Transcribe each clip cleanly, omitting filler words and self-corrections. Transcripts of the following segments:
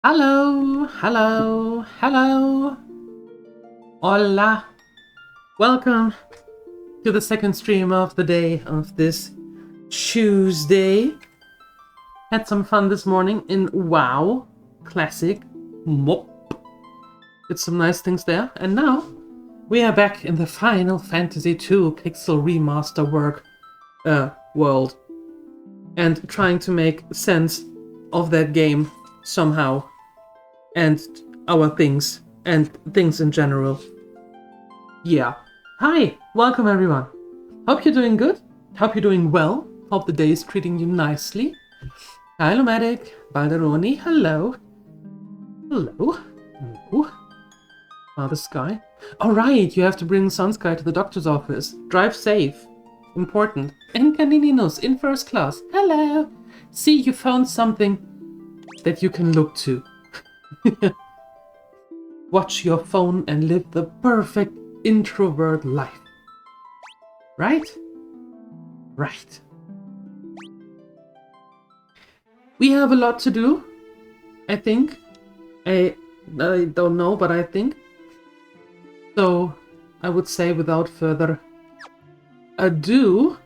Hello, hello, hello. Hola. Welcome to the second stream of the day of this Tuesday. Had some fun this morning in WoW Classic Mop. Did some nice things there. And now we are back in the Final Fantasy II Pixel Remaster world. And trying to make sense of that game somehow. And our things. And things in general. Yeah. Hi! Welcome everyone. Hope you're doing good. Hope you're doing well. Hope the day is treating you nicely. Hi Lomadic. Balderoni. Hello. Hello. Hello. Father Sky. Alright, you have to bring Sunsky to the doctor's office. Drive safe. Important. And Canininos in first class. Hello. See, you found something that you can look to. Watch your phone and live the perfect introvert life. Right? Right. We have a lot to do, I think. I don't know, but I think. So, I would say without further ado,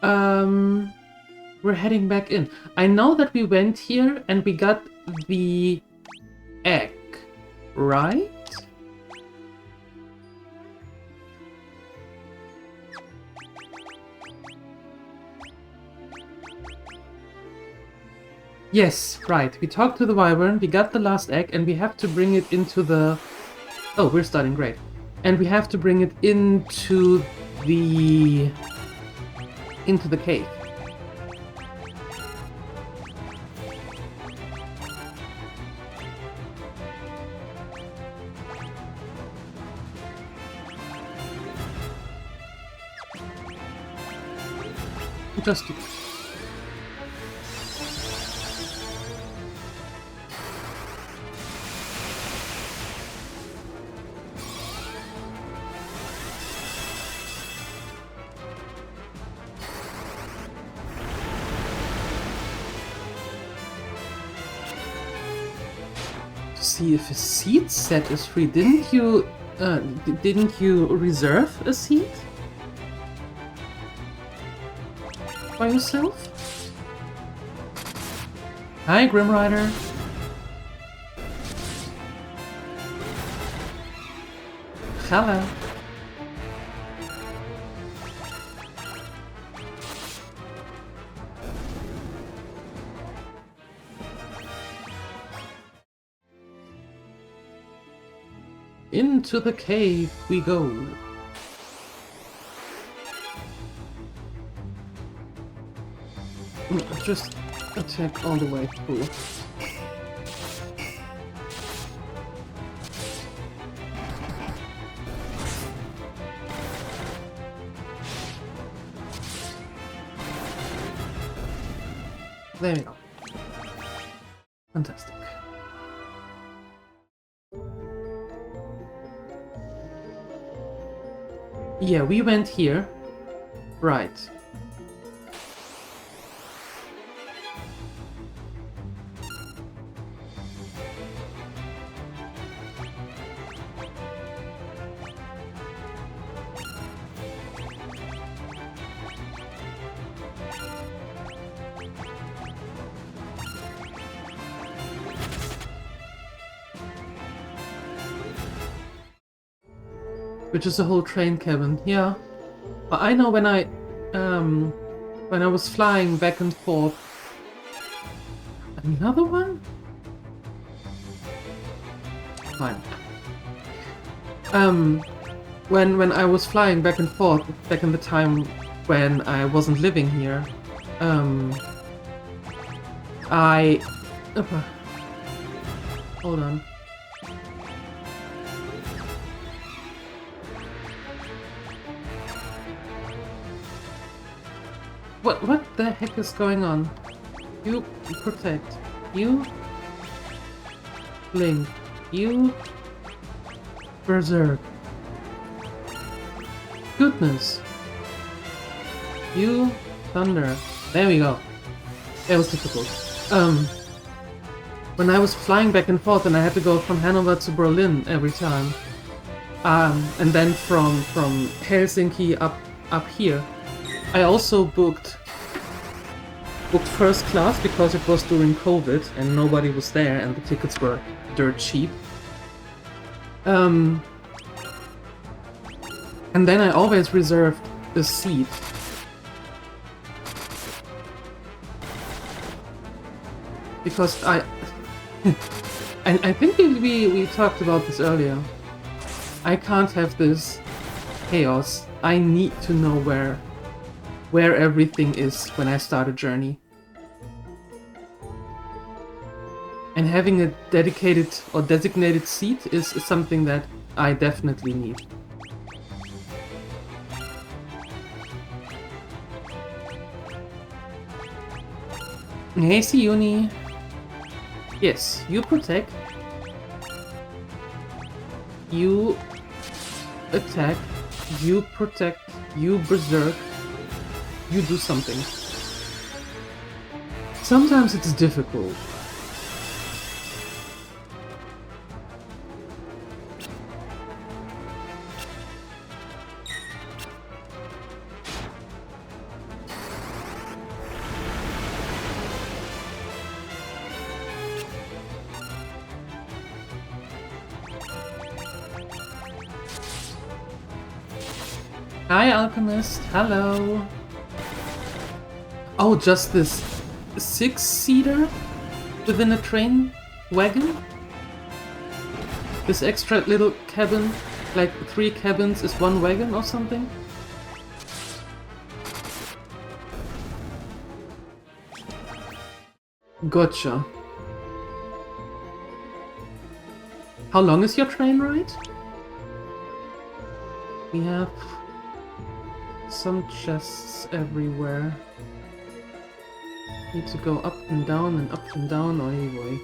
we're heading back in. I know that we went here and we got the egg, right? Yes, right. We talked to the wyvern, we got the last egg, and we have to bring it into the... Oh, we're starting great. And we have to bring it into the cave. Just do it. See if a seed set is free. Didn't you reserve a seed by yourself? Hi, Grim Rider. Hello. Into the cave we go. Just attack all the way through. There we go. Fantastic. Yeah, we went here. Right. Which is a whole train cabin, yeah. But I know when I was flying back and forth. Another one? Fine. When I was flying back and forth back in the time when I wasn't living here, hold on. What the heck is going on? You protect. You blink. You berserk. Goodness. You thunder. There we go. That was difficult. when I was flying back and forth and I had to go from Hanover to Berlin every time, and then from Helsinki up here, I also booked first class because it was during COVID and nobody was there and the tickets were dirt cheap. And then I always reserved a seat. Because and I think we talked about this earlier. I can't have this chaos. I need to know where everything is when I start a journey. And having a dedicated or designated seat is something that I definitely need. Hey, Siuni. Yes, you protect. You attack. You protect. You berserk. You do something. Sometimes it's difficult. Hi, Alchemist. Hello. Oh, just this 6-seater within a train wagon? This extra little cabin, like 3 cabins is 1 wagon or something? Gotcha. How long is your train ride? We have some chests everywhere. Need to go up and down and up and down. Oy boy.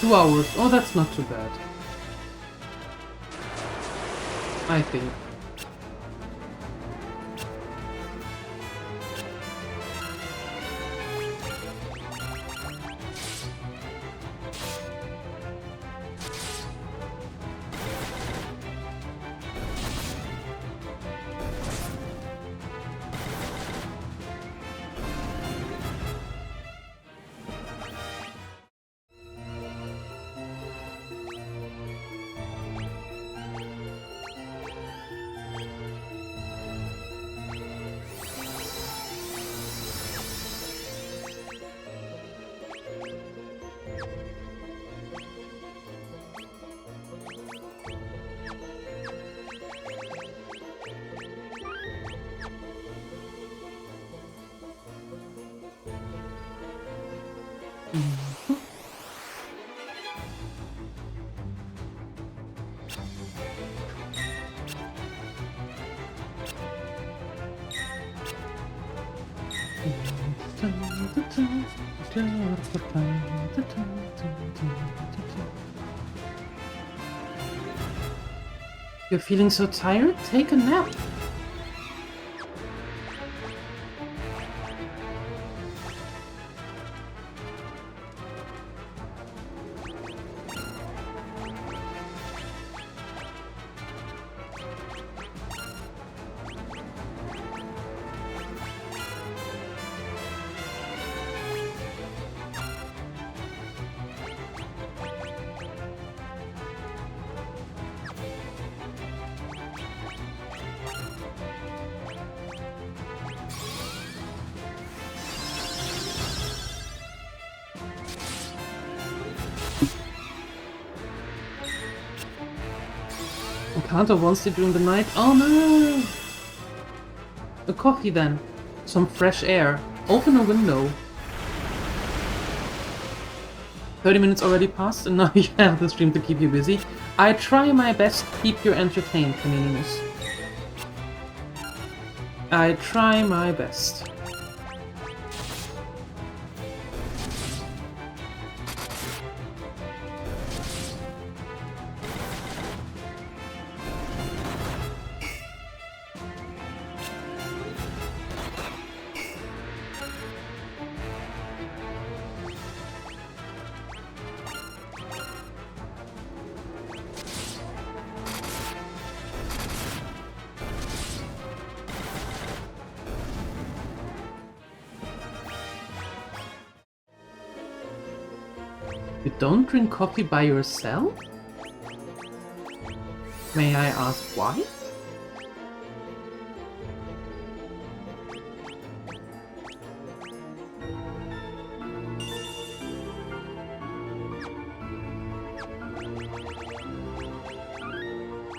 Two hours. Oh, that's not too bad. I think. You're feeling so tired? Take a nap. Encounter once during the night? Oh no! A coffee then. Some fresh air. Open a window. 30 minutes already passed and now you have the stream to keep you busy. I try my best to keep you entertained, Canininus. I try my best. You don't drink coffee by yourself? May I ask why?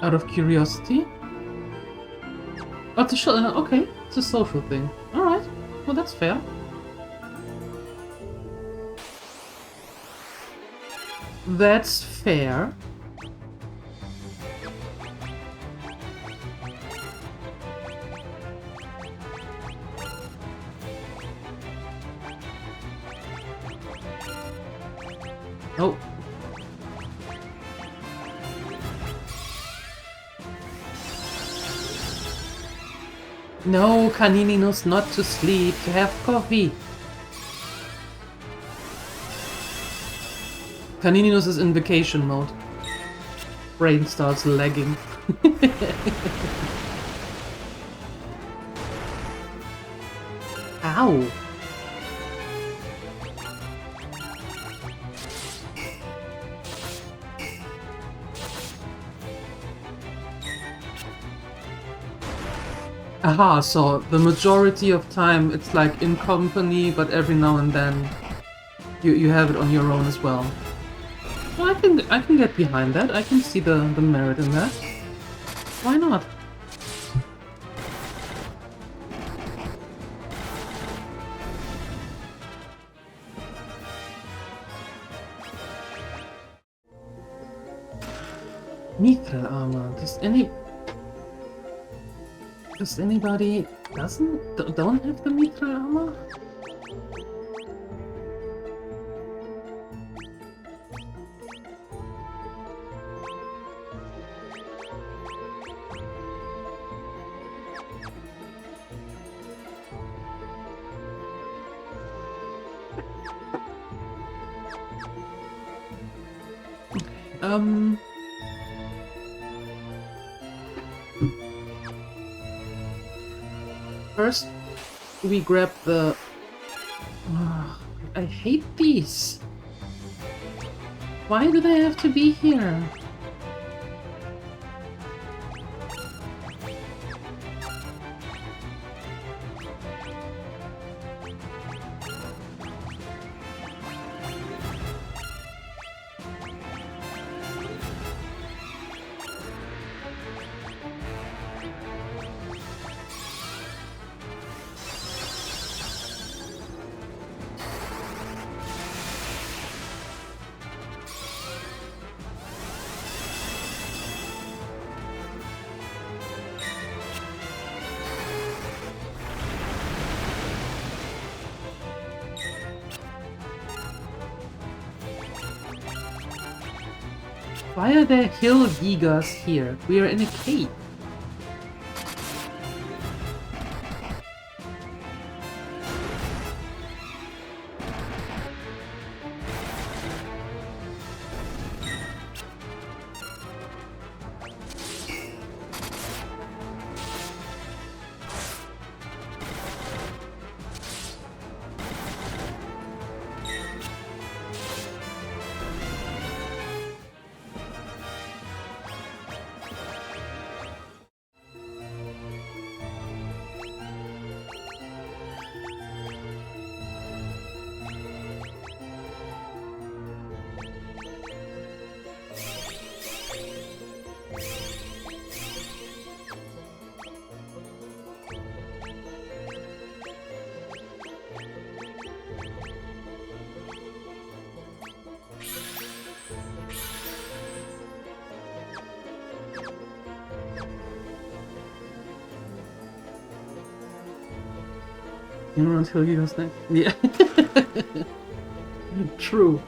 Out of curiosity? Oh, it's a okay, it's a social thing. Alright, well that's fair. That's fair. Oh. No, Canininos, not to sleep, to have coffee. Canininos is in vacation mode. Brain starts lagging. Ow! Aha, so the majority of time it's like in company, but every now and then you have it on your own as well. Well, I can get behind that. I can see the merit in that. Why not? Mithril armor. Does anybody don't have the mithril armor? First, we grab the... I hate these! Why do they have to be here? Why are there hill gigas here? We are in a cave. until he goes next. Yeah. True.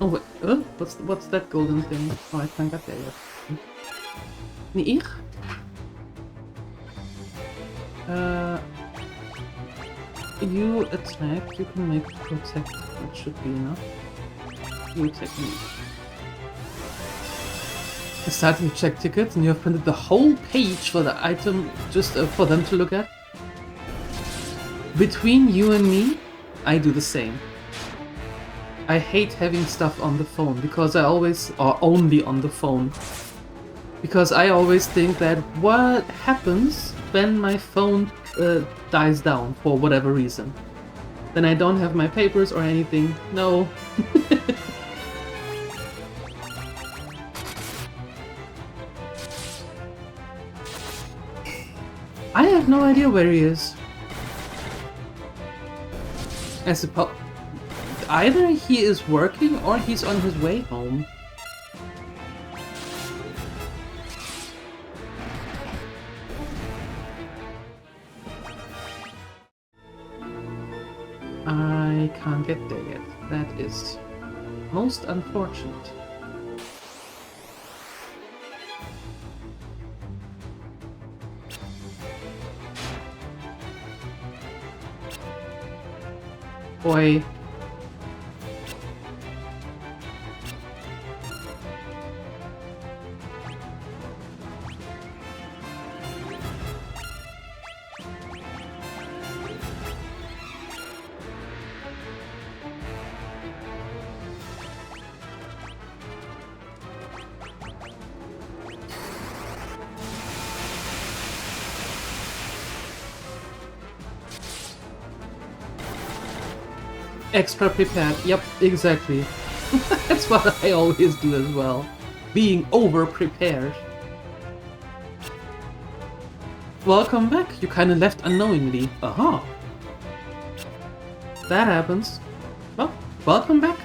Oh wait, what's that golden thing? Oh, I can't get there yet. Nee, you attack, you can make protect, that should be enough. You attack me. I started to check tickets and you have printed the whole page for the item just for them to look at. Between you and me, I do the same. I hate having stuff on the phone because I always, or only on the phone, because I always think that what happens when my phone dies down for whatever reason. Then I don't have my papers or anything. No. I have no idea where he is. I suppose either he is working or he's on his way home. I can't get there yet. That is most unfortunate. Boy. Extra prepared. Yep, exactly. That's what I always do as well. Being over-prepared. Welcome back. You kinda left unknowingly. Aha. That happens. Well, welcome back.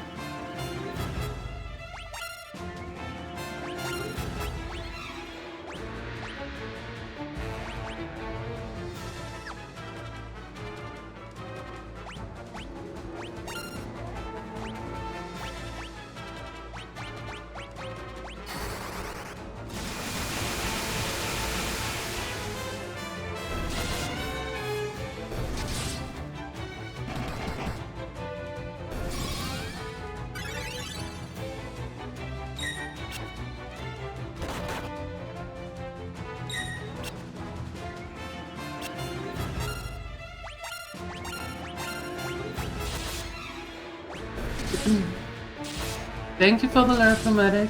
Thank you for the Larphomatic.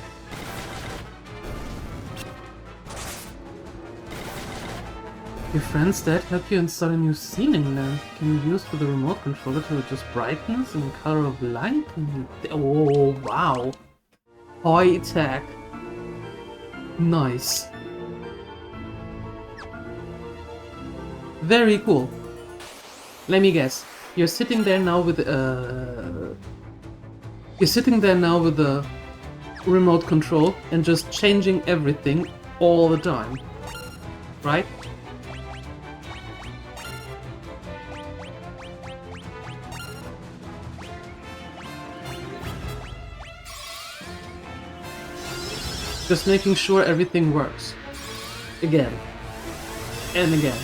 Your friend's dad helped you install a new ceiling lamp. Can you use with the remote controller to adjust brightness and color of light? Oh, wow. High tech. Nice. Very cool. Let me guess. You're sitting there now with the remote control and just changing everything all the time, right? Just making sure everything works. Again. And again.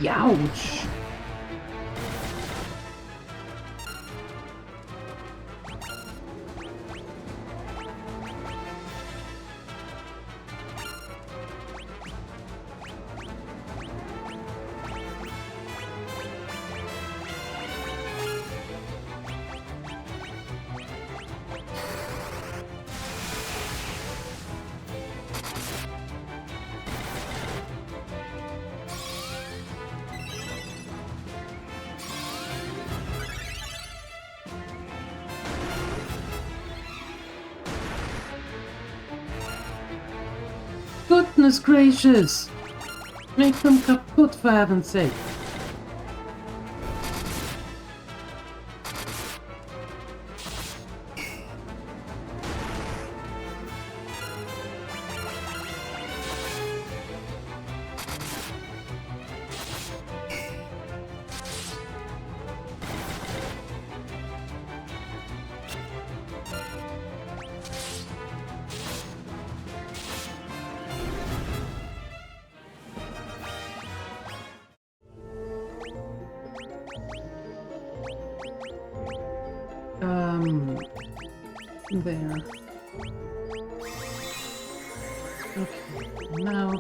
Youch! Goodness gracious! Make them kaput for heaven's sake! There. Okay, now...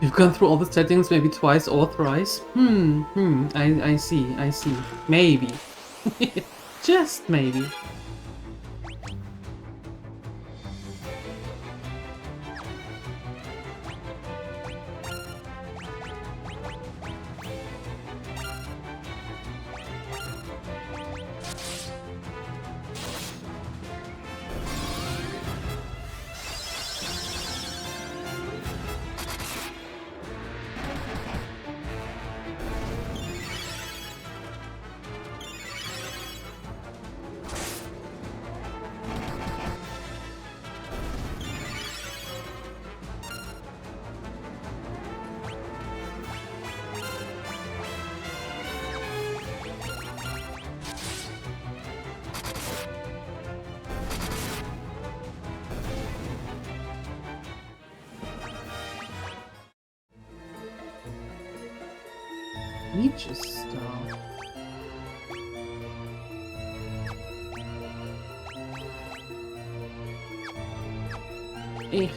You've gone through all the settings maybe twice or thrice? I see. Maybe. Just maybe. Leech's stuff. Eh.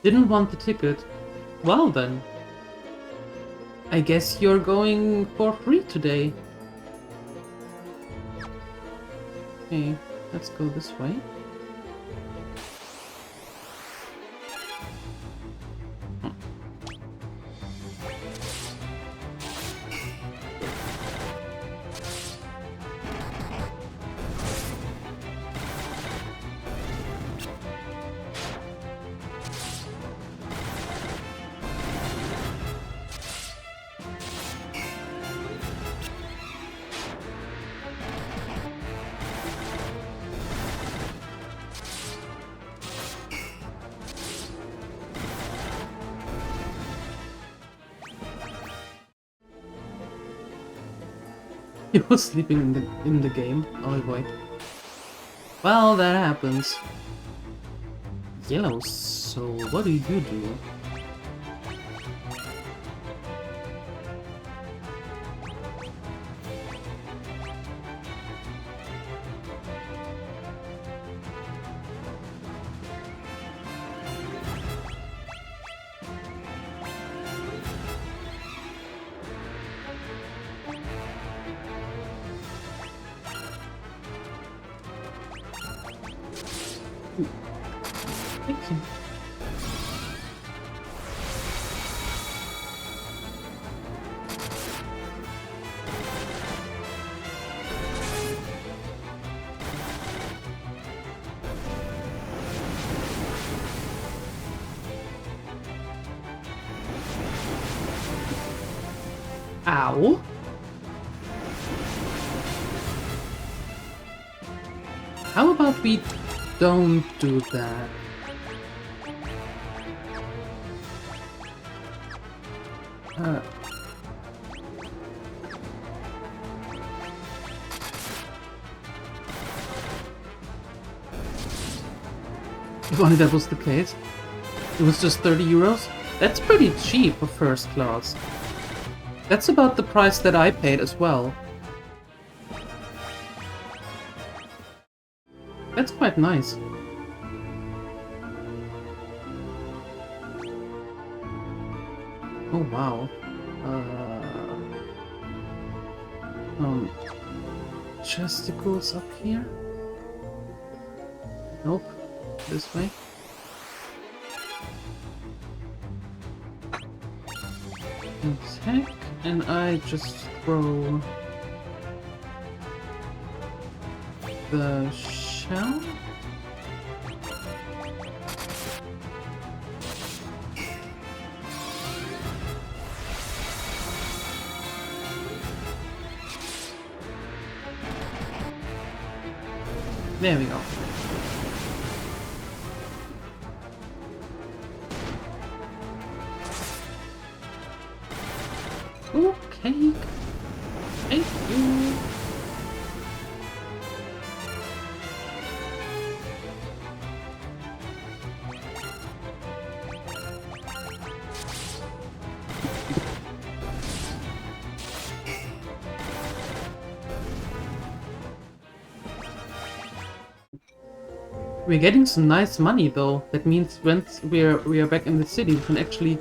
Didn't want the ticket. Well then. I guess you're going for free today. Okay, let's go this way. He was sleeping in the game. Oh boy. Well, that happens. Yellow, so what do you do? Thank you. Ow. How about we don't do that? If only that was the case. It was just 30 euros? That's pretty cheap for first class. That's about the price that I paid as well. That's quite nice. Oh wow. Chesticles up here? Nope. This way. Attack, and I just throw the shell. There we go. Okay. Thank you. We're getting some nice money though. That means once we are back in the city, we can actually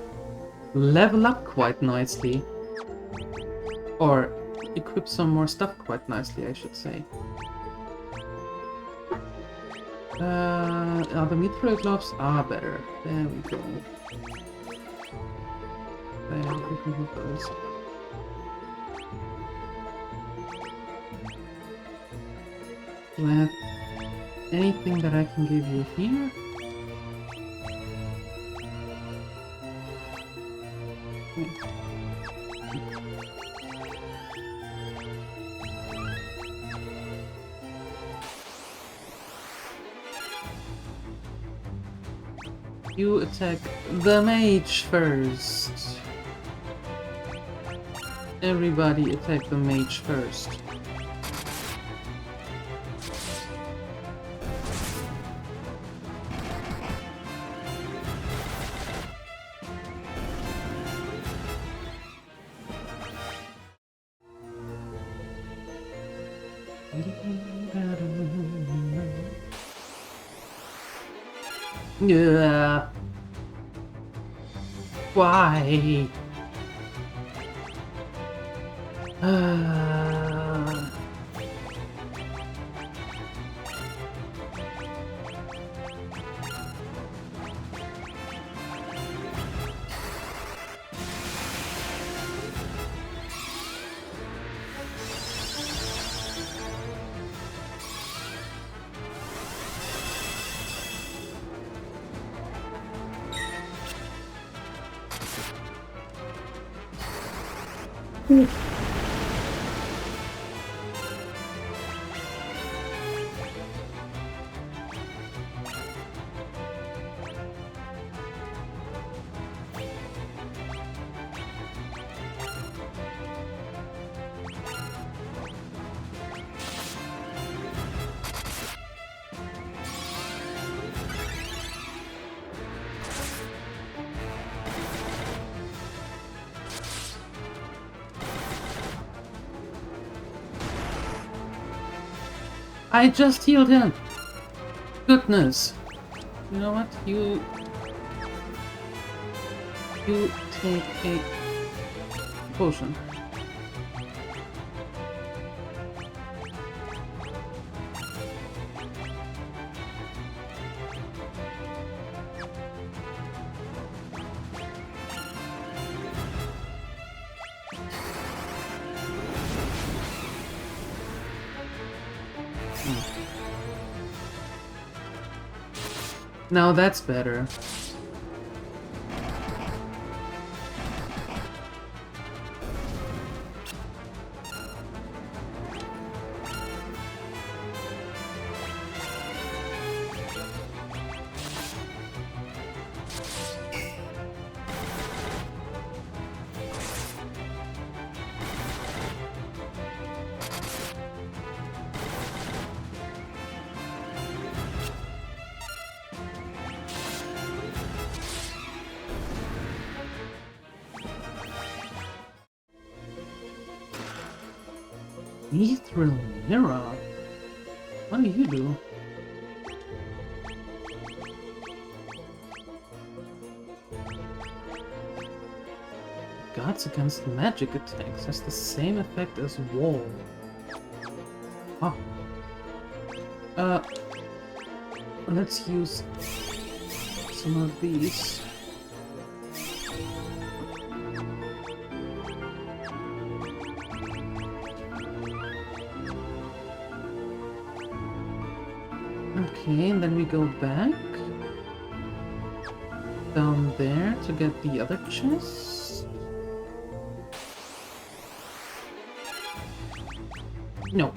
level up quite nicely. Or equip some more stuff quite nicely, I should say. The mithril gloves are better. There we go. There, we can move those. Do I have anything that I can give you here? You attack the mage first. Everybody attack the mage first. Yeah. Why? I just healed him! Goodness! You know what? You take a potion. Now that's better. Mithril mirror? What do you do? guards against magic attacks. Has the same effect as wall. Oh. Let's use some of these. Okay, and then we go back down there to get the other chest. No.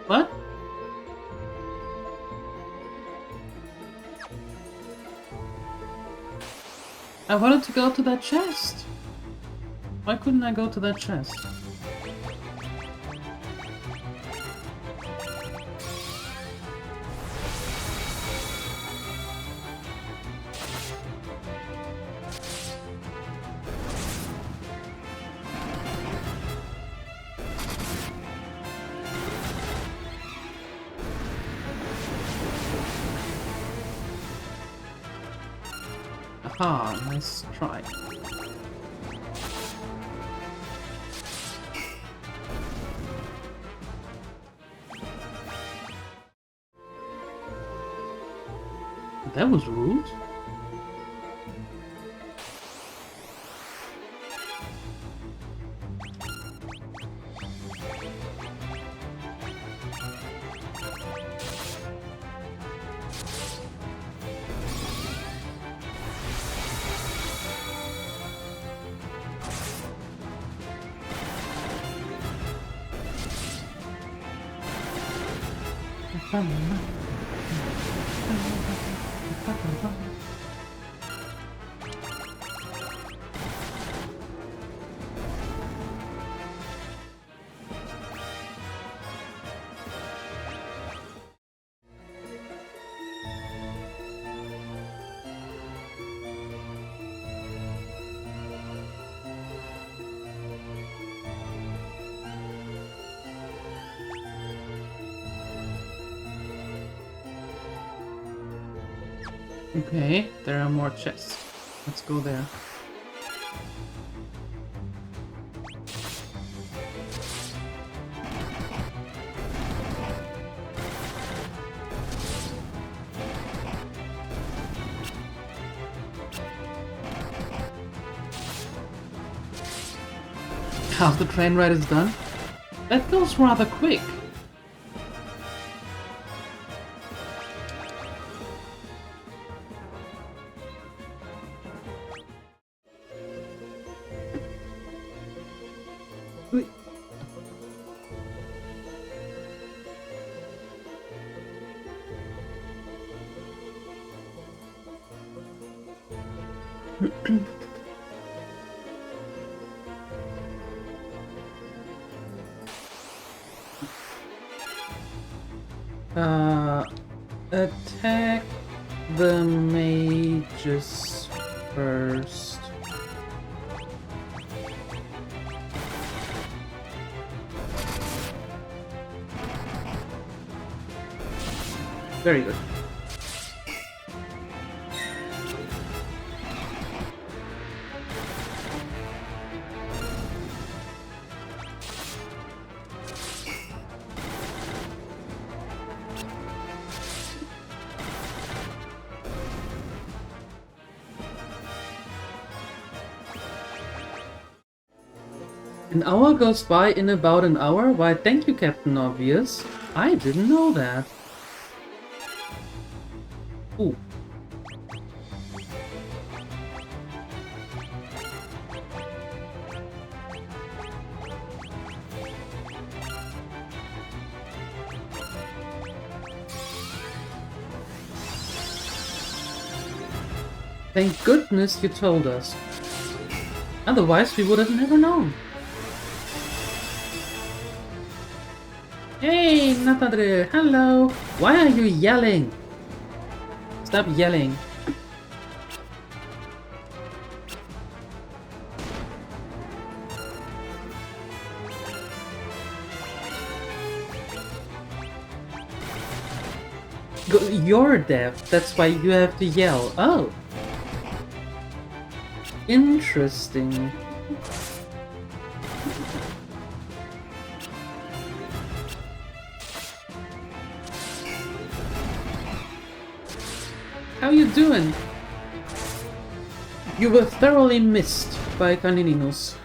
What? I wanted to go to that chest. Why couldn't I go to that chest? Aha, nice try. That was rude. Okay, there are more chests. Let's go there. Half the train ride is done? That goes rather quick. Attack the mages first. Very good. An hour goes by in about an hour? Why, thank you, Captain Obvious. I didn't know that. Ooh. Thank goodness you told us. Otherwise, we would have never known. Hey, Natadre, hello! Why are you yelling? Stop yelling. You're deaf, that's why you have to yell. Oh! Interesting. How you doing? You were thoroughly missed by Canininus.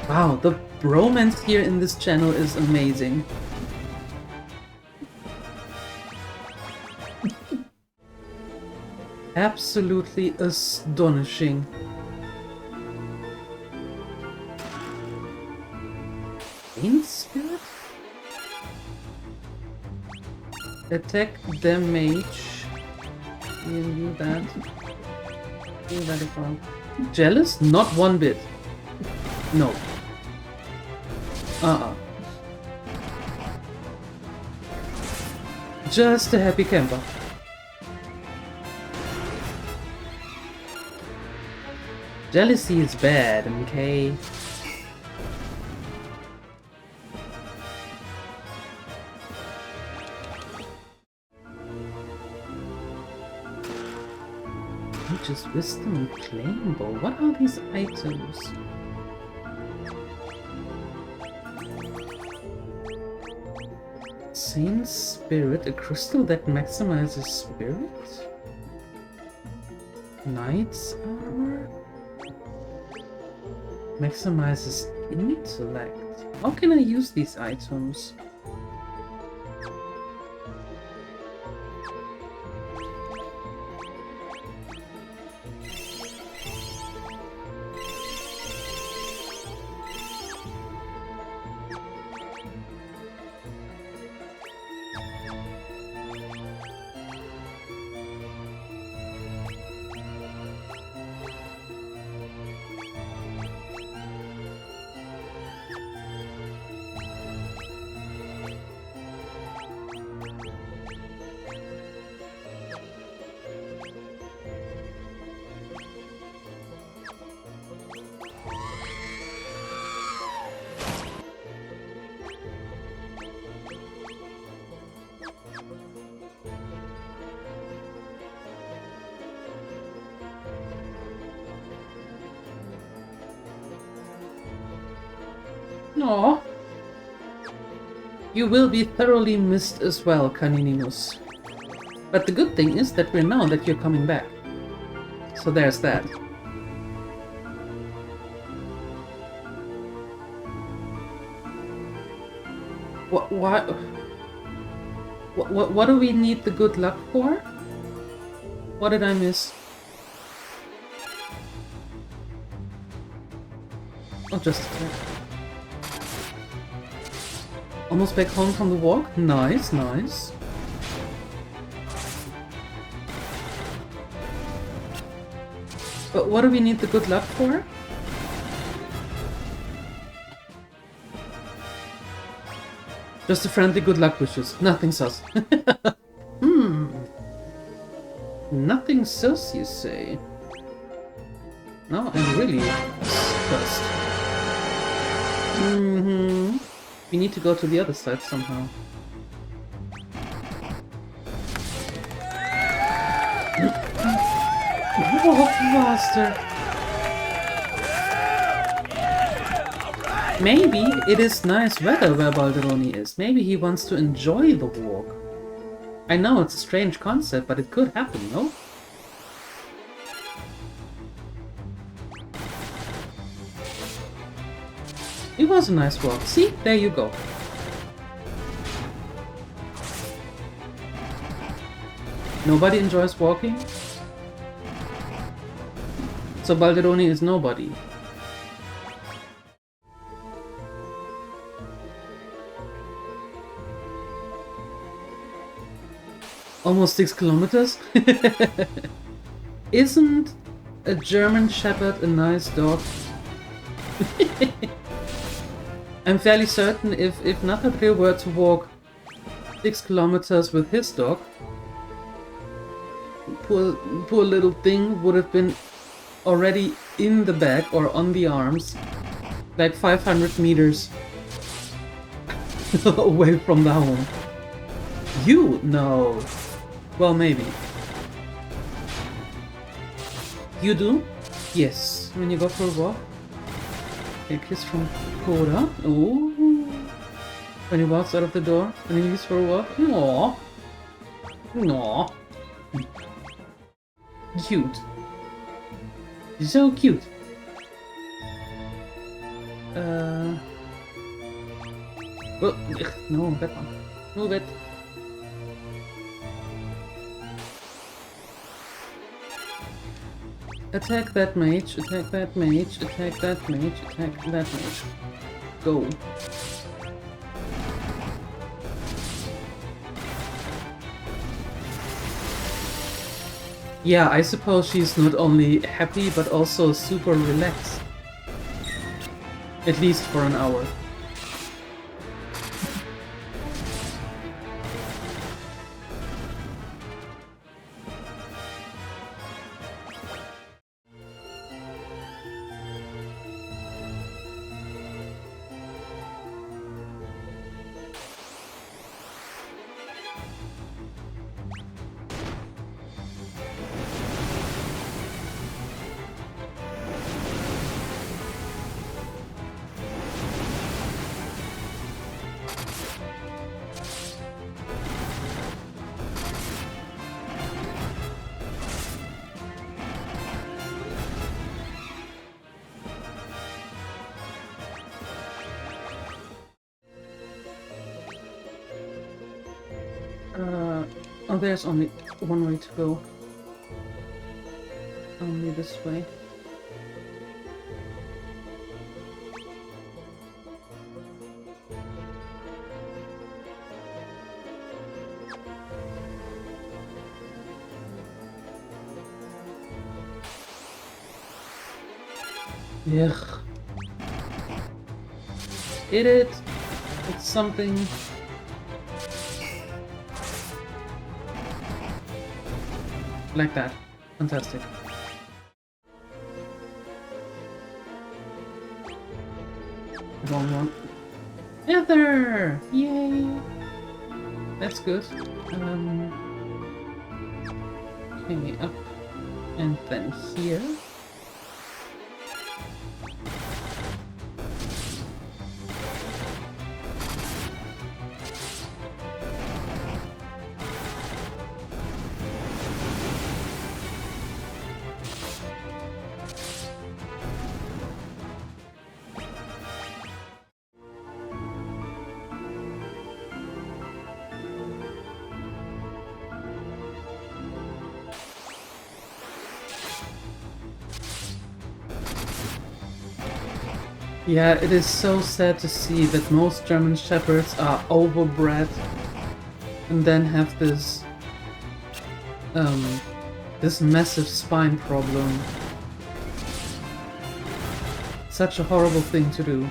Wow, the bromance here in this channel is amazing. Absolutely astonishing. Pain Spirit? Attack damage. You do that. Do that as well. Jealous? Not one bit. No. Just a happy camper. Jealousy is bad, okay? Just wisdom and claimable. What are these items? Saint Spirit, a crystal that maximizes spirit? Knight's armor? Maximizes intellect. How can I use these items? No. You will be thoroughly missed as well, Caninimus. But the good thing is that we know that you're coming back. So there's that. What do we need the good luck for? What did I miss? Oh, just attack. Almost back home from the walk? Nice, nice. But what do we need the good luck for? Just a friendly good luck wishes. Nothing sus. Nothing sus, you say? No, I'm really stressed. We need to go to the other side somehow. Oh, Master! Maybe it is nice weather where Balderoni is. Maybe he wants to enjoy the walk. I know it's a strange concept, but it could happen, no? It was a nice walk. See? There you go. Nobody enjoys walking? So Balderoni is nobody. Almost 6 kilometers? Isn't a German Shepherd a nice dog? I'm fairly certain if Nathaniel were to walk 6 kilometers with his dog, poor little thing would have been already in the back or on the arms, like 500 meters away from the home. You? No. Well, maybe. You do? Yes. When you go for a walk? A kiss from Koda. Ooh. When he walks out of the door and he leaves for a walk. Aww. Aww. Cute. So cute. Oh, no, that one. Move it. Attack that mage, attack that mage, attack that mage, attack that mage. Go. Yeah, I suppose she's not only happy, but also super relaxed. At least for an hour. Oh, there's only one way to go. Only this way. Yuck. Hit it! It's something. Like that. Fantastic. Wrong one. Heather! Yay! That's good. Okay, up. And then here. Yeah, it is so sad to see that most German Shepherds are overbred and then have this this massive spine problem. Such a horrible thing to do.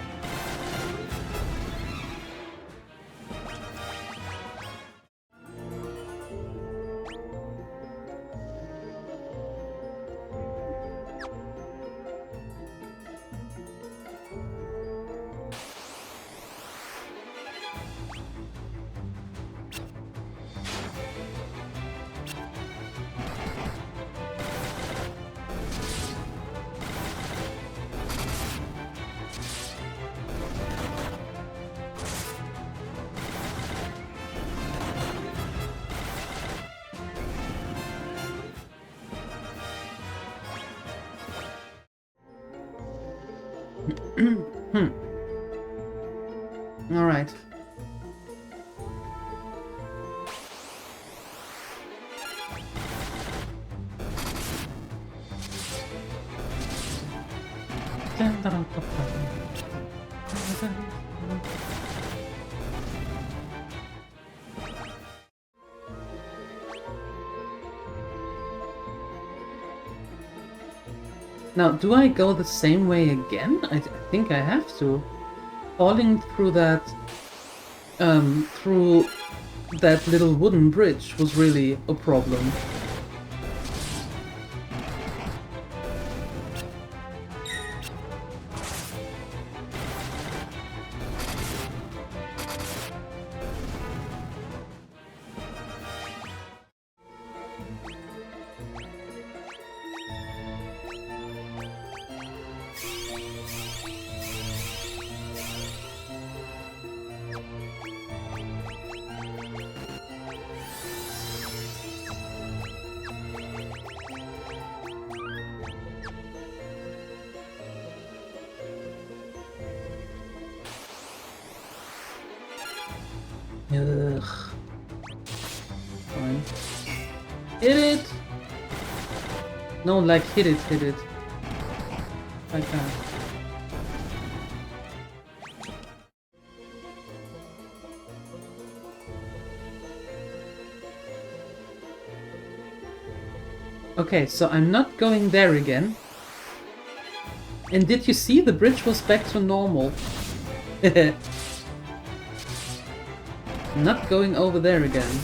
Alright. Now, do I go the same way again? I think I have to. Falling through that little wooden bridge was really a problem. Ugh. Fine. Hit it! No, like hit it. Like that. Okay, so I'm not going there again. And did you see the bridge was back to normal? Not going over there again.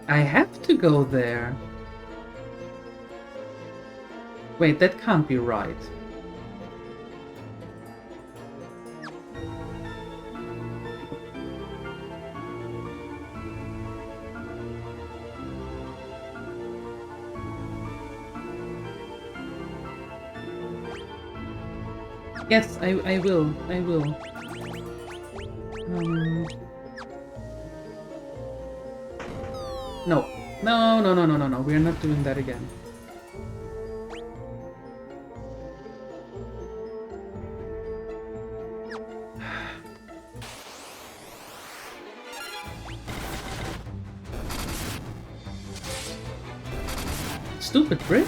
I have to go there. Wait, that can't be right. Yes, I will. No. No. We're not doing that again. Stupid bridge.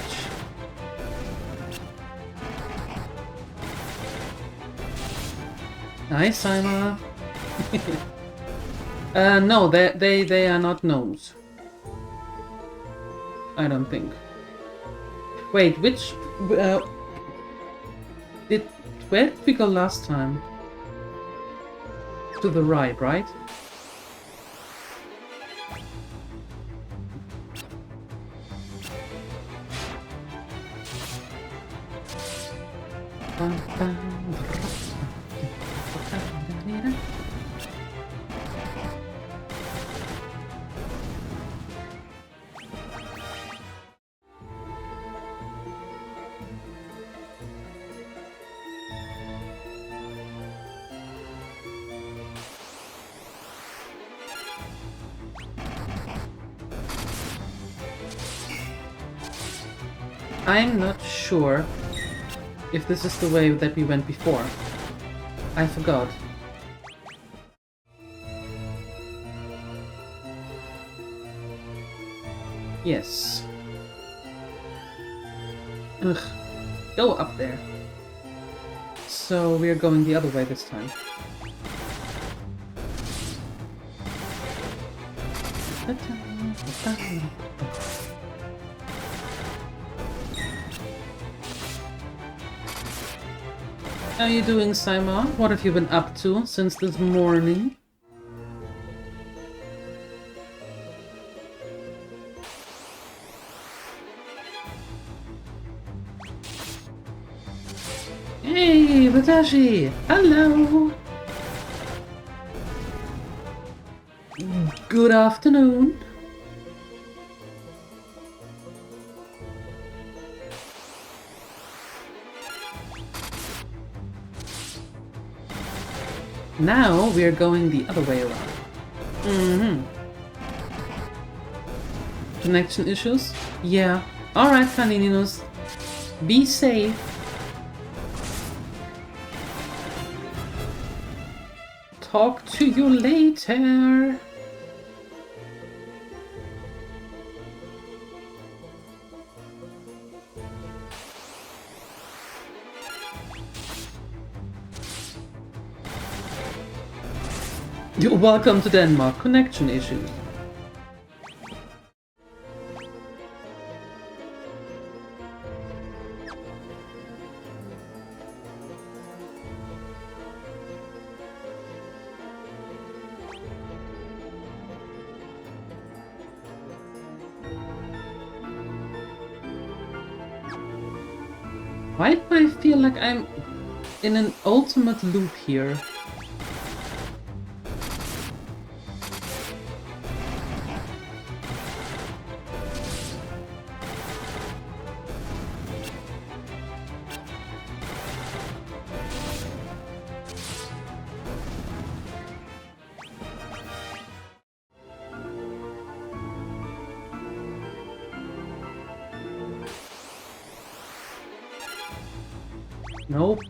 Nice, Simon. No, they are not gnomes. I don't think. Wait, which where did we go last time? To the right, right? I'm not sure if this is the way that we went before. I forgot. Yes. Ugh. Go up there. So we're going the other way this time. How are you doing, Simon? What have you been up to since this morning? Hey, Batashi! Hello! Good afternoon. Now we're going the other way around. Connection issues? Yeah. Alright, Canininos. Be safe. Talk to you later. You're welcome to Denmark. Connection issues. Why do I feel like I'm in an ultimate loop here? Nope.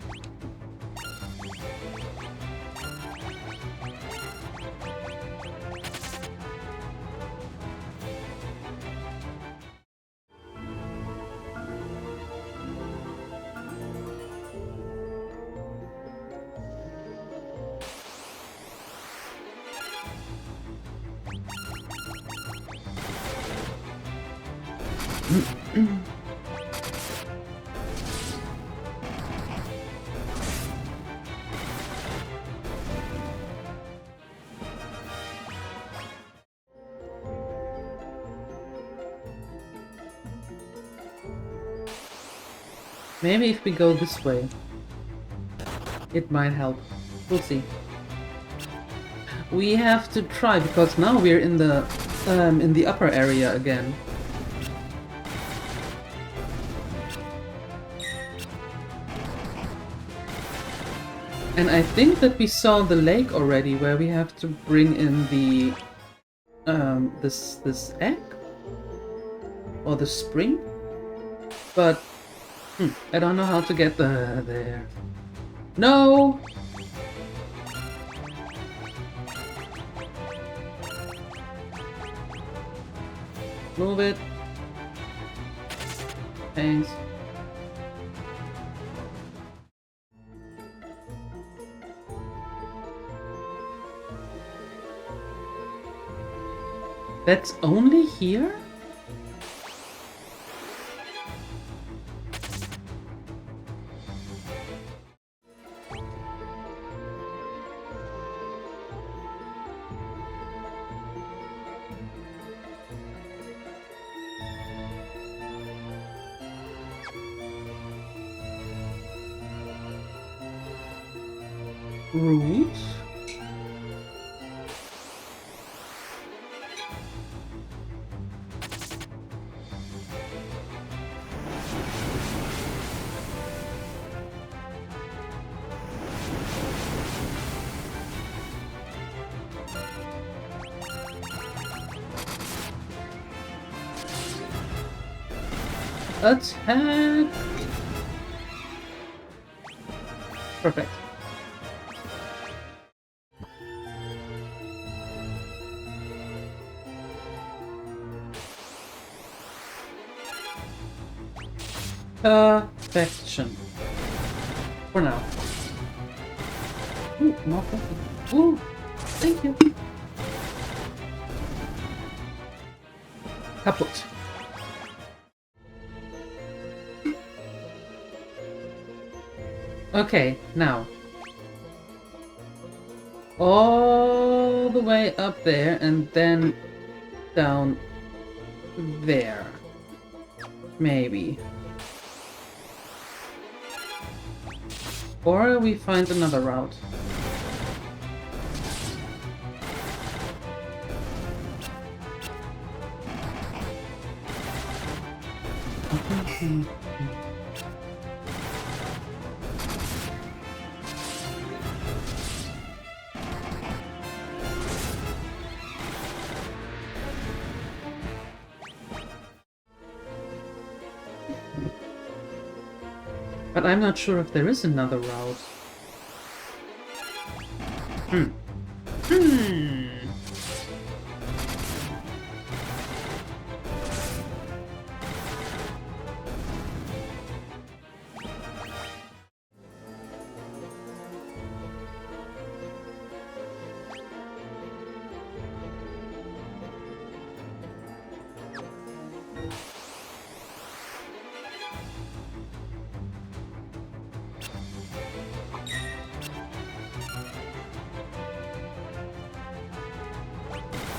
Maybe if we go this way, it might help. We'll see. We have to try because now we're in the upper area again. And I think that we saw the lake already, where we have to bring in the this egg or the spring, but I don't know how to get there. No! Move it. Thanks. That's only here? Root? Attack! Perfect. Perfection. For now. Ooh, more perfect. Ooh, thank you. Kaputt. Okay, now. All the way up there and then down there. Maybe. Or we find another route. But I'm not sure if there is another route.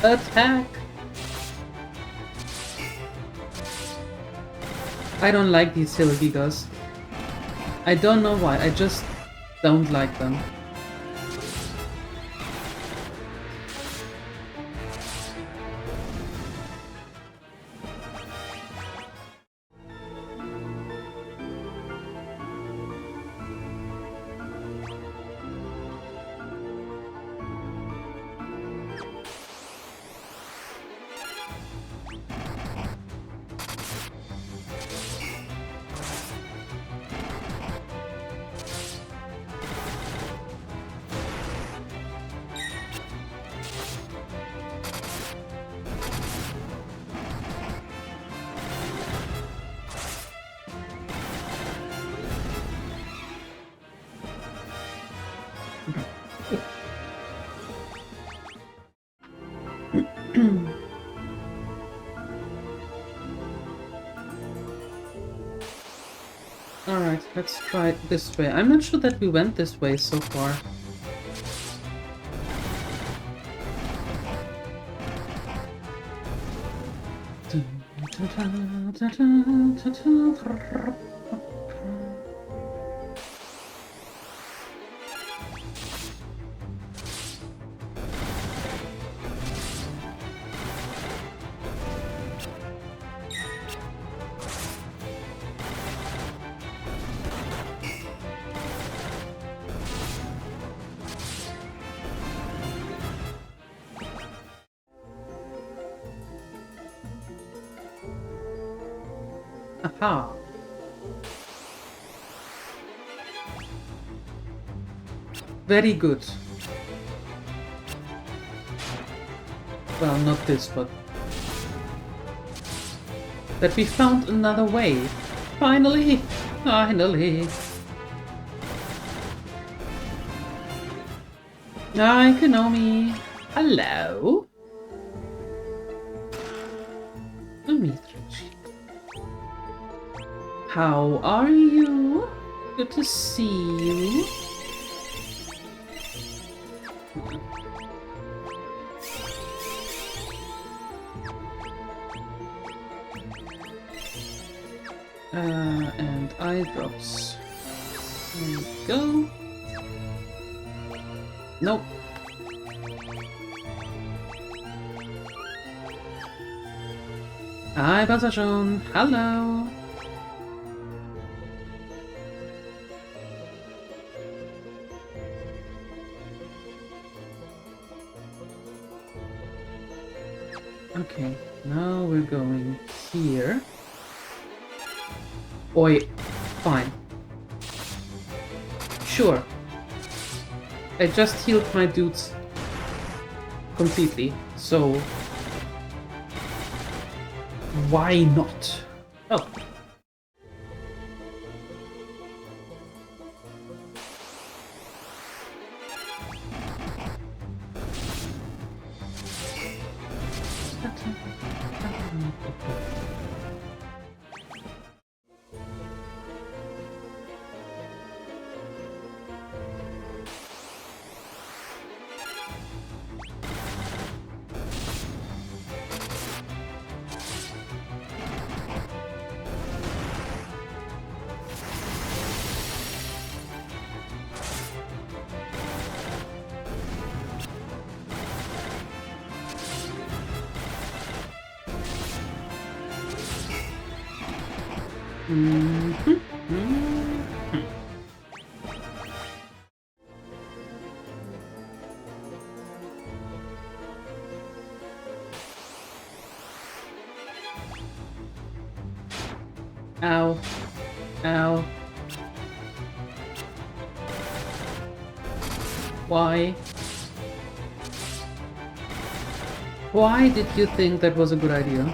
Attack! I don't like these hill gigas. I don't know why, I just don't like them. Alright, let's try it this way. I'm not sure that we went this way so far. Aha! Very good. Well, not this, but... that we found another way. Finally! Finally! Hi, Konomi! Hello! Dimitri. How are you? Good to see you. And eye drops. There you go. Nope. Hi, Basashon. Hello. Okay, now we're going here. Oi, fine. Sure. I just healed my dudes completely, so why not? Oh. Ow. Ow. Why? Why did you think that was a good idea?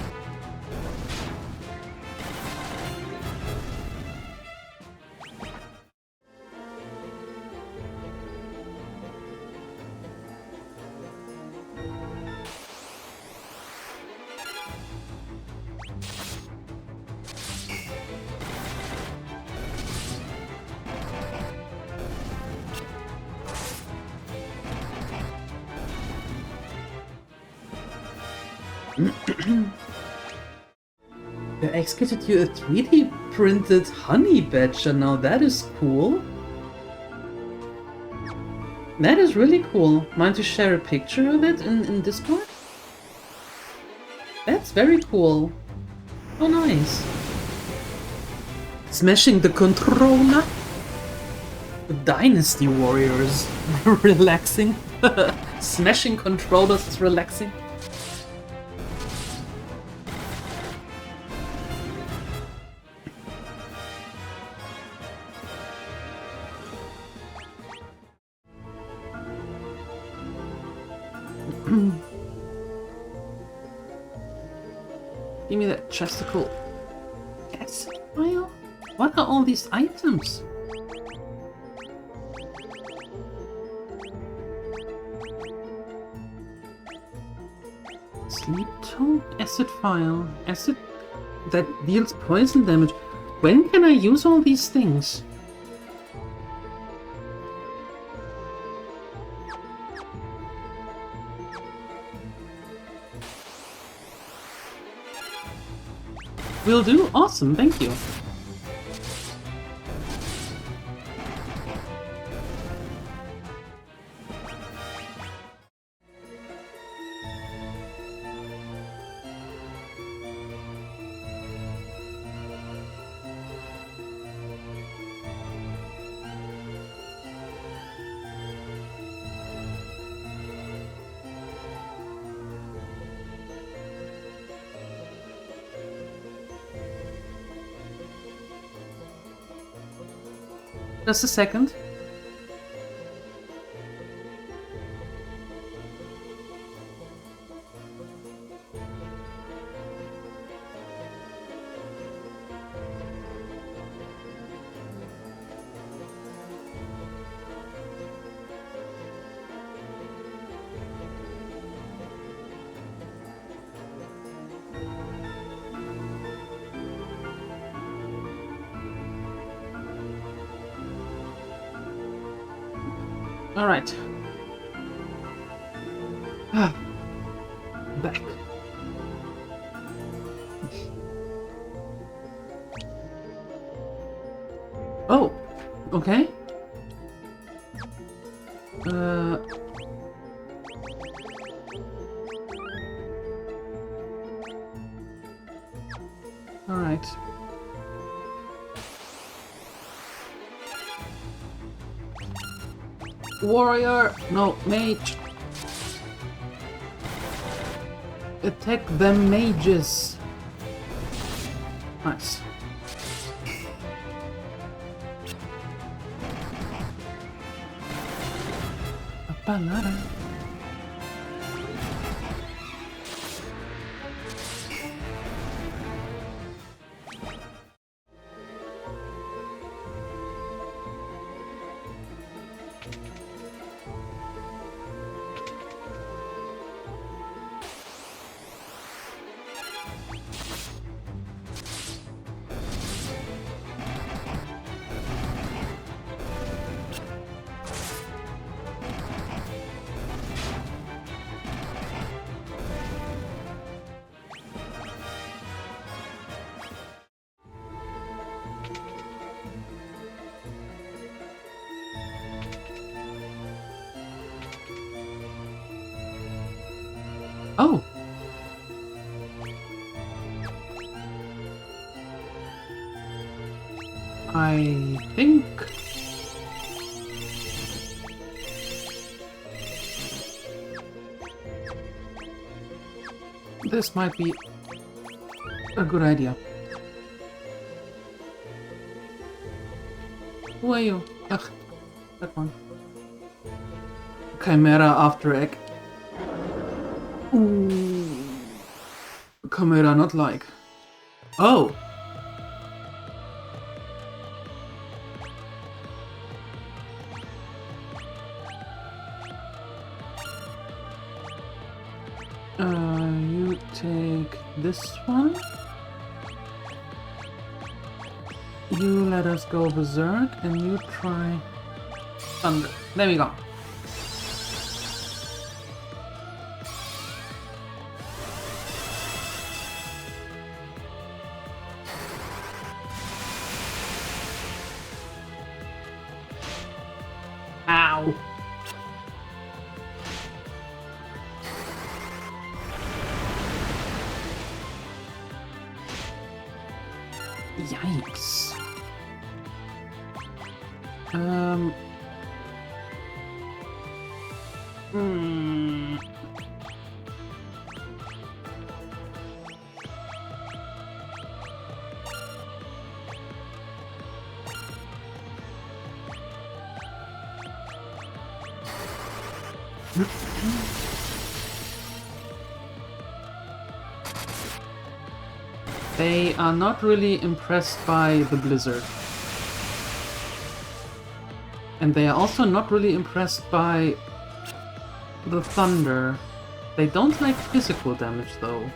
They executed you a 3D printed honey badger. Now that is cool. That is really cool. Mind to share a picture of it in Discord? That's very cool. Oh, nice. Smashing the controller. The Dynasty Warriors. Relaxing. Smashing controllers is relaxing. Give me that chesticle acid file? What are all these items? Sleep tone acid file. Acid that deals poison damage. When can I use all these things? Will do? Awesome, thank you. Just a second. All right. Back. Oh, okay. All right. Warrior, no, mage. Attack the mages. Nice. A palada. Oh! I think... this might be a good idea. Who are you? Ugh, that one. Chimera after egg. Ooh. Chimera not like. Oh! You take this one. You let us go berserk, and you try thunder. There we go. Ow! Yikes. They are not really impressed by the blizzard. And they are also not really impressed by the thunder. They don't like physical damage though.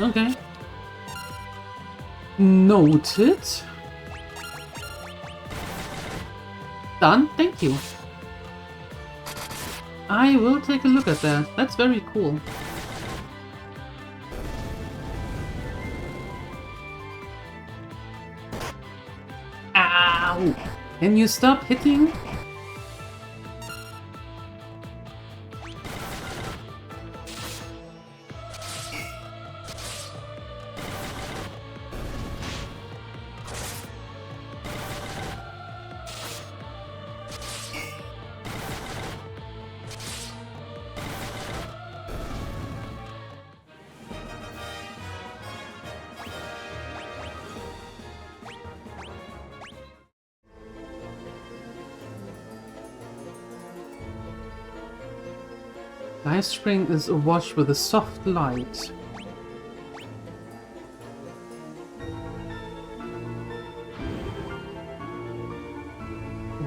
Okay. Noted. Done, thank you. I will take a look at that. That's very cool. Ow! Can you stop hitting? Live Spring is awash with a soft light.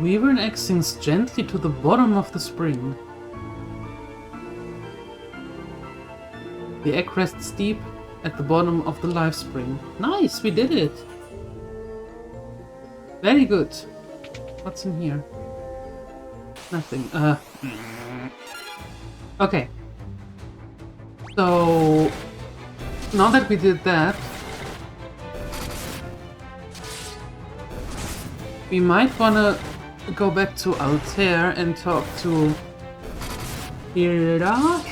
Weaver and egg sinks gently to the bottom of the spring. The egg rests deep at the bottom of the live spring. Nice, we did it! Very good. What's in here? Nothing. Okay. So now that we did that, we might wanna go back to Altair and talk to Ira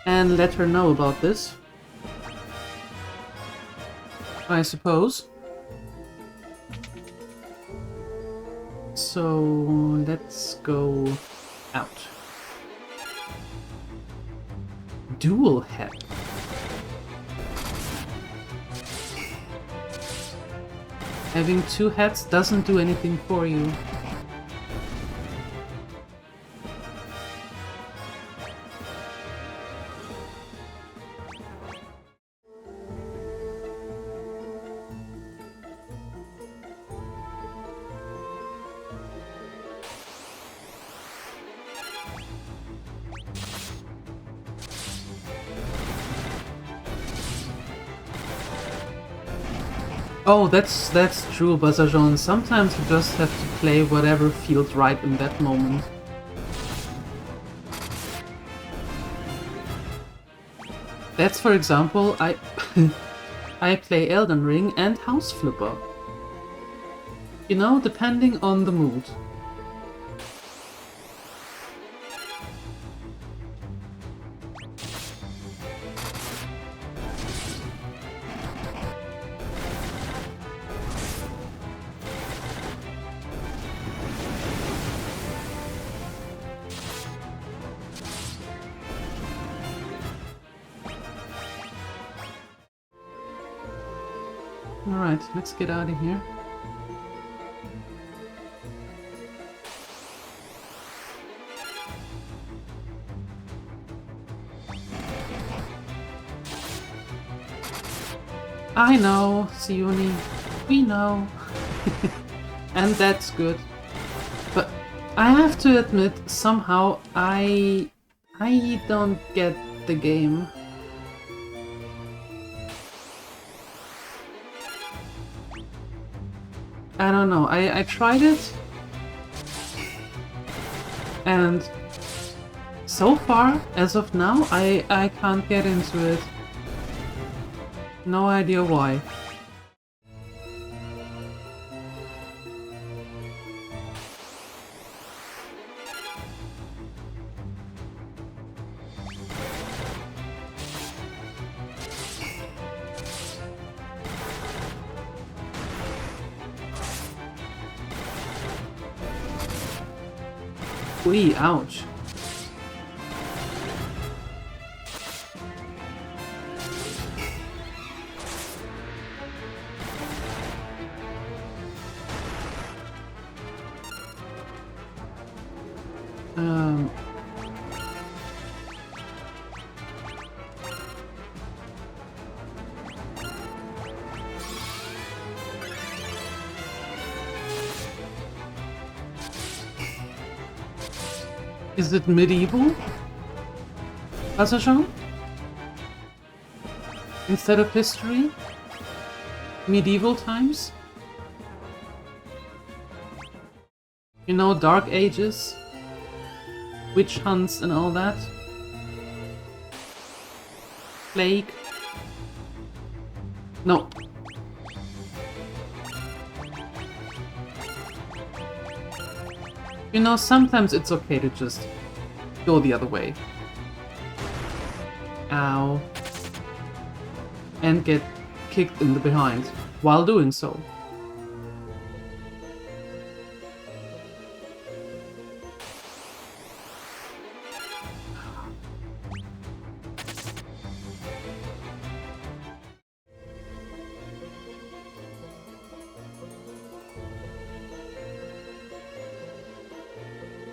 and let her know about this, I suppose. So let's go out. Dual head. Having two heads doesn't do anything for you. Oh, that's true, Bazajon. Sometimes you just have to play whatever feels right in that moment. That's, for example, I play Elden Ring and House Flipper. You know, depending on the mood. Alright, let's get out of here. I know, Sione. We know. And that's good. But I have to admit, somehow I don't get the game. I don't know, I tried it, and so far, as of now, I can't get into it. No idea why. Wee, ouch. Is it medieval? Passagier? Instead of history? Medieval times? You know, Dark Ages? Witch hunts and all that? Plague? No. You know, sometimes it's okay to just go the other way. Ow. And get kicked in the behind while doing so.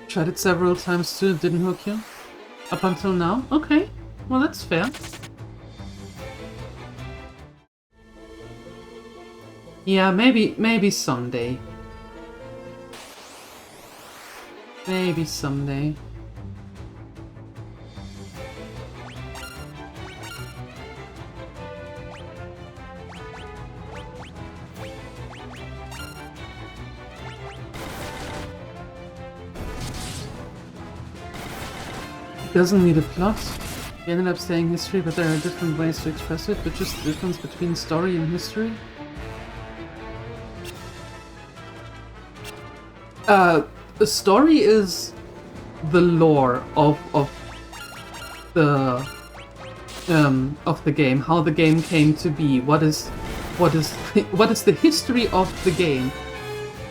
Tried it several times too, it didn't hook you? Up until now? Okay, well that's fair. Yeah, maybe someday. Maybe someday. Doesn't need a plot. You ended up saying history, but there are different ways to express it, but just the difference between story and history. The story is the lore of the game, how the game came to be, what is the history of the game.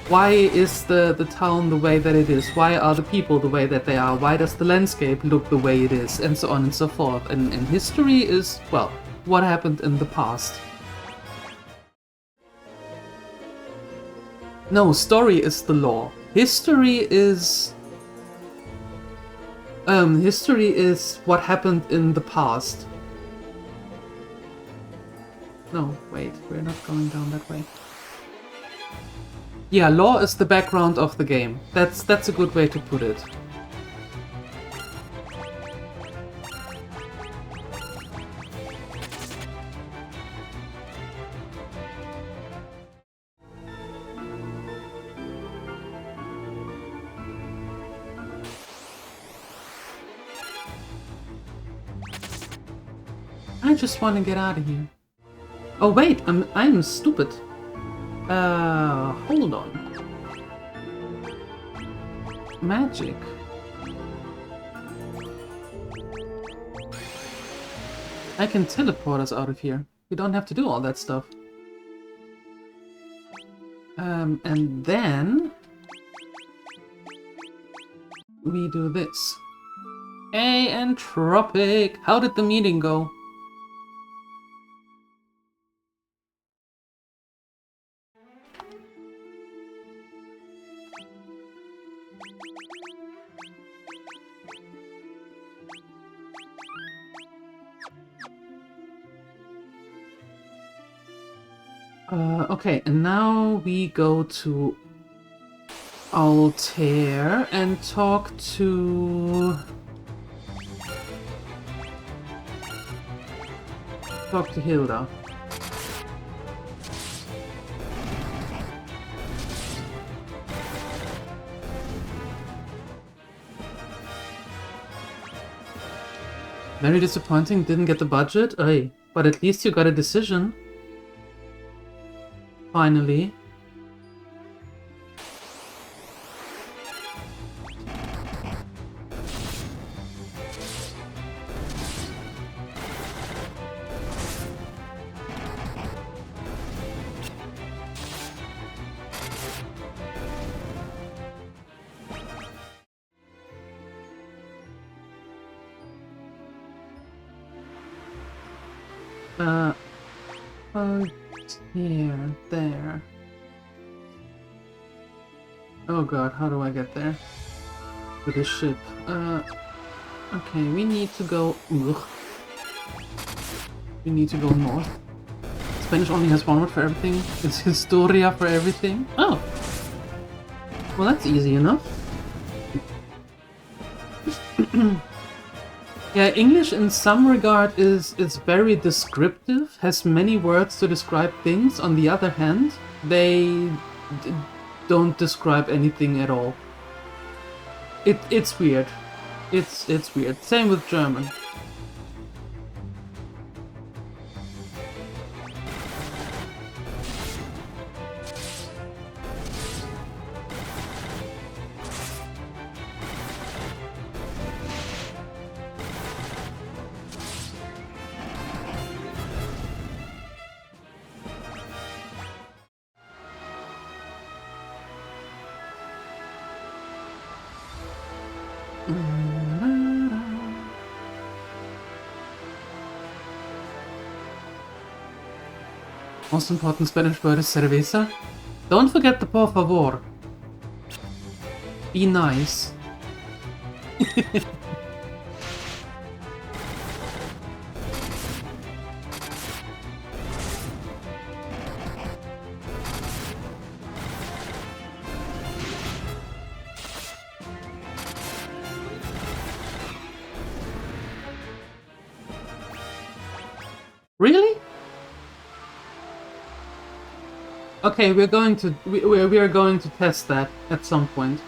Why is the town the way that it is? Why are the people the way that they are? Why does the landscape look the way it is? And so on and so forth. And history is, well, what happened in the past. No, story is the lore. History is what happened in the past. No, wait, we're not going down that way. Yeah, lore is the background of the game. That's a good way to put it. I just want to get out of here. Oh wait, I'm stupid. Hold on. Magic. I can teleport us out of here. We don't have to do all that stuff. And then we do this. Hey, Entropic! How did the meeting go? Okay, and now we go to Altair and talk to... Hilda. Very disappointing, didn't get the budget. Ay, but at least you got a decision. Finally. Oh dear, there. Oh god, how do I get there? With the ship. Okay, we need to go... Ugh. We need to go north. Spanish only has one word for everything. It's Historia for everything. Oh! Well, that's easy enough. Yeah, English in some regard is very descriptive, has many words to describe things. On the other hand, they don't describe anything at all. It's weird. It's weird. Same with German. Most important Spanish word is cerveza. Don't forget the por favor. Be nice. Really? Okay, we are going to test that at some point.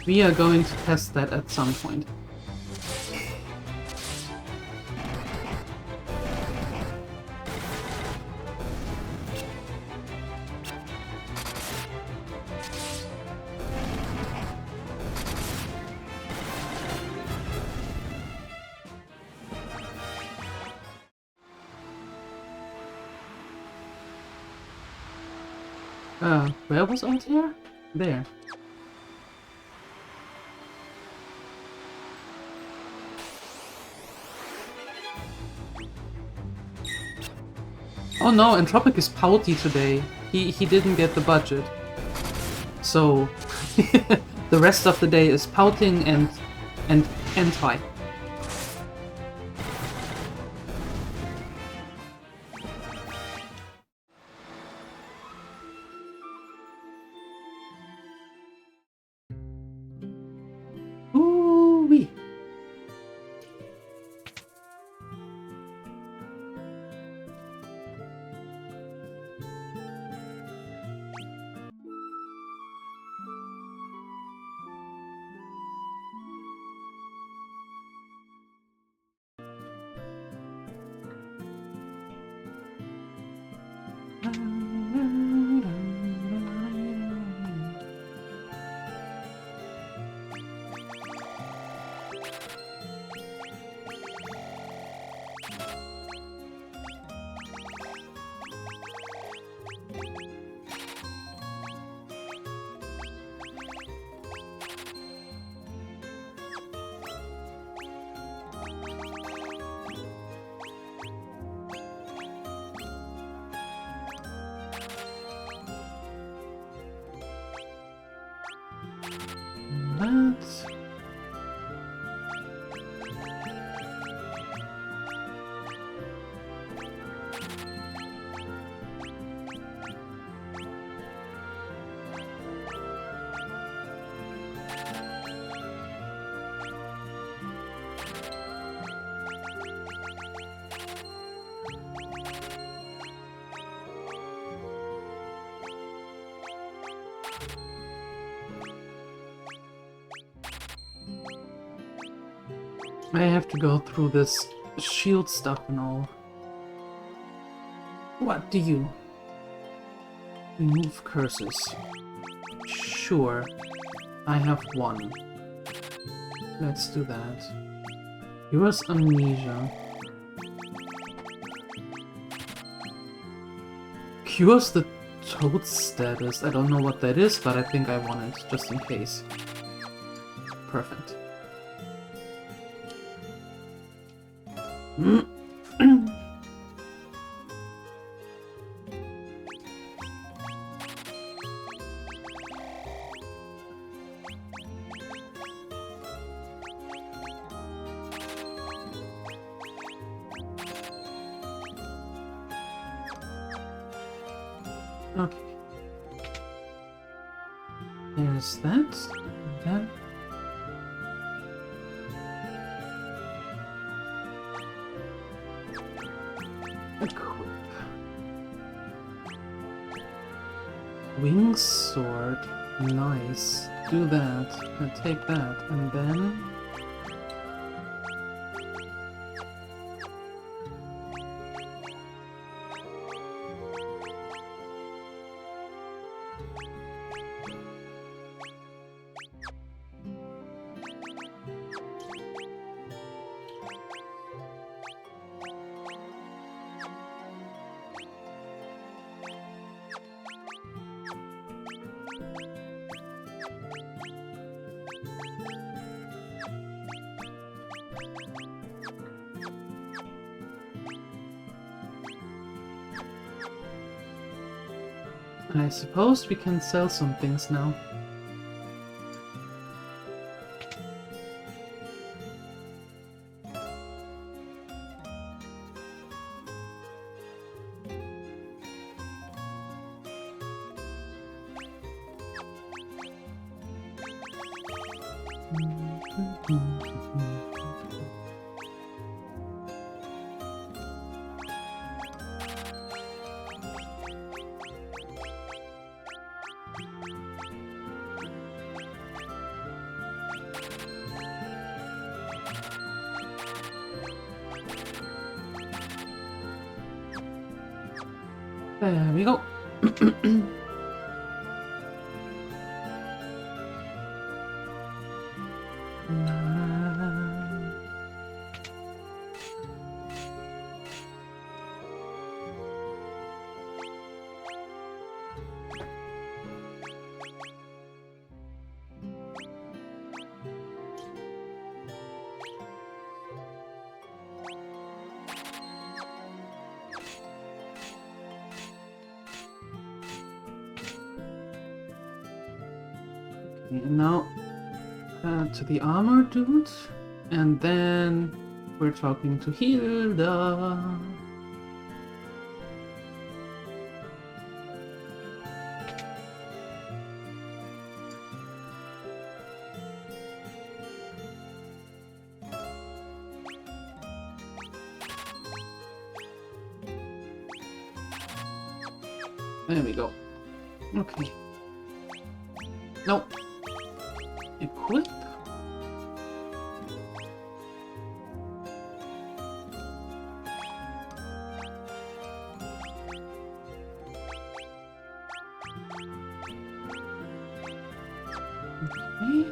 We are going to test that at some point. Where was Altair? There. Oh no, Entropic is pouty today. He didn't get the budget. So the rest of the day is pouting and anti. Ooh-wee. That's... I have to go through this shield stuff and all. What do you? Remove curses. Sure. I have one. Let's do that. Cures amnesia. Cures the toad status. I don't know what that is, but I think I want it, just in case. Perfect. Okay. There's that. And then... equip. Wing sword. Nice. Do that. And take that. And then... I suppose we can sell some things now. There we go. Now, to the armor dude, and then we're talking to Hilda. There we go. Okay. Nope. Equip? Okay.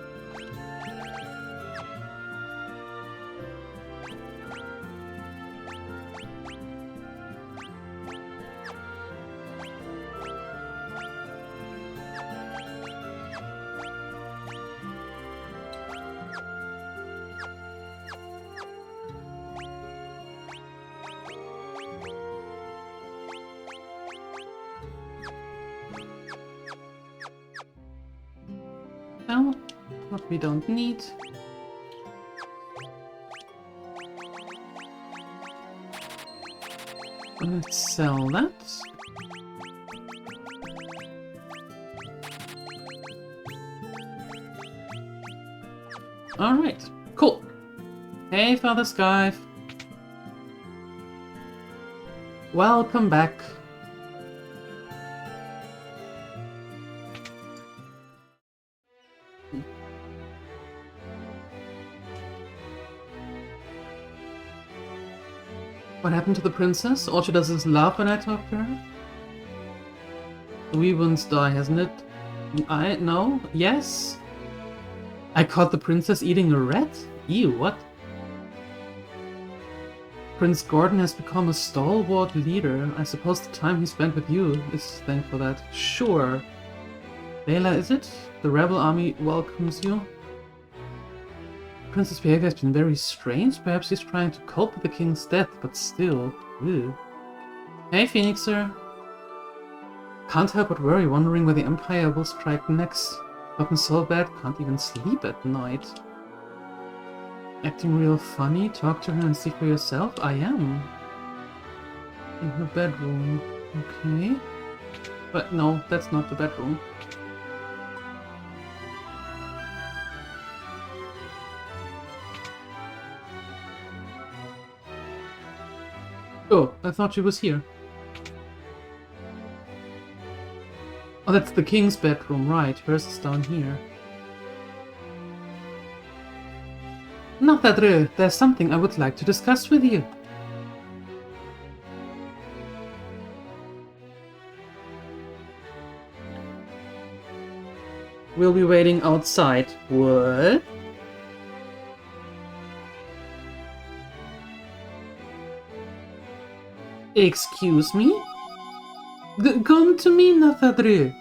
Well, what we don't need. Let's sell that. Alright, cool. Hey, Father Skype. Welcome back. What happened to the princess? All she does is laugh when I talk to her? The wee ones die, hasn't it? No? Yes? I caught the princess eating a rat? Ew, what? Prince Gordon has become a stalwart leader. I suppose the time he spent with you is thank for that. Sure. Layla, is it? The rebel army welcomes you. The prince's behavior has been very strange. Perhaps he's trying to cope with the king's death, but still. Ew. Hey, Phoenixer. Can't help but worry, wondering where the Empire will strike next. Gotten so bad, can't even sleep at night. Acting real funny? Talk to her and see for yourself? I am. In her bedroom. Okay. But no, that's not the bedroom. Oh, I thought she was here. Oh, that's the king's bedroom, right. Hers is down here. Natadru, there's something I would like to discuss with you. We'll be waiting outside. What? Excuse me? Come to me, Natadru.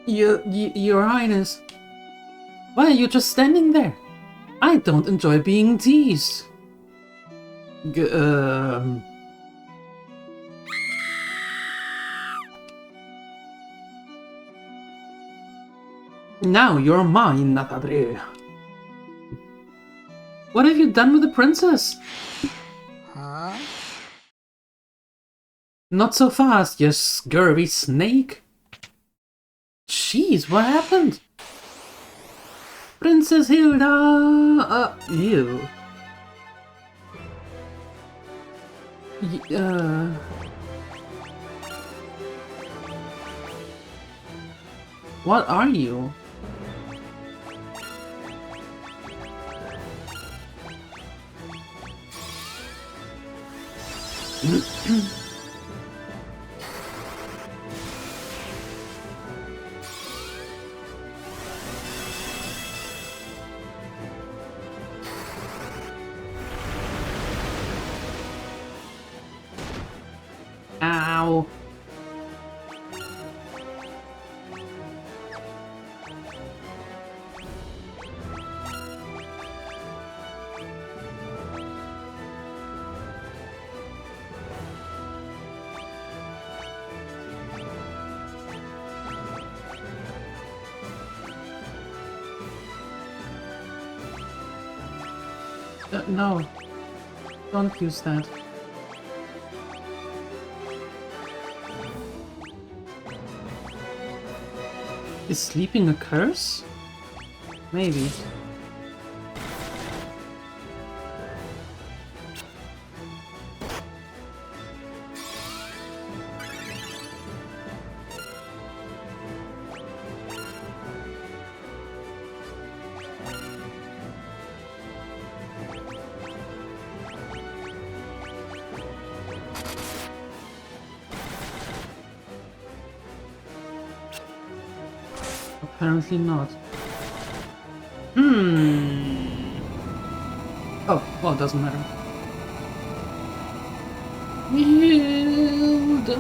Your Highness. Why are you just standing there? I don't enjoy being teased. Now you're mine, Natadru. What have you done with the princess? Huh? Not so fast, you scurvy snake. Jeez, what happened? Princess Hilda! Ew. What are you? Ow. No. Don't use that. Is sleeping a curse? Maybe. Apparently not. Oh, well, it doesn't matter. Hilda!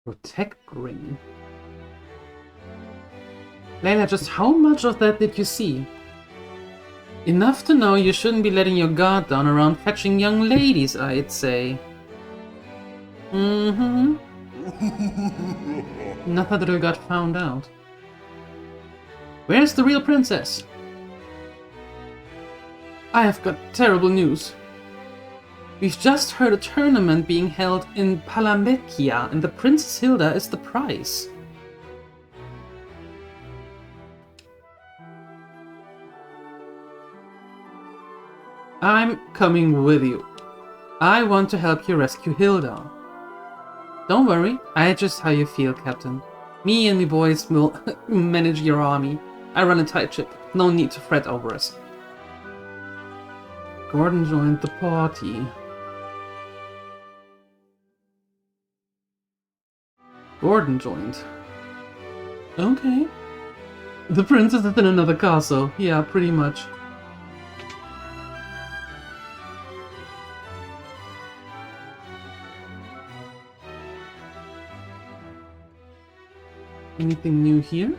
Protect ring. Layla, just how much of that did you see? Enough to know you shouldn't be letting your guard down around fetching young ladies, I'd say. Natadru got found out. Where's the real princess? I have got terrible news. We've just heard a tournament being held in Palamekia, and the Princess Hilda is the prize. I'm coming with you. I want to help you rescue Hilda. Don't worry, I just how you feel, Captain. Me and the boys will manage your army. I run a tight ship. No need to fret over us. Gordon joined the party. Gordon joined. Okay. The princess is in another castle. Yeah, pretty much. Anything new here?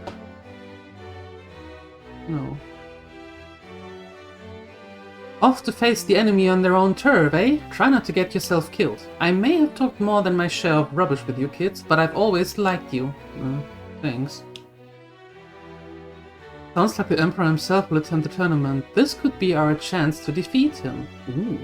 No. Off to face the enemy on their own turf, eh? Try not to get yourself killed. I may have talked more than my share of rubbish with you kids, but I've always liked you. Thanks. Sounds like the Emperor himself will attend the tournament. This could be our chance to defeat him. Ooh.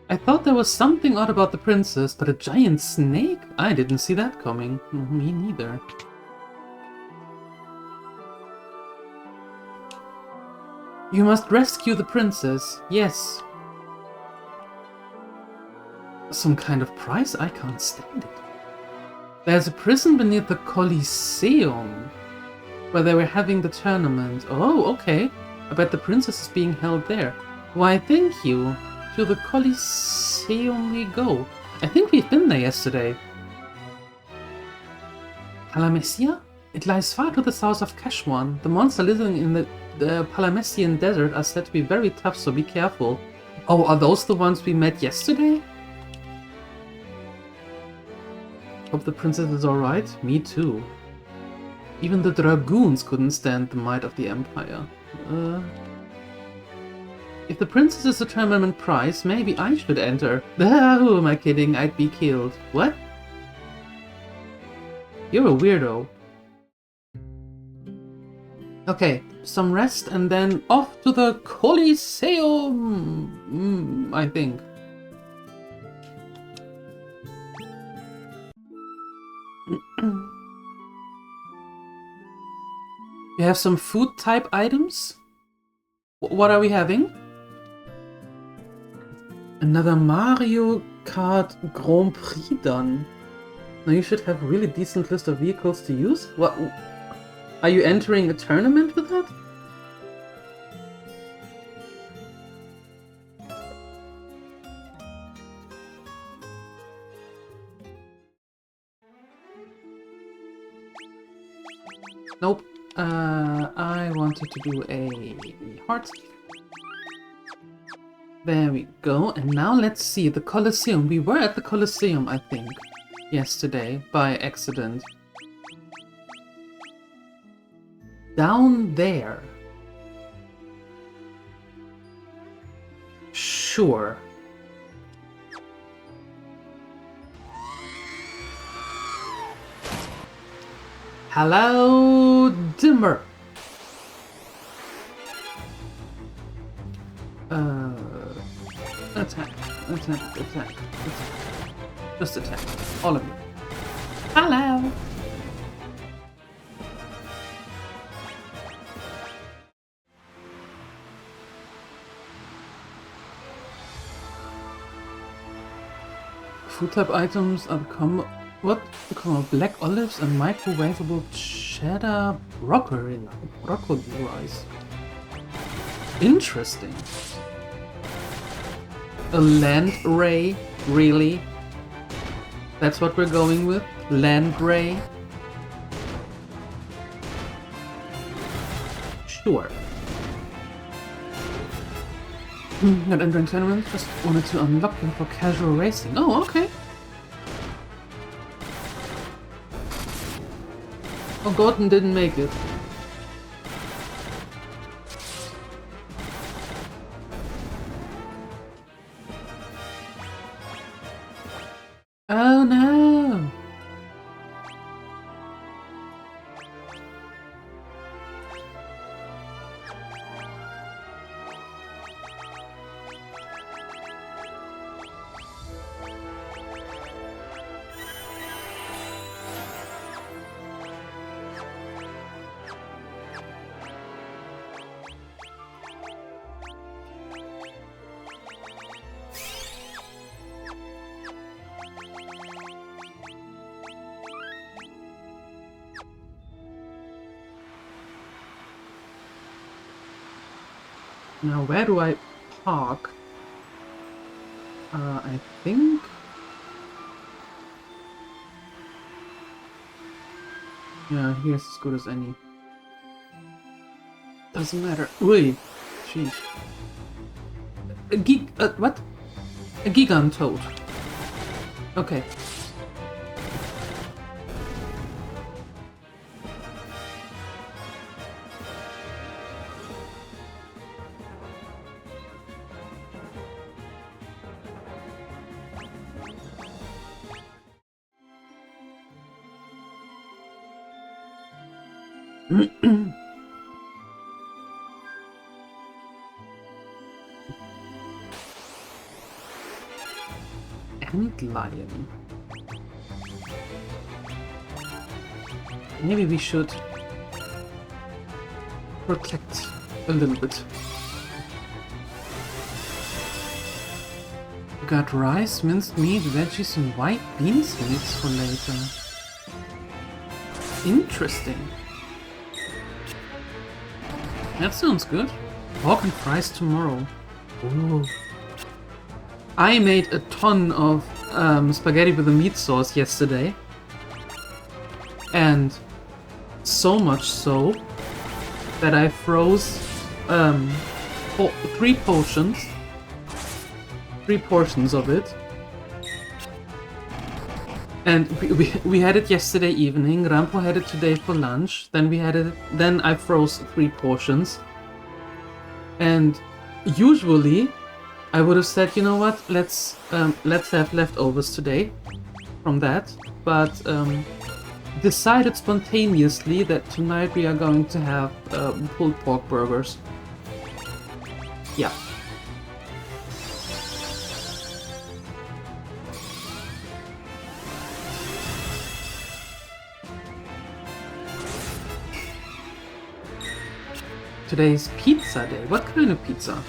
I thought there was something odd about the princess, but a giant snake? I didn't see that coming. Me neither. You must rescue the princess. Yes. Some kind of prize? I can't stand it. There's a prison beneath the Colosseum where they were having the tournament. Oh, okay. I bet the princess is being held there. Why, thank you. To the Colosseum we go. I think we've been there yesterday. Palamessia? It lies far to the south of Kashwan. The monster living in the Palamessian desert are said to be very tough, so be careful. Oh, are those the ones we met yesterday? Hope the princess is alright. Me too. Even the dragoons couldn't stand the might of the Empire. If the princess is a tournament prize, maybe I should enter. Who am I kidding? I'd be killed. What? You're a weirdo. Okay, some rest and then off to the Colosseum, I think. You have some food type items? What are we having? Another Mario Kart Grand Prix done. Now you should have a really decent list of vehicles to use. What? Are you entering a tournament with that? Nope. I wanted to do a heart. There we go. And now let's see the Colosseum. We were at the Colosseum, I think, yesterday by accident. Down there. Sure. Hello, Dimmer. Attack, attack, attack, attack. Just attack. All of you. Hello. Food type items are black olives and microwavable cheddar broccoli rice. Interesting. A land ray, really? That's what we're going with? Land ray? Sure. Not entering tournament, just wanted to unlock them for casual racing. Oh, okay. Oh, Gordon didn't make it. Oh no! Now, where do I park? I think... Yeah, here's as good as any. Doesn't matter. Ui! Sheesh. What? A Gigantoad. Okay. Lion. Maybe we should protect a little bit. We got rice, minced meat, veggies, and white beans mix for later. Interesting. That sounds good. Pork and fries tomorrow. Ooh. I made a ton of spaghetti with a meat sauce yesterday, and so much so that I froze 3 portions of it, and we had it yesterday evening. Rampo had it today for lunch. Then I froze 3 portions, and usually I would have said, you know what, let's have leftovers today from that, but decided spontaneously that tonight we are going to have pulled pork burgers. Yeah. Today's pizza day. What kind of pizza?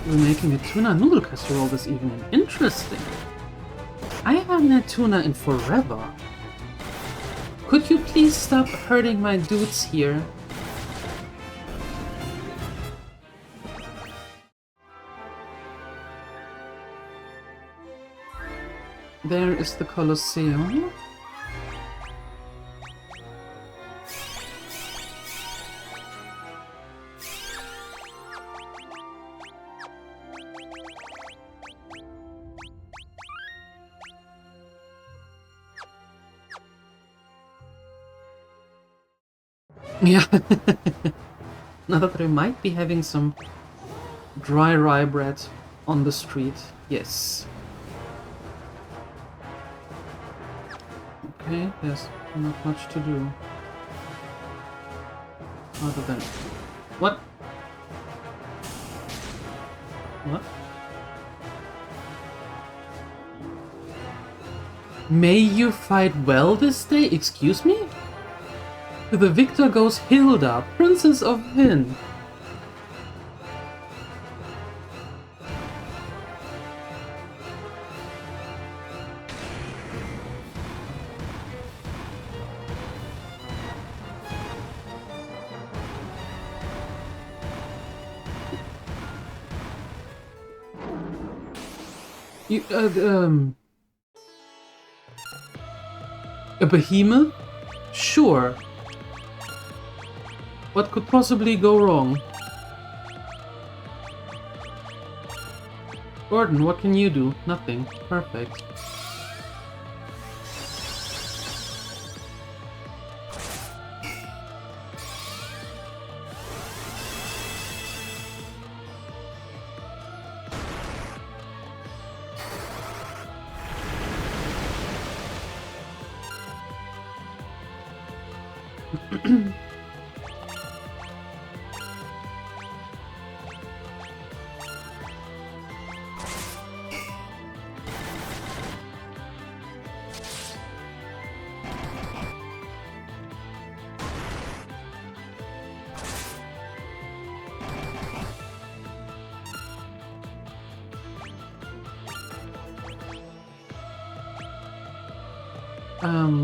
We're making a tuna noodle casserole this evening. Interesting. I haven't had tuna in forever. Could you please stop hurting my dudes here? There is the Colosseum. Yeah. Now that I might be having some dry rye bread on the street. Yes. Okay, there's not much to do. Other than... What? What? May you fight well this day? Excuse me? To the victor goes Hilda, Princess of Hin. A behemoth? Sure. What could possibly go wrong? Gordon, what can you do? Nothing. Perfect.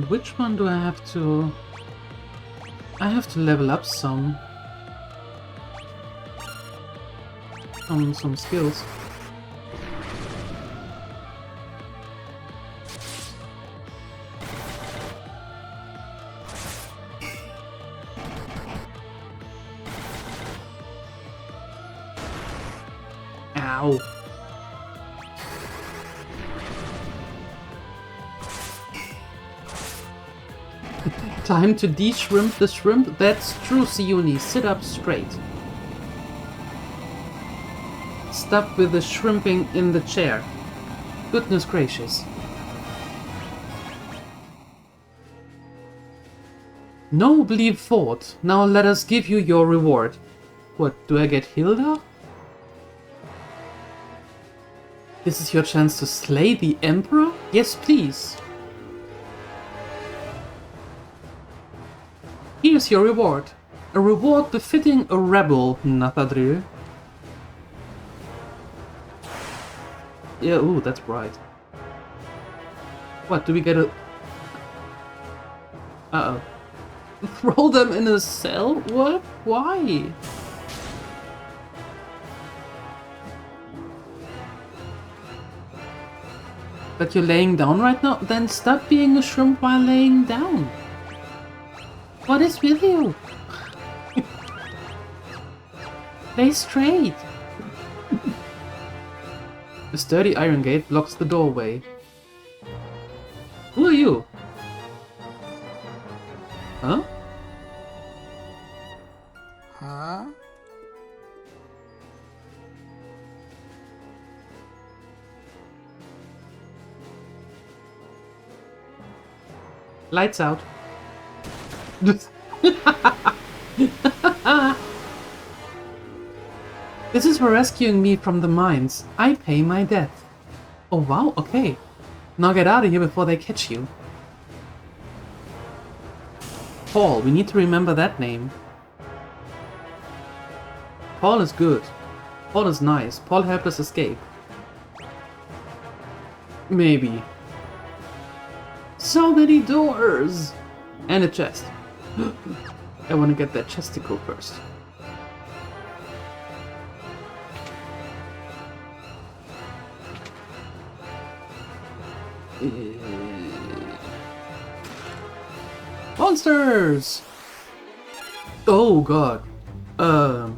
Which one do I have to... I have to level up some skills. Ow. Time to de-shrimp the shrimp? That's true, Siuni. Sit up straight. Stop with the shrimping in the chair. Goodness gracious. Nobly fought. Now let us give you your reward. What, do I get Hilda? This is your chance to slay the Emperor? Yes, please. Here's your reward. A reward befitting a rebel, Nathadrir. Yeah, ooh, that's right. What, do we get a... Uh-oh. Throw them in a cell? What? Why? But you're laying down right now? Then stop being a shrimp while laying down. What is with you? Lay straight. A sturdy iron gate blocks the doorway. Who are you? Huh? Huh? Lights out. This is for rescuing me from the mines. I pay my debt. Oh wow, okay. Now get out of here before they catch you. Paul, we need to remember that name. Paul is good. Paul is nice. Paul helped us escape. Maybe. So many doors! And a chest. I want to get that chesticle first. Monsters! Oh god. Oh.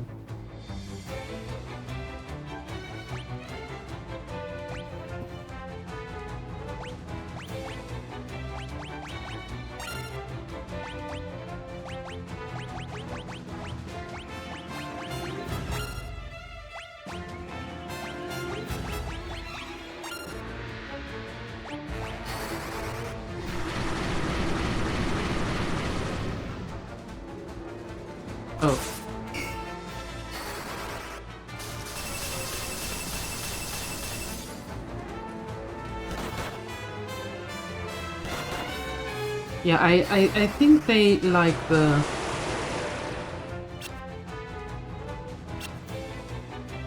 Yeah, I think they like the...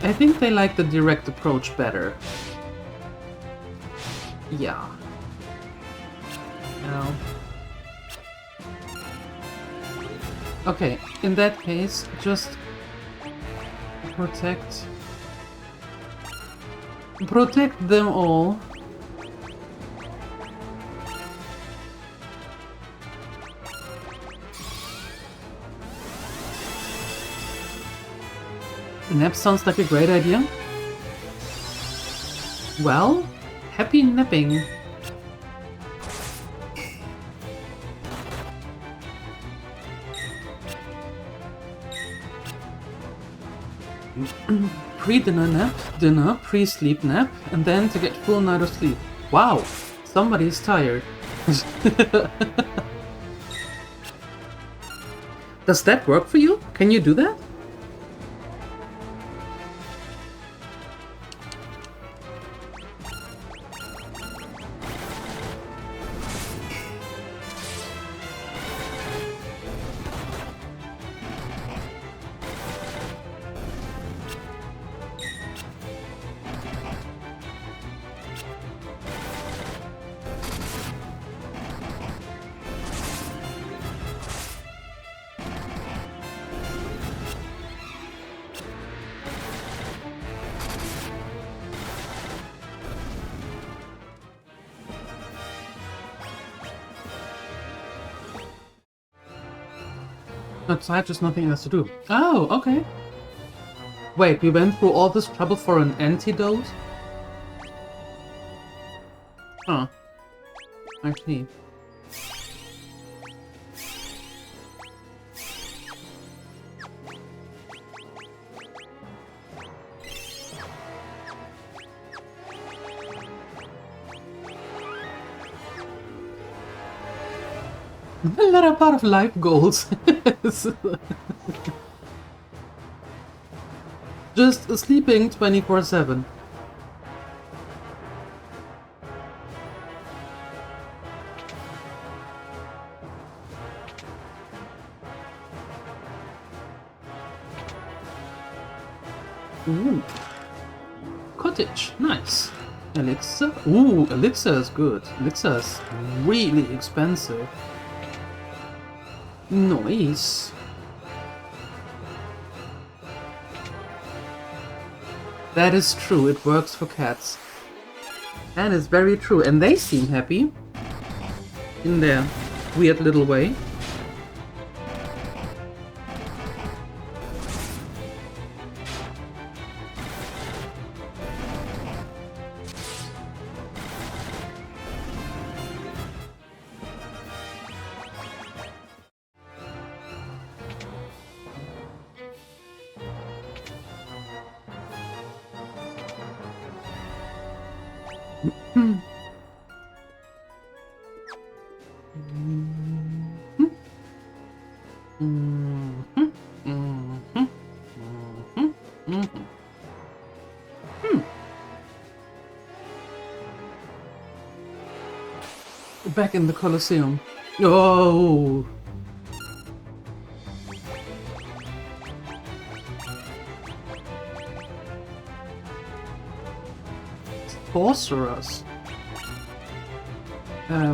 I think they like the direct approach better. Yeah. Now... Okay, in that case, just protect them all. Nap sounds like a great idea. Well, happy napping. Pre-dinner nap, dinner, pre-sleep nap, and then to get full night of sleep. Wow, somebody's tired. Does that work for you? Can you do that? Outside, just nothing else to do. Oh, okay. Wait, we went through all this trouble for an antidote? Huh. I see. A lot of life goals. Just sleeping 24/7. Ooh. Cottage, nice. Elixir? Ooh, elixir is good. Elixir is really expensive. Nice. That is true, it works for cats. That is very true, and they seem happy. In their weird little way. Back in the Colosseum. Oh! Sorcerers.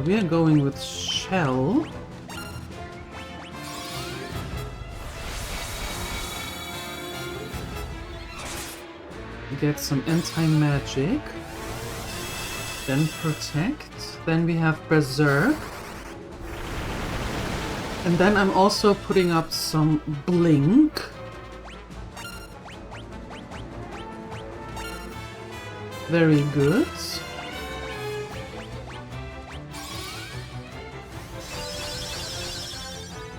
We are going with Shell. Get some anti-magic. Then Protect. Then we have Berserk. And then I'm also putting up some Blink. Very good.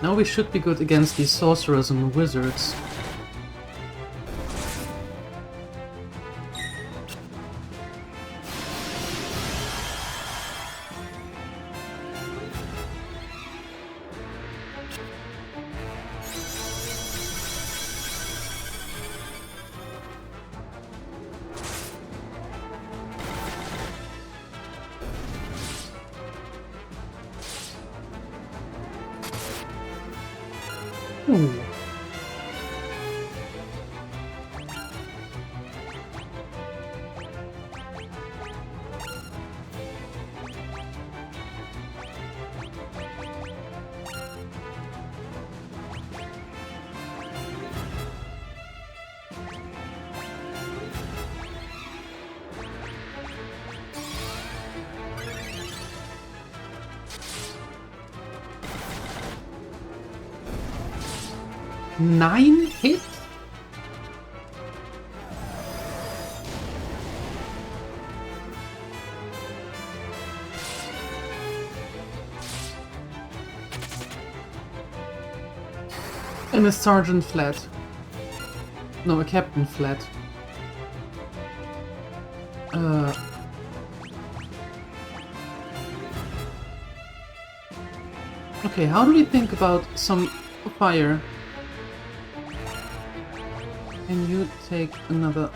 Now we should be good against these sorcerers and wizards. Ooh. Nine hits? And a sergeant flat. No, a captain flat. Okay, how do we think about some fire? Can you take another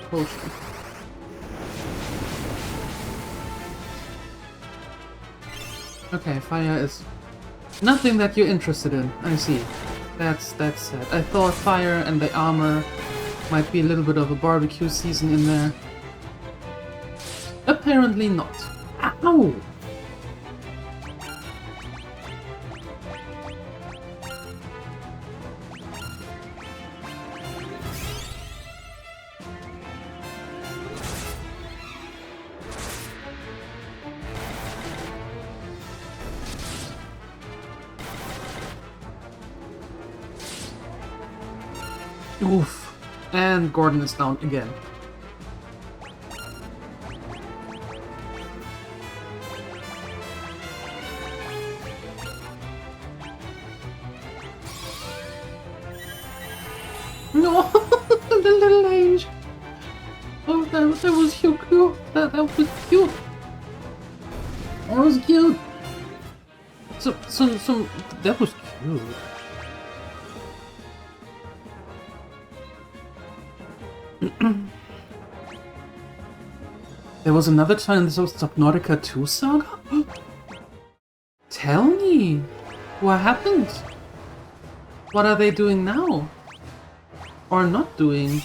potion? Okay, fire is nothing that you're interested in. I see. That's sad. I thought fire and the armor might be a little bit of a barbecue season in there. Apparently not. Ow! Oof. And Gordon is down again. No! The little angel! Oh, that was so cute! That was cute! That was cute! So, that was cute. There was another time in the Subnautica 2 saga? Tell me! What happened? What are they doing now? Or not doing?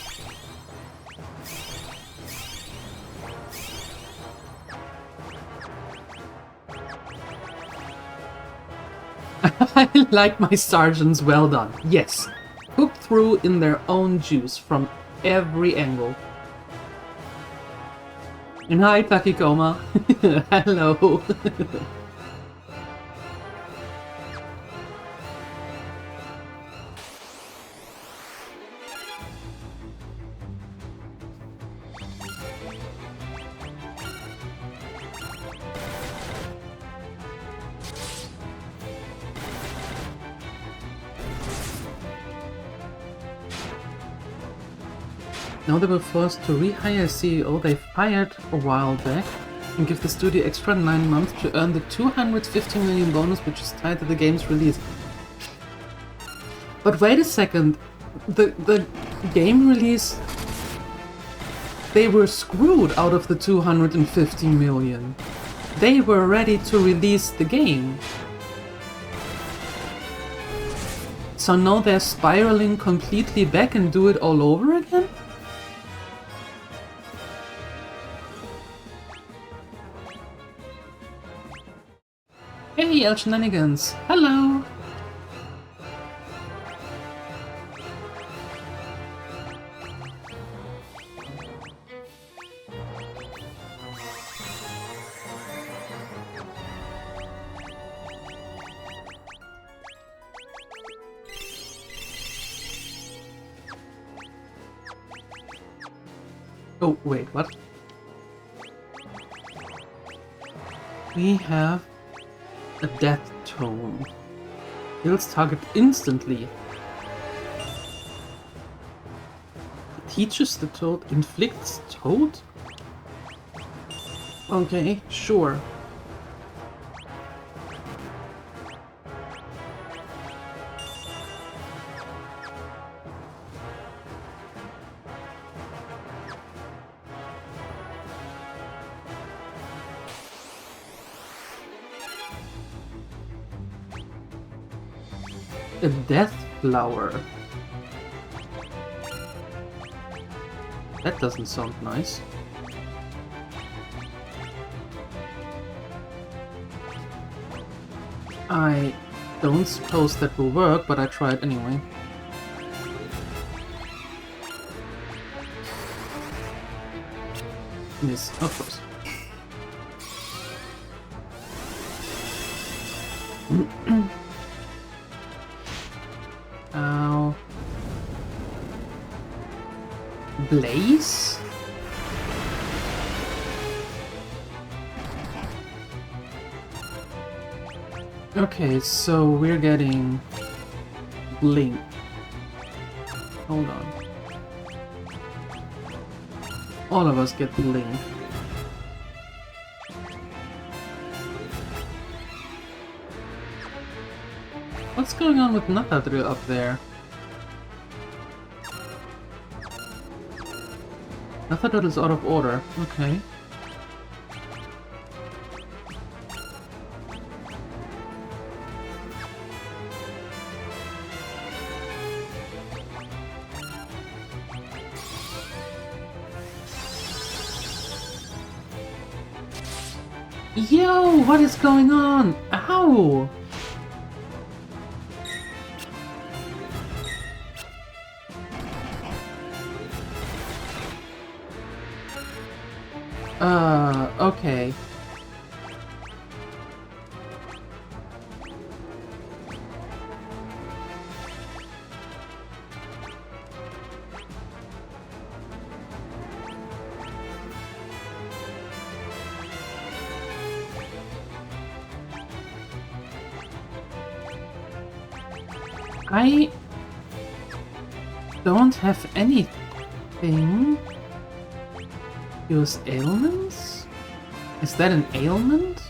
I like my sergeants well done. Yes. Cooked through in their own juice from every angle. And hi, Takikoma. Hello. Now they were forced to rehire a CEO they fired a while back and give the studio extra 9 months to earn the 250 million bonus which is tied to the game's release. But wait a second, the game release, they were screwed out of the 250 million. They were ready to release the game. So now they're spiraling completely back and do it all over again? Hey, El Shenanigans! Hello! Oh, wait, what? We have a death tome. Kills target instantly. It teaches the toad, inflicts toad? Okay, sure. A death flower. That doesn't sound nice. I don't suppose that will work, but I tried anyway. Miss, of course. Ow. Blaze? Okay, so we're getting Blink. Hold on. All of us get Blink. What's going on with Natadril up there? Natadril is out of order. Okay. Yo, what is going on? Ow! Okay. I don't have anything. Use ailments? Is that an ailment?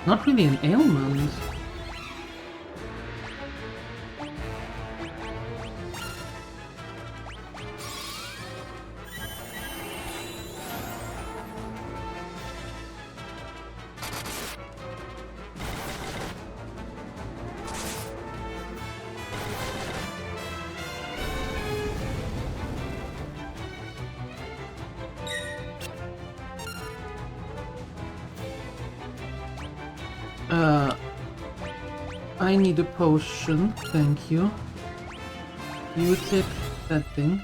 Not really an ailment. I need a potion, thank you. You take that thing.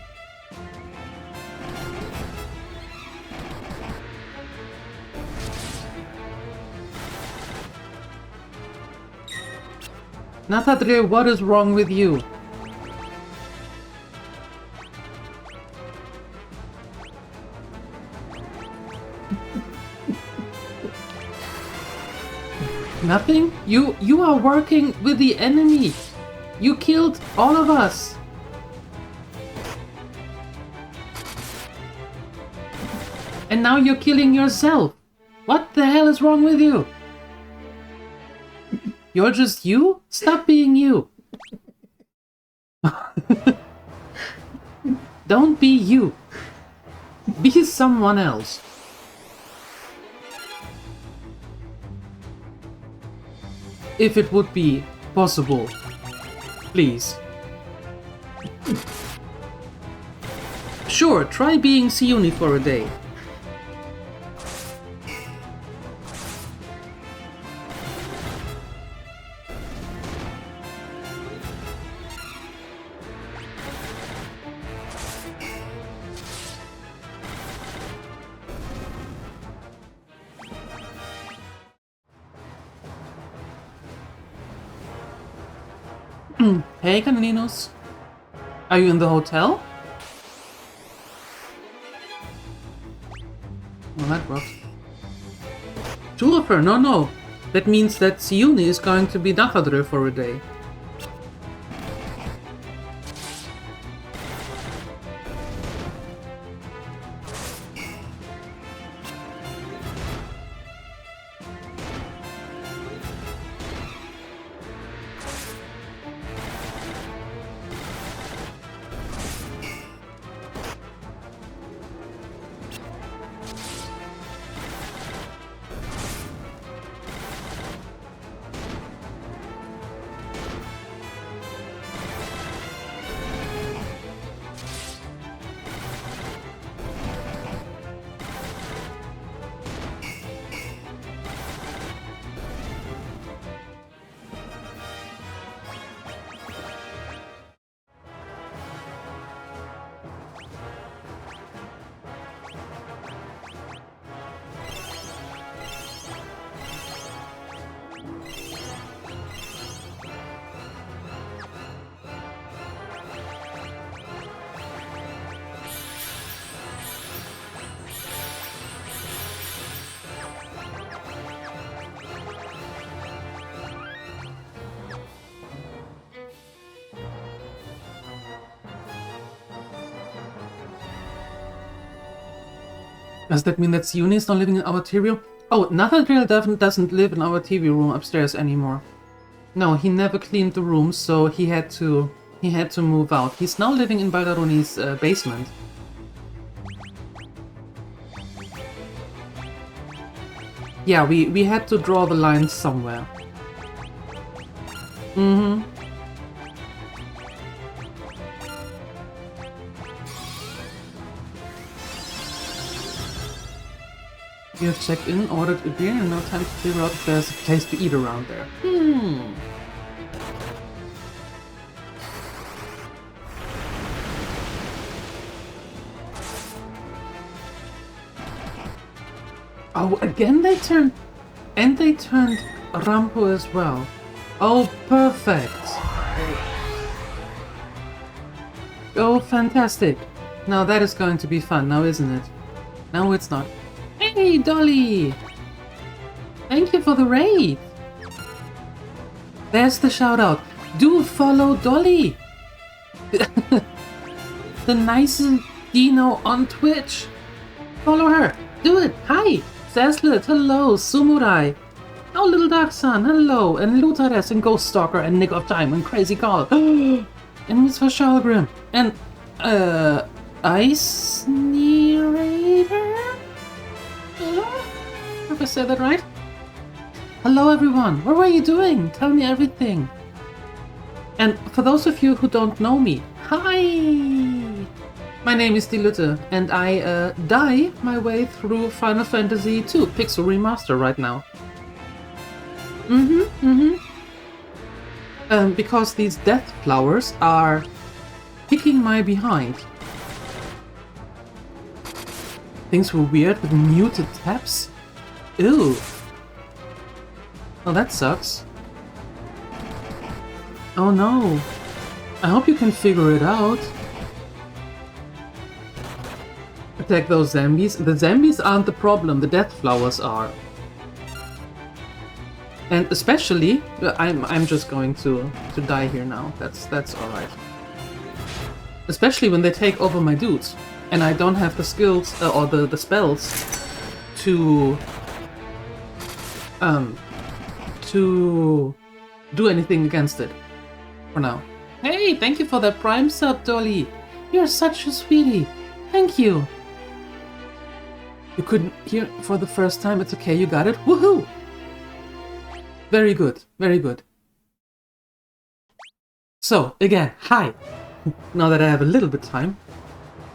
Nathadre, what is wrong with you? Nothing? You are working with the enemy. You killed all of us. And now you're killing yourself. What the hell is wrong with you? You're just you? Stop being you. Don't be you. Be someone else. If it would be possible, please. Sure, try being Siuni for a day. Hey, Cananinos. Are you in the hotel? Well, that works. Julifer, no. That means that Siuni is going to be Nathadre for a day. Does that mean that Siuni is not living in our TV room? Oh, Nathaniel doesn't live in our TV room upstairs anymore. No, he never cleaned the room, so he had to move out. He's now living in Baldaroni's basement. Yeah, we had to draw the line somewhere. Mm-hmm. You have checked in, ordered a beer, and no time to figure out if there's a place to eat around there. Oh, again they turned... And they turned Rampo as well. Oh, perfect. Oh, fantastic. Now that is going to be fun, now isn't it? No, it's not. Hey, Dolly! Thank you for the raid! There's the shout-out. Do follow Dolly! The nicest Dino on Twitch. Follow her. Do it. Hi. Saslet. Hello. Sumurai. Oh, Little Dark Sun. Hello. And Lutares and Ghost Stalker and Nick of Time and Crazy Carl. And Miss Shalgrim. And, Ice Narrator? Have I said that right? Hello, everyone. What were you doing? Tell me everything. And for those of you who don't know me, hi! My name is DieLuette, and I die my way through Final Fantasy II Pixel Remaster right now. Because these death flowers are kicking my behind. Things were weird with muted taps. Ew. Oh, that sucks. Oh no. I hope you can figure it out. Attack those zombies. The zombies aren't the problem, the death flowers are. And especially, I'm just going to die here now. That's alright. Especially when they take over my dudes, and I don't have the skills or the spells to do anything against it for now. Hey, thank you for the Prime sub, Dolly. You're such a sweetie. Thank you. You couldn't hear for the first time. It's okay, you got it. Woohoo! Very good, very good. So, again, hi. Now that I have a little bit time.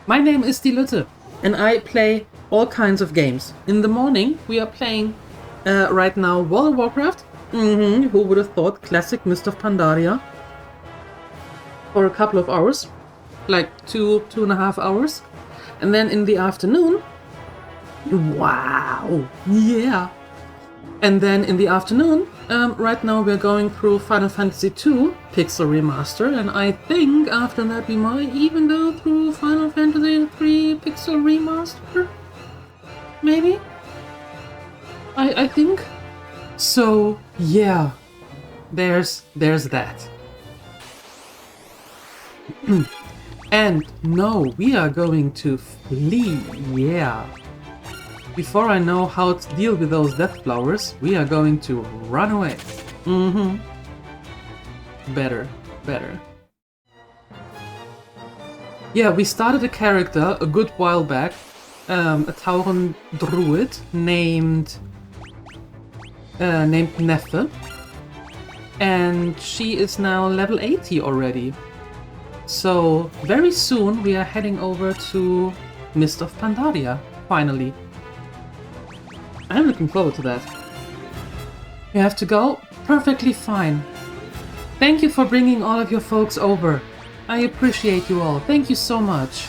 My name is DieLuette, and I play all kinds of games. In the morning, we are playing right now World of Warcraft. Who would have thought? Classic Mist of Pandaria. For a couple of hours. Like 2.5 hours. And then in the afternoon... Wow! Yeah! And then in the afternoon, right now we're going through Final Fantasy II Pixel Remaster, and I think after that we might even go through Final Fantasy III Pixel Remaster? Maybe? I think? So, yeah. There's that. And no, we are going to flee, yeah. Before I know how to deal with those death flowers, we are going to run away. Better. Yeah, we started a character a good while back, a Tauren druid named Neffe, and she is now level 80 already. So very soon we are heading over to Mist of Pandaria, finally. I'm looking forward to that. You have to go? Perfectly fine. Thank you for bringing all of your folks over. I appreciate you all. Thank you so much.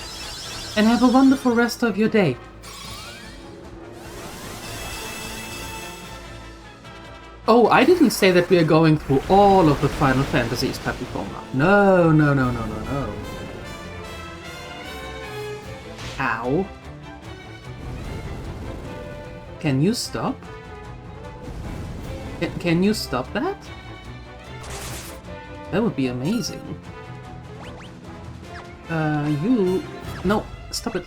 And have a wonderful rest of your day. Oh, I didn't say that we are going through all of the Final Fantasies, Papifoma. No. Ow. Can you stop? Can you stop that? That would be amazing. No, stop it.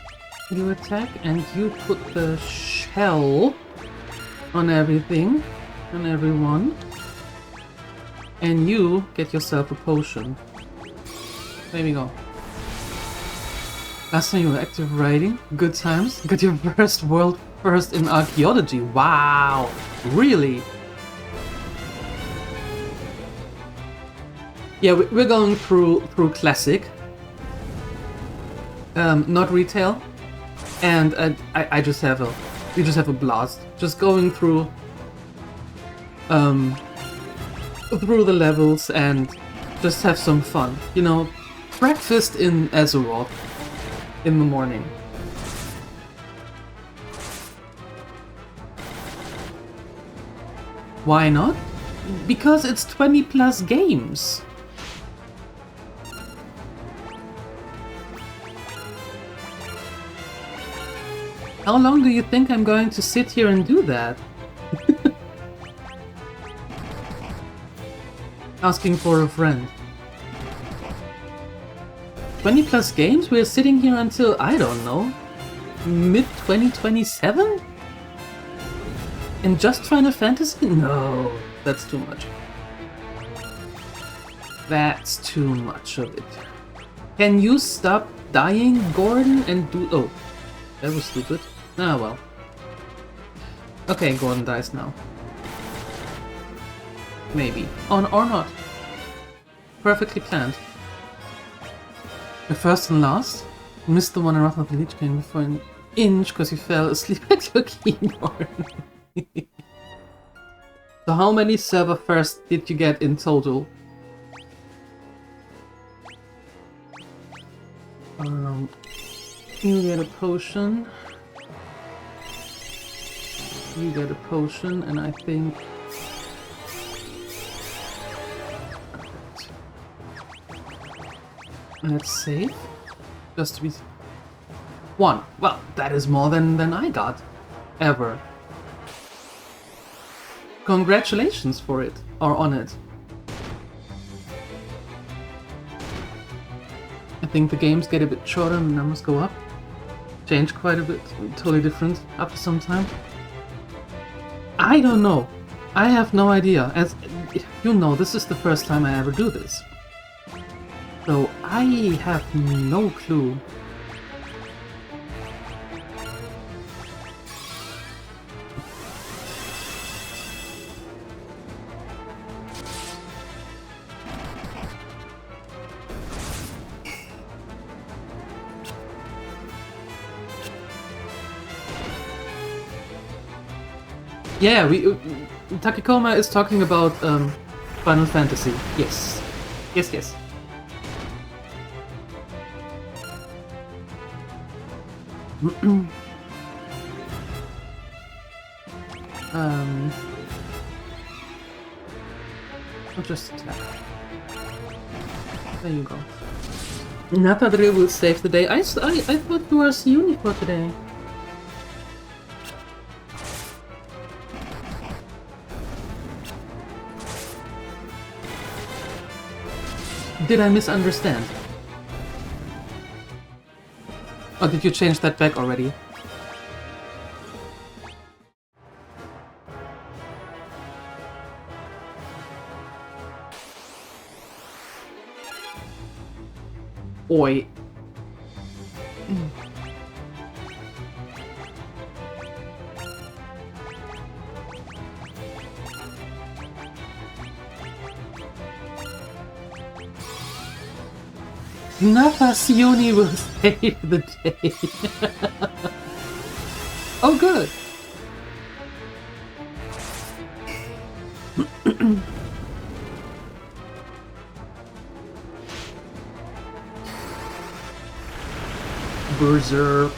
You attack and you put the shell on everything and everyone. And you get yourself a potion. There we go. Last time you were active writing, good times. Got your first world first in archaeology. Wow, really? Yeah, we're going through classic, not retail, and we just have a blast, just going through the levels and just have some fun. You know, breakfast in Azeroth in the morning. Why not? Because it's 20 plus games. How long do you think I'm going to sit here and do that? asking for a friend. 20 plus games? We're sitting here until, I don't know, mid-2027? And just Final Fantasy? No, that's too much. That's too much of it. Can you stop dying, Gordon, and do... Oh, that was stupid. Ah, well. Okay, Gordon dies now. Maybe. Or not. Perfectly planned. The first and last? Missed the one in Wrath of the Lich King before an inch because you fell asleep at your keyboard. So how many server firsts did you get in total? You get a potion. You get a potion, and I think... Let's save. Just to be... 1. Well, that is more than I got. Ever. Congratulations for it. Or on it. I think the games get a bit shorter and the numbers go up. Change quite a bit. Totally different after some time. I don't know. I have no idea. As you know, this is the first time I ever do this. So I have no clue. Yeah, Takikoma is talking about Final Fantasy. Yes. Yes, yes. I'll just attack. There you go. Natadri will save the day. I thought you were Siuni for today. Did I misunderstand? Or did you change that back already? Oi. Nafasioni will save the day. Oh, good. Berserk.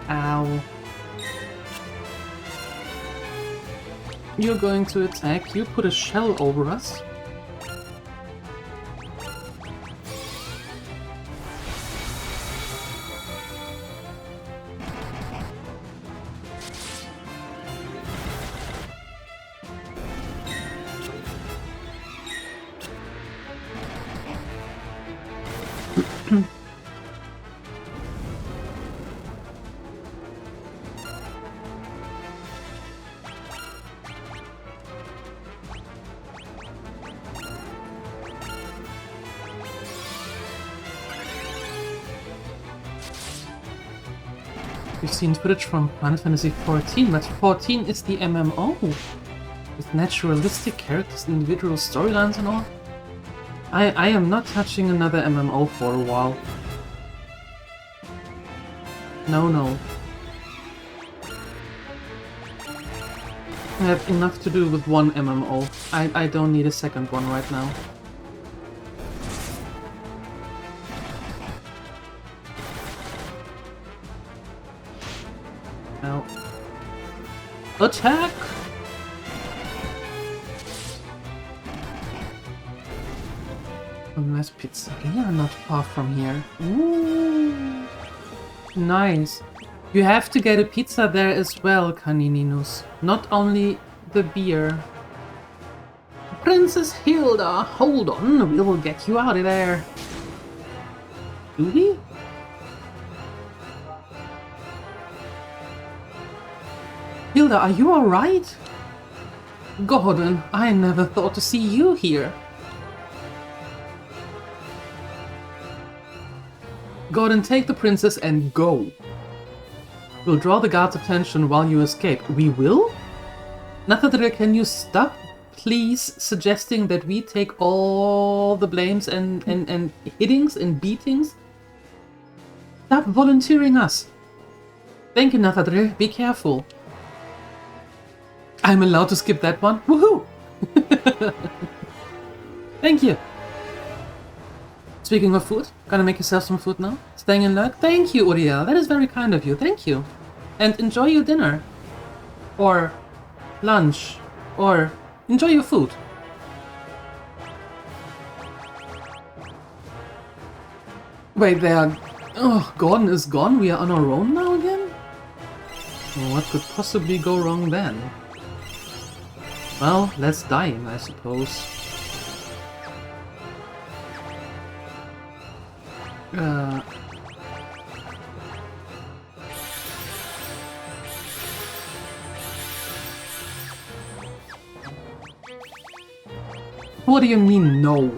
Ow. You're going to attack. You put a shell over us. We've seen footage from Final Fantasy XIV, but 14 is the MMO, with naturalistic characters, individual storylines and all. I am not touching another MMO for a while. No, no. I have enough to do with one MMO. I don't need a second one right now. Now. Attack! Unless pizzeria not far from here. Ooh. Nice. You have to get a pizza there as well, Canininus. Not only the beer. Princess Hilda, hold on, we will get you out of there. Do we? Hilda, are you alright? Gordon, I never thought to see you here. Gordon, take the princess and go. We'll draw the guards' attention while you escape. We will? Nathadriel, can you stop, please, suggesting that we take all the blames and hittings and beatings? Stop volunteering us. Thank you, Nathadriel. Be careful. I'm allowed to skip that one? Woohoo! Thank you. Speaking of food, gonna make yourself some food now? Staying in luck? Thank you, Uriel. That is very kind of you. Thank you. And enjoy your dinner. Or lunch. Or enjoy your food. Wait, there. Oh, Gordon is gone? We are on our own now again? Well, what could possibly go wrong then? Well, less dying, I suppose. What do you mean, no?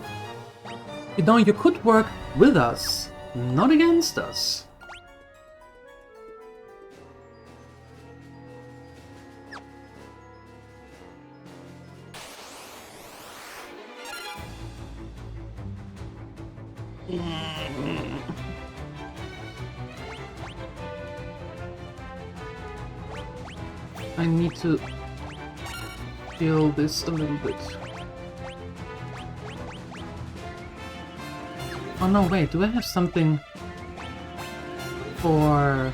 You know, you could work with us, not against us. I need to feel this a little bit. Oh no, wait, do I have something for...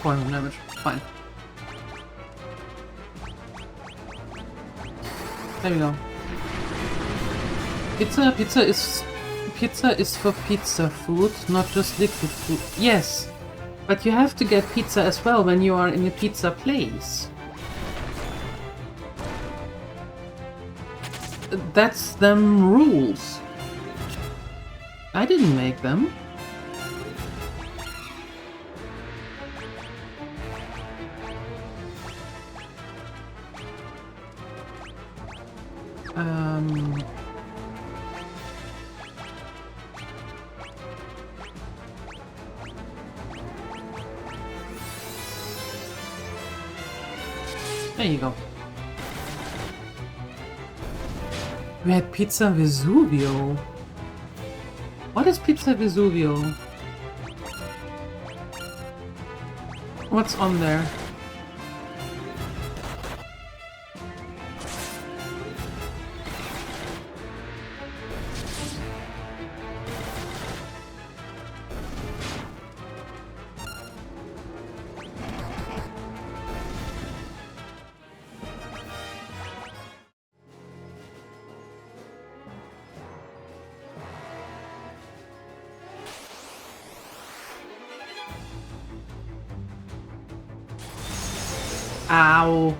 Point damage, fine. There we go. Pizza is for pizza food, not just liquid food. Yes, but you have to get pizza as well when you are in a pizza place. That's them rules. I didn't make them. There you go. We had Pizza Vesuvio. What is Pizza Vesuvio? What's on there? Ow.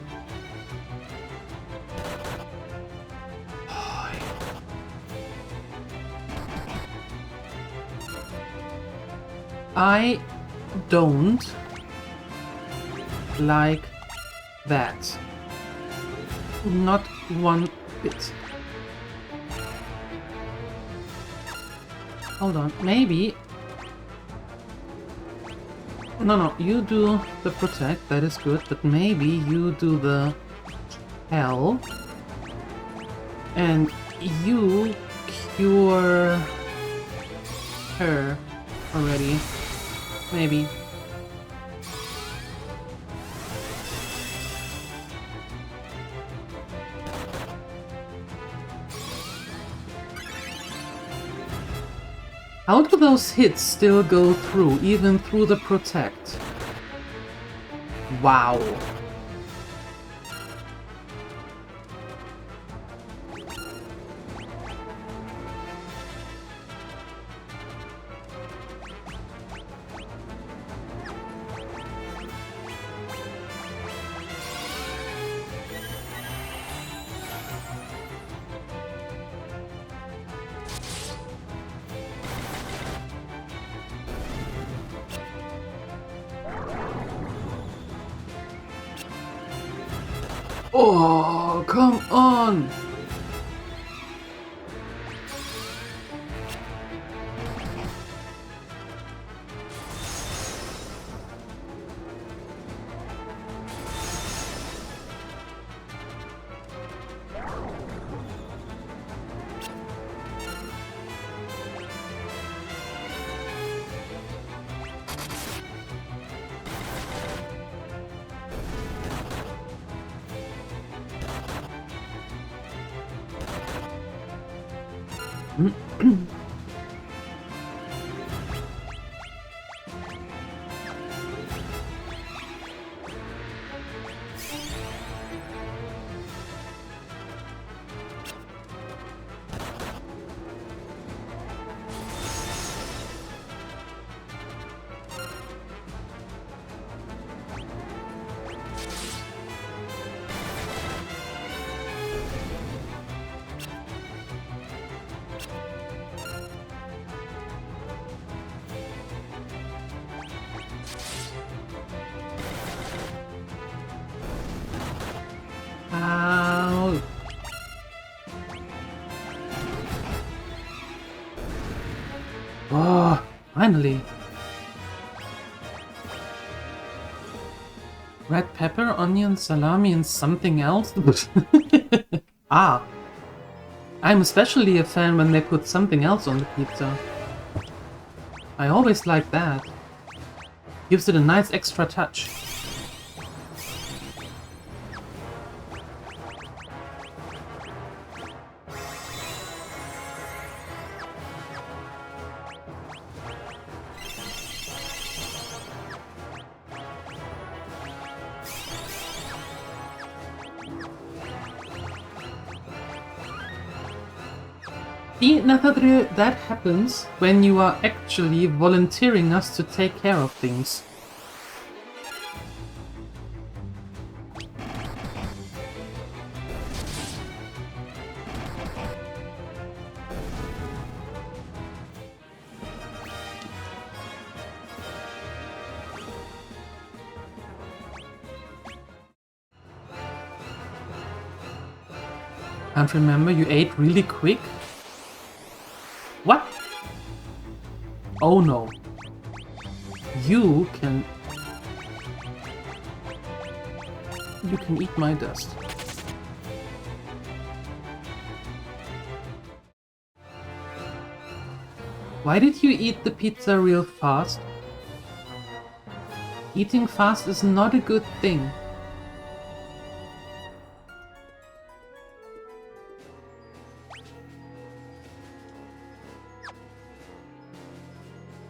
I don't like that. Not one bit. Hold on, maybe... No, you do the protect, that is good, but maybe you do the hell, and you cure her already. Maybe. How do those hits still go through, even through the protect? Wow. Oh, come on! Ow. Oh, finally. Red pepper, onion, salami, and something else? Ah. I'm especially a fan when they put something else on the pizza. I always like that. Gives it a nice extra touch. See, Nathadri, that happens when you are actually volunteering us to take care of things. Can't remember, you ate really quick? What? Oh no. You can eat my dust. Why did you eat the pizza real fast? Eating fast is not a good thing.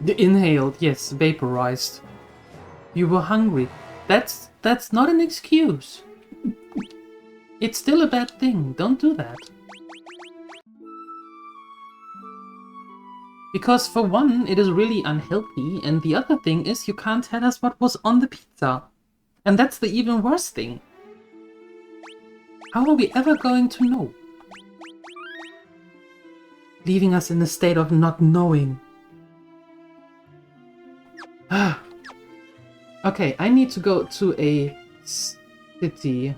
The inhaled, yes, vaporized. You were hungry. That's not an excuse. It's still a bad thing. Don't do that. Because for one, it is really unhealthy, and the other thing is you can't tell us what was on the pizza. And that's the even worse thing. How are we ever going to know? Leaving us in a state of not knowing. Okay, I need to go to a city.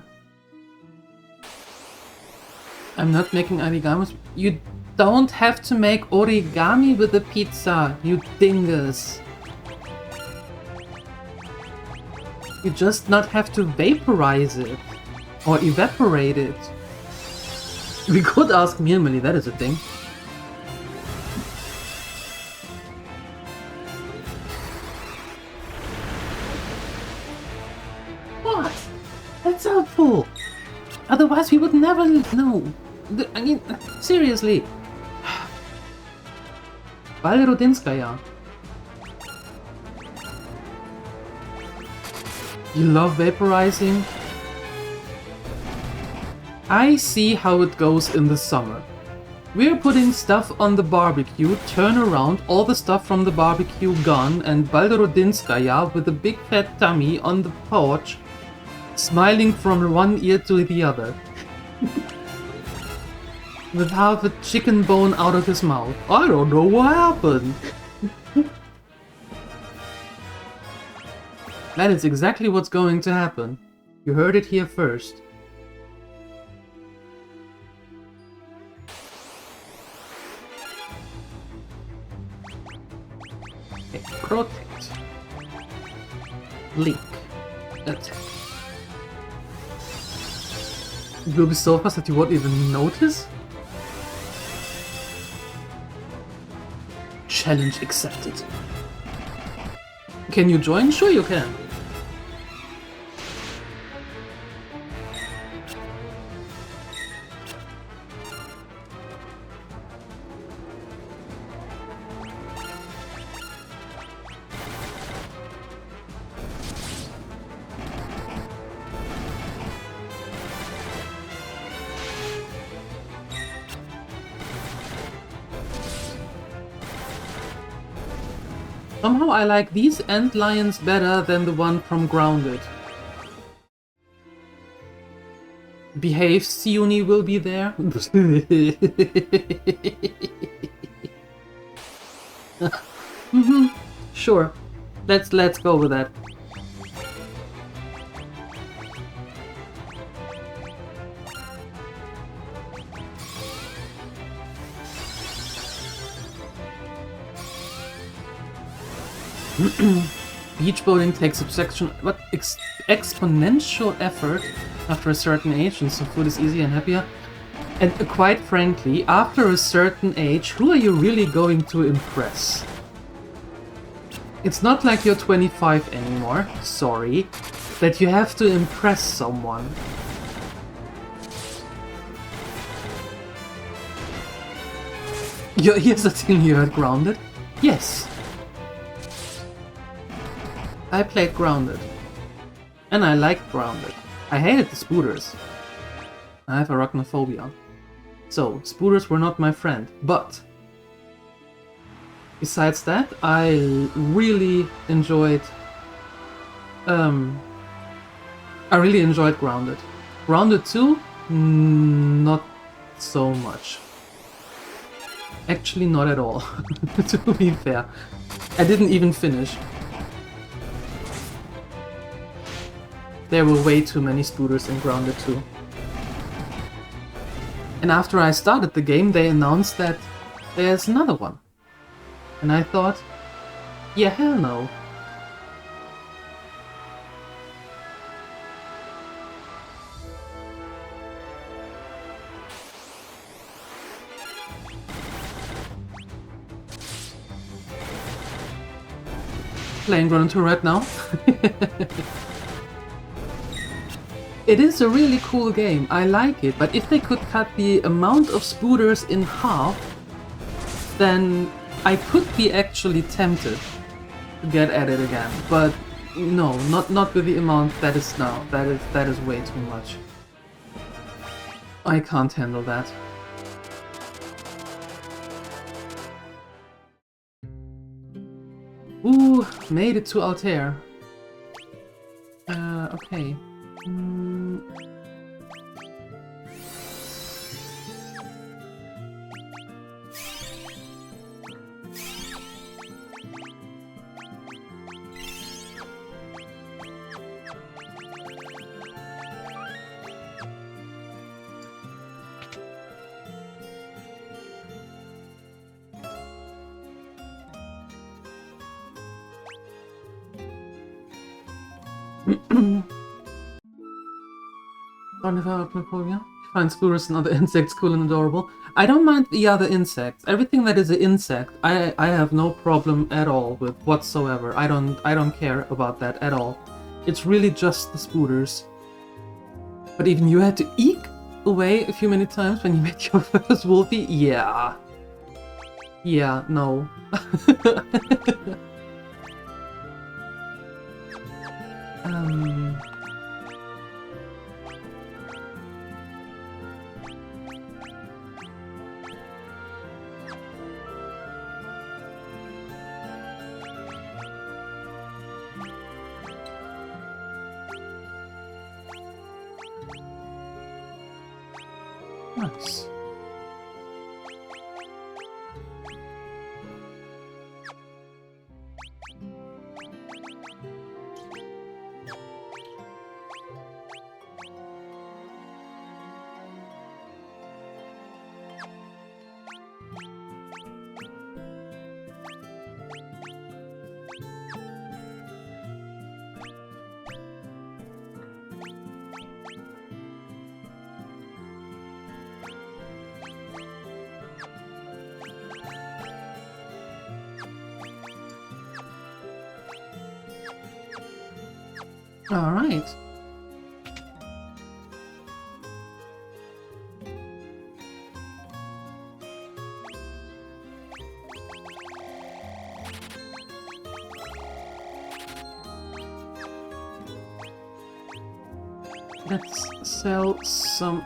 I'm not making origamis. You don't have to make origami with a pizza, you dingus. You just not have to vaporize it. Or evaporate it. We could ask Mirmeli, that is a thing. That's helpful! Otherwise we would never know. I mean, seriously. Balrodinskaya. You love vaporizing? I see how it goes in the summer. We're putting stuff on the barbecue, turn around, all the stuff from the barbecue gone, and Balrodinskaya with a big fat tummy on the porch, smiling from one ear to the other. With half a chicken bone out of his mouth. I don't know what happened. That is exactly what's going to happen. You heard it here first. blink attack. It will be so fast that you won't even notice. Challenge accepted. Can you join? Sure you can. Somehow I like these ant lions better than the one from Grounded. Behave, Siuni will be there. Sure. Let's go with that. Beach boating takes exponential effort after a certain age, and so food is easier and happier. And quite frankly, after a certain age, who are you really going to impress? It's not like you're 25 anymore, sorry, that you have to impress someone. Here's the thing, you heard Grounded? Yes. I played Grounded. And I liked Grounded. I hated the spooters. I have arachnophobia. So, spooters were not my friend. But, besides that, I really enjoyed... I really enjoyed Grounded. Grounded 2? Not so much. Actually, not at all, to be fair. I didn't even finish. There were way too many spooters in Grounded 2. And after I started the game, they announced that there's another one. And I thought, yeah, hell no. Playing Grounded 2 right now. It is a really cool game, I like it, but if they could cut the amount of spooters in half, then I could be actually tempted to get at it again. But no, not with the amount that is now. That is way too much. I can't handle that. Ooh, made it to Altair. Okay. Arachnophobia. Find spooters and other insects cool and adorable. I don't mind the other insects. Everything that is an insect, I have no problem at all with whatsoever. I don't care about that at all. It's really just the spooters. But even you had to eke away a few many times when you met your first Wolfie? Yeah. Yeah, no. Nice. Alright. Let's sell some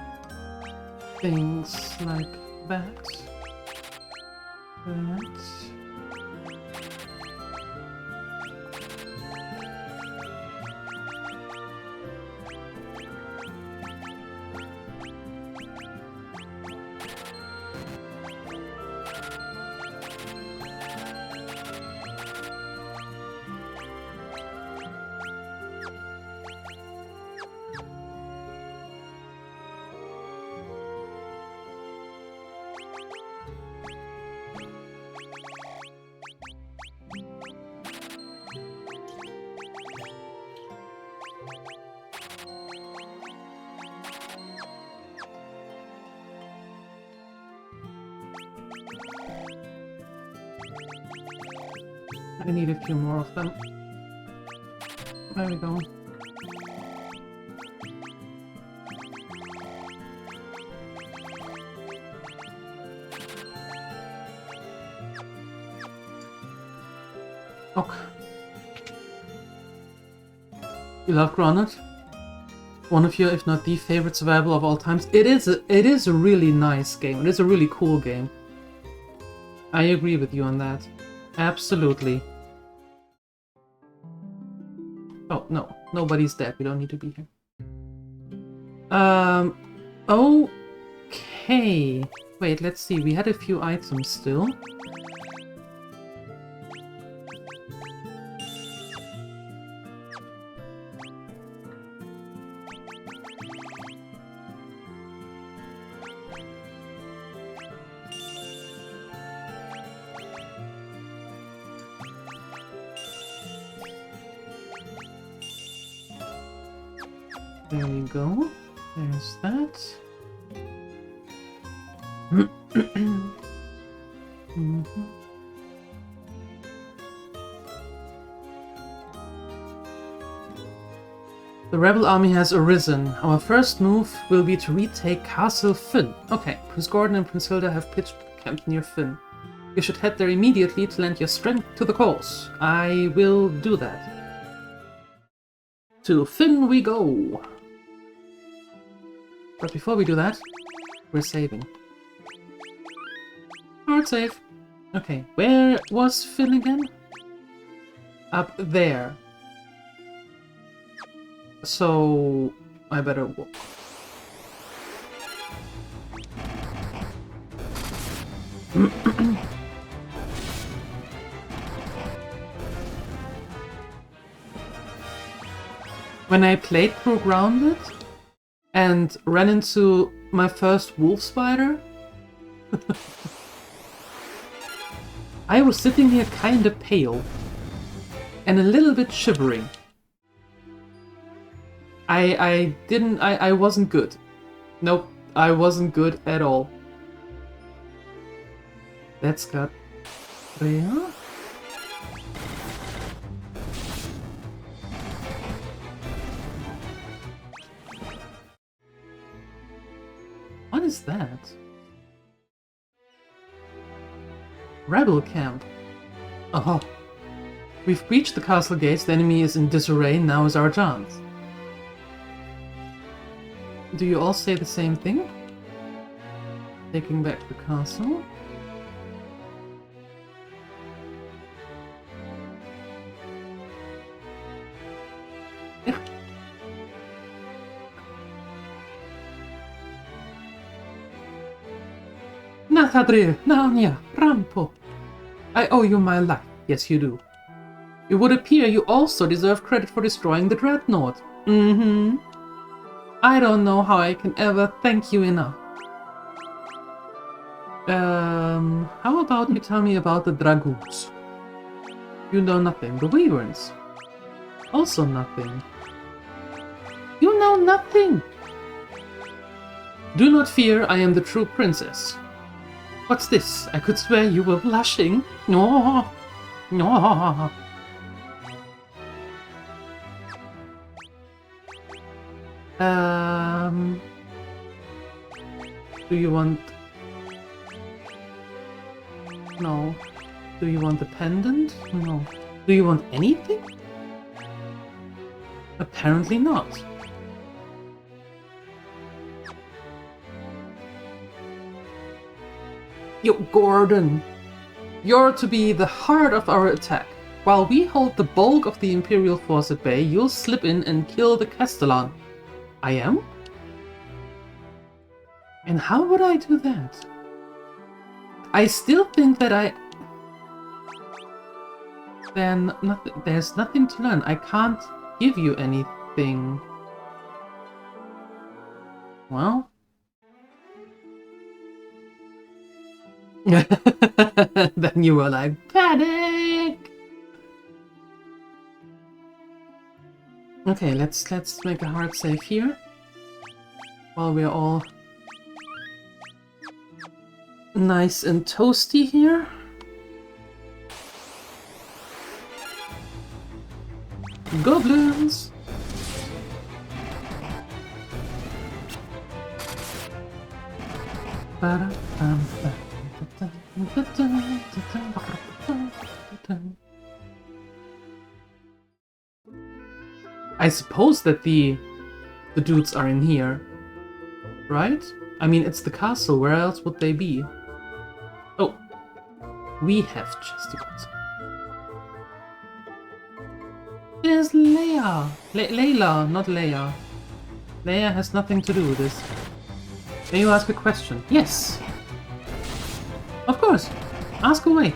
things like that. I need a few more of them. There we go. Ok. You love Granite? One of your, if not the favorite survival of all times. It is a really nice game. It is a really cool game. I agree with you on that. Absolutely. Oh, no. Nobody's dead. We don't need to be here. Okay. Wait, let's see. We had a few items still. There we go. There's that. The rebel army has arisen. Our first move will be to retake Castle Fynn. Okay, Prince Gordon and Prince Hilda have pitched camp near Fynn. You should head there immediately to lend your strength to the cause. I will do that. To Fynn we go! But before we do that, we're saving. Hard save. Okay, where was Fynn again? Up there. So I better walk. When I played through Grounded and ran into my first wolf spider, I was sitting here kinda pale and a little bit shivering. I wasn't good. Nope, I wasn't good at all. That's got Freya. What is that? Rebel camp. Oh. We've breached the castle gates, the enemy is in disarray, now is our chance. Do you all say the same thing? Taking back the castle? Yeah. Nathadrir, Narnia, Rampo. I owe you my life. Yes, you do. It would appear you also deserve credit for destroying the dreadnought. Mm-hmm. I don't know how I can ever thank you enough. How about you tell me about the Dragoons? You know nothing. The Wyverns? Also nothing. You know nothing! Do not fear, I am the true princess. What's this? I could swear you were blushing. No, no. Do you want... No. Do you want the pendant? No. Do you want anything? Apparently not. Yo, Gordon! You're to be the heart of our attack. While we hold the bulk of the Imperial force at bay, you'll slip in and kill the Castellan. I am? And how would I do that? I still think that there's nothing to learn. I can't give you anything. Well... Then you were like, panic! Okay, let's make a hard save here. While we're all nice and toasty here. Goblins! I suppose that the dudes are in here, right? I mean, it's the castle. Where else would they be? Oh, we have chesticles. There's Leia. Layla, not Leia. Leia has nothing to do with this. May you ask a question? Yes. Of course. Ask away.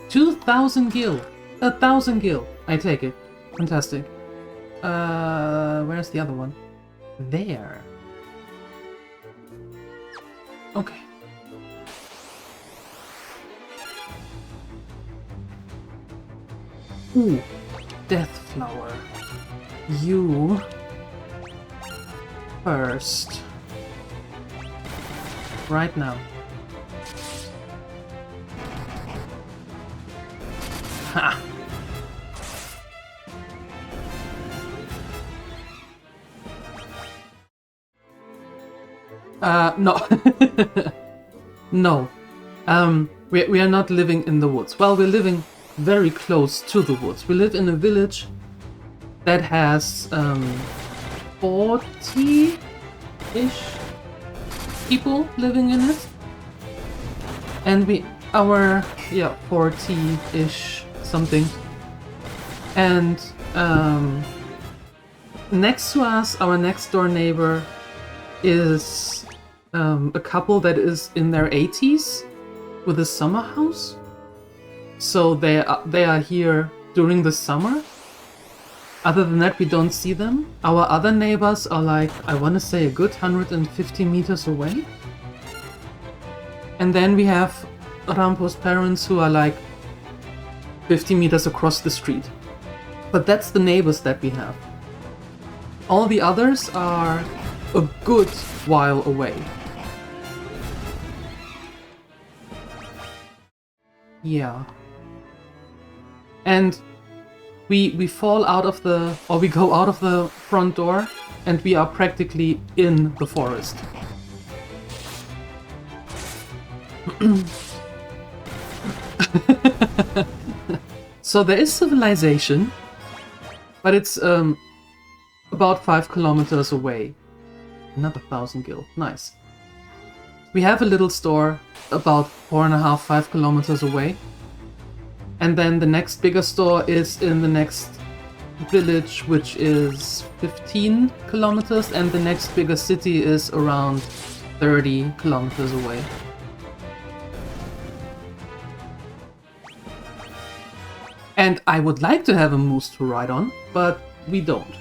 $2,000 gil. 1,000 gil. I take it. Fantastic. Where's the other one? There. Okay. Ooh. Death flower. You first. Right now. Ha! No. No. We are not living in the woods. Well, we're living very close to the woods. We live in a village that has 40-ish people living in it. And 40-ish something. And next to us, our next door neighbor is a couple that is in their 80s with a summer house. So they are here during the summer. Other than that, we don't see them. Our other neighbors are like, I want to say a good 150 meters away. And then we have Rampo's parents who are like 50 meters across the street. But that's the neighbors that we have. All the others are a good while away. Yeah. And we fall out of we go out of the front door and we are practically in the forest. So there is civilization, but it's about 5 kilometers away. Another 1,000 gil. Nice. We have a little store about 4.5, 5 kilometers away. And then the next bigger store is in the next village, which is 15 kilometers, and the next bigger city is around 30 kilometers away. And I would like to have a moose to ride on, but we don't.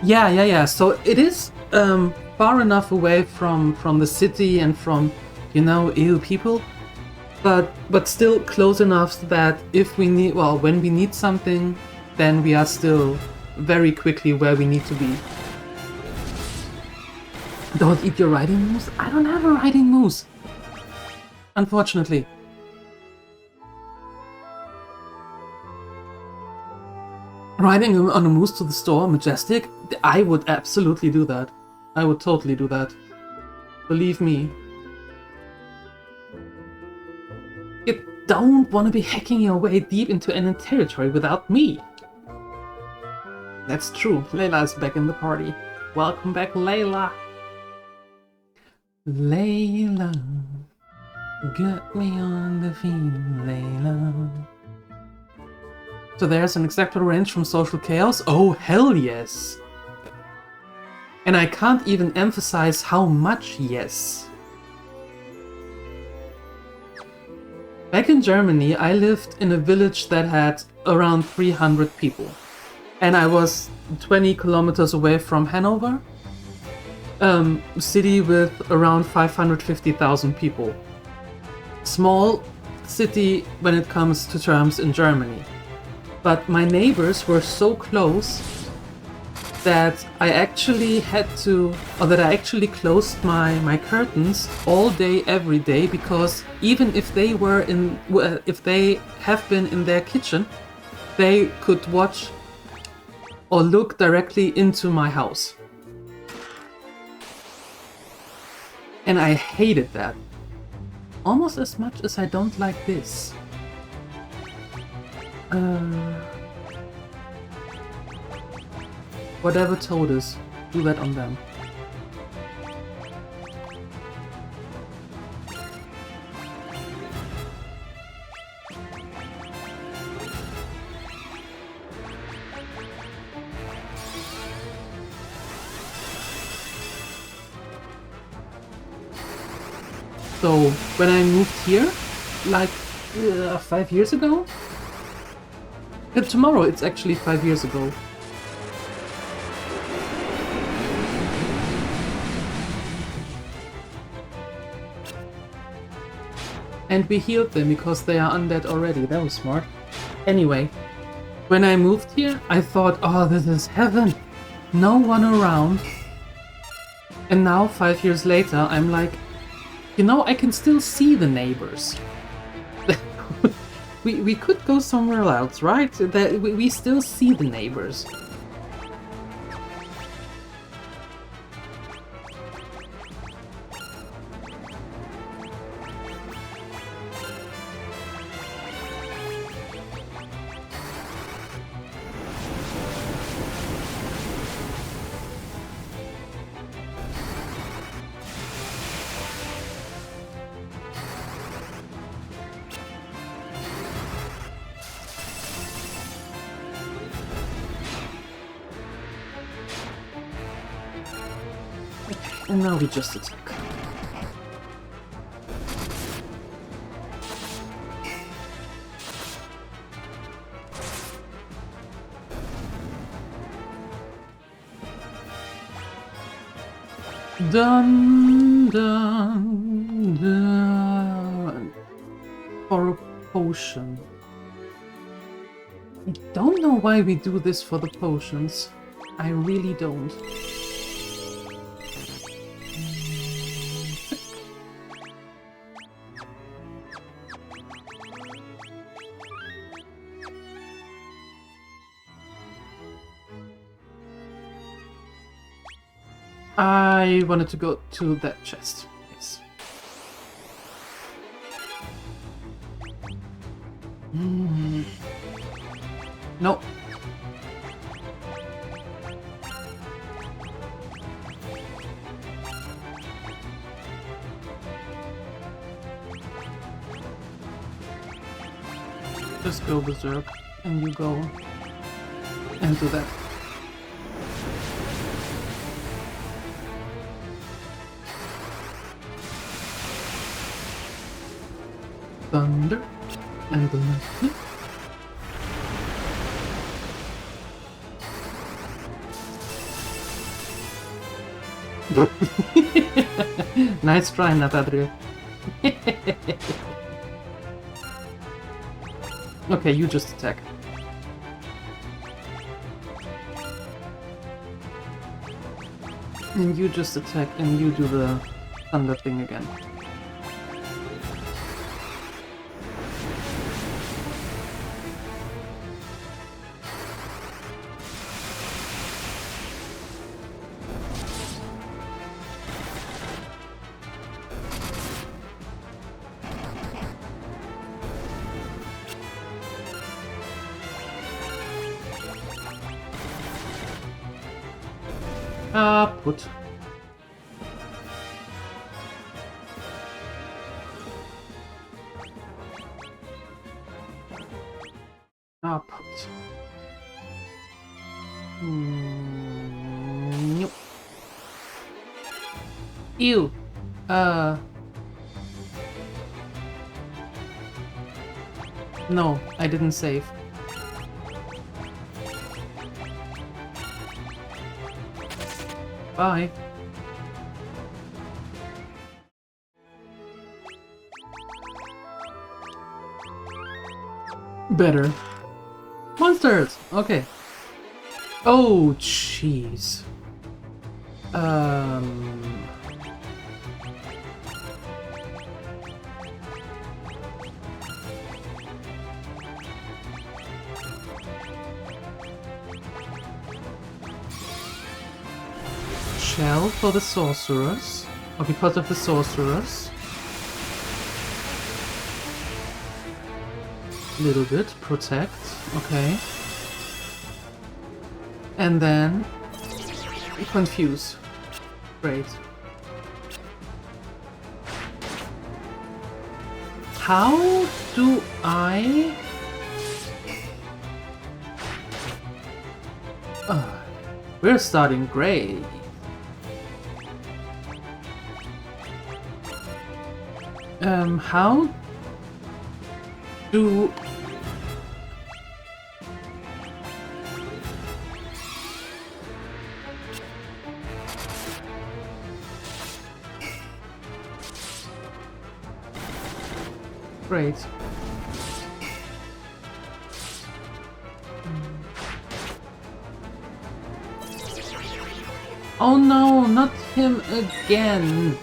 Yeah. So it is far enough away from the city and from, you know, EU people, but still close enough that if we need, well, when we need something, then we are still very quickly where we need to be. Don't eat your riding moose? I don't have a riding moose, unfortunately. Riding on a moose to the store, majestic? I would absolutely do that. I would totally do that. Believe me. You don't want to be hacking your way deep into enemy territory without me. That's true. Layla is back in the party. Welcome back, Layla. Layla, got me on the feet, Layla. So there's an acceptable range from social chaos? Oh, hell yes! And I can't even emphasize how much yes. Back in Germany, I lived in a village that had around 300 people. And I was 20 kilometers away from Hanover. City with around 550,000 people. Small city when it comes to terms in Germany. But my neighbors were so close that I actually closed my curtains all day, every day, because even if they have been in their kitchen, they could watch or look directly into my house. And I hated that. Almost as much as I don't like this. Whatever told us, do that on them. So, when I moved here, like 5 years ago? Tomorrow it's actually 5 years ago. And we healed them because they are undead already. That was smart. Anyway, when I moved here, I thought, oh, this is heaven. No one around. And now, 5 years later, I'm like, you know, I can still see the neighbors. we could go somewhere else, right? We still see the neighbors. And now we just attack. Dun dun dun. For a potion. I don't know why we do this for the potions. I really don't. I wanted to go to that chest. Yes. No. Just go berserk, and you go and do that. Thunder and the lightning. Nice try, Natadriel. Okay, you just attack. And you just attack, and you do the thunder thing again. Put. Put. Nope. Ew. No, I didn't save. Bye. Better. Monsters! Okay. Oh, jeez. Shell for the sorcerers, or because of the sorcerers. Little bit, protect, okay. And then confuse. Great. How do I... we're starting great. How do... Great. Oh no, not him again.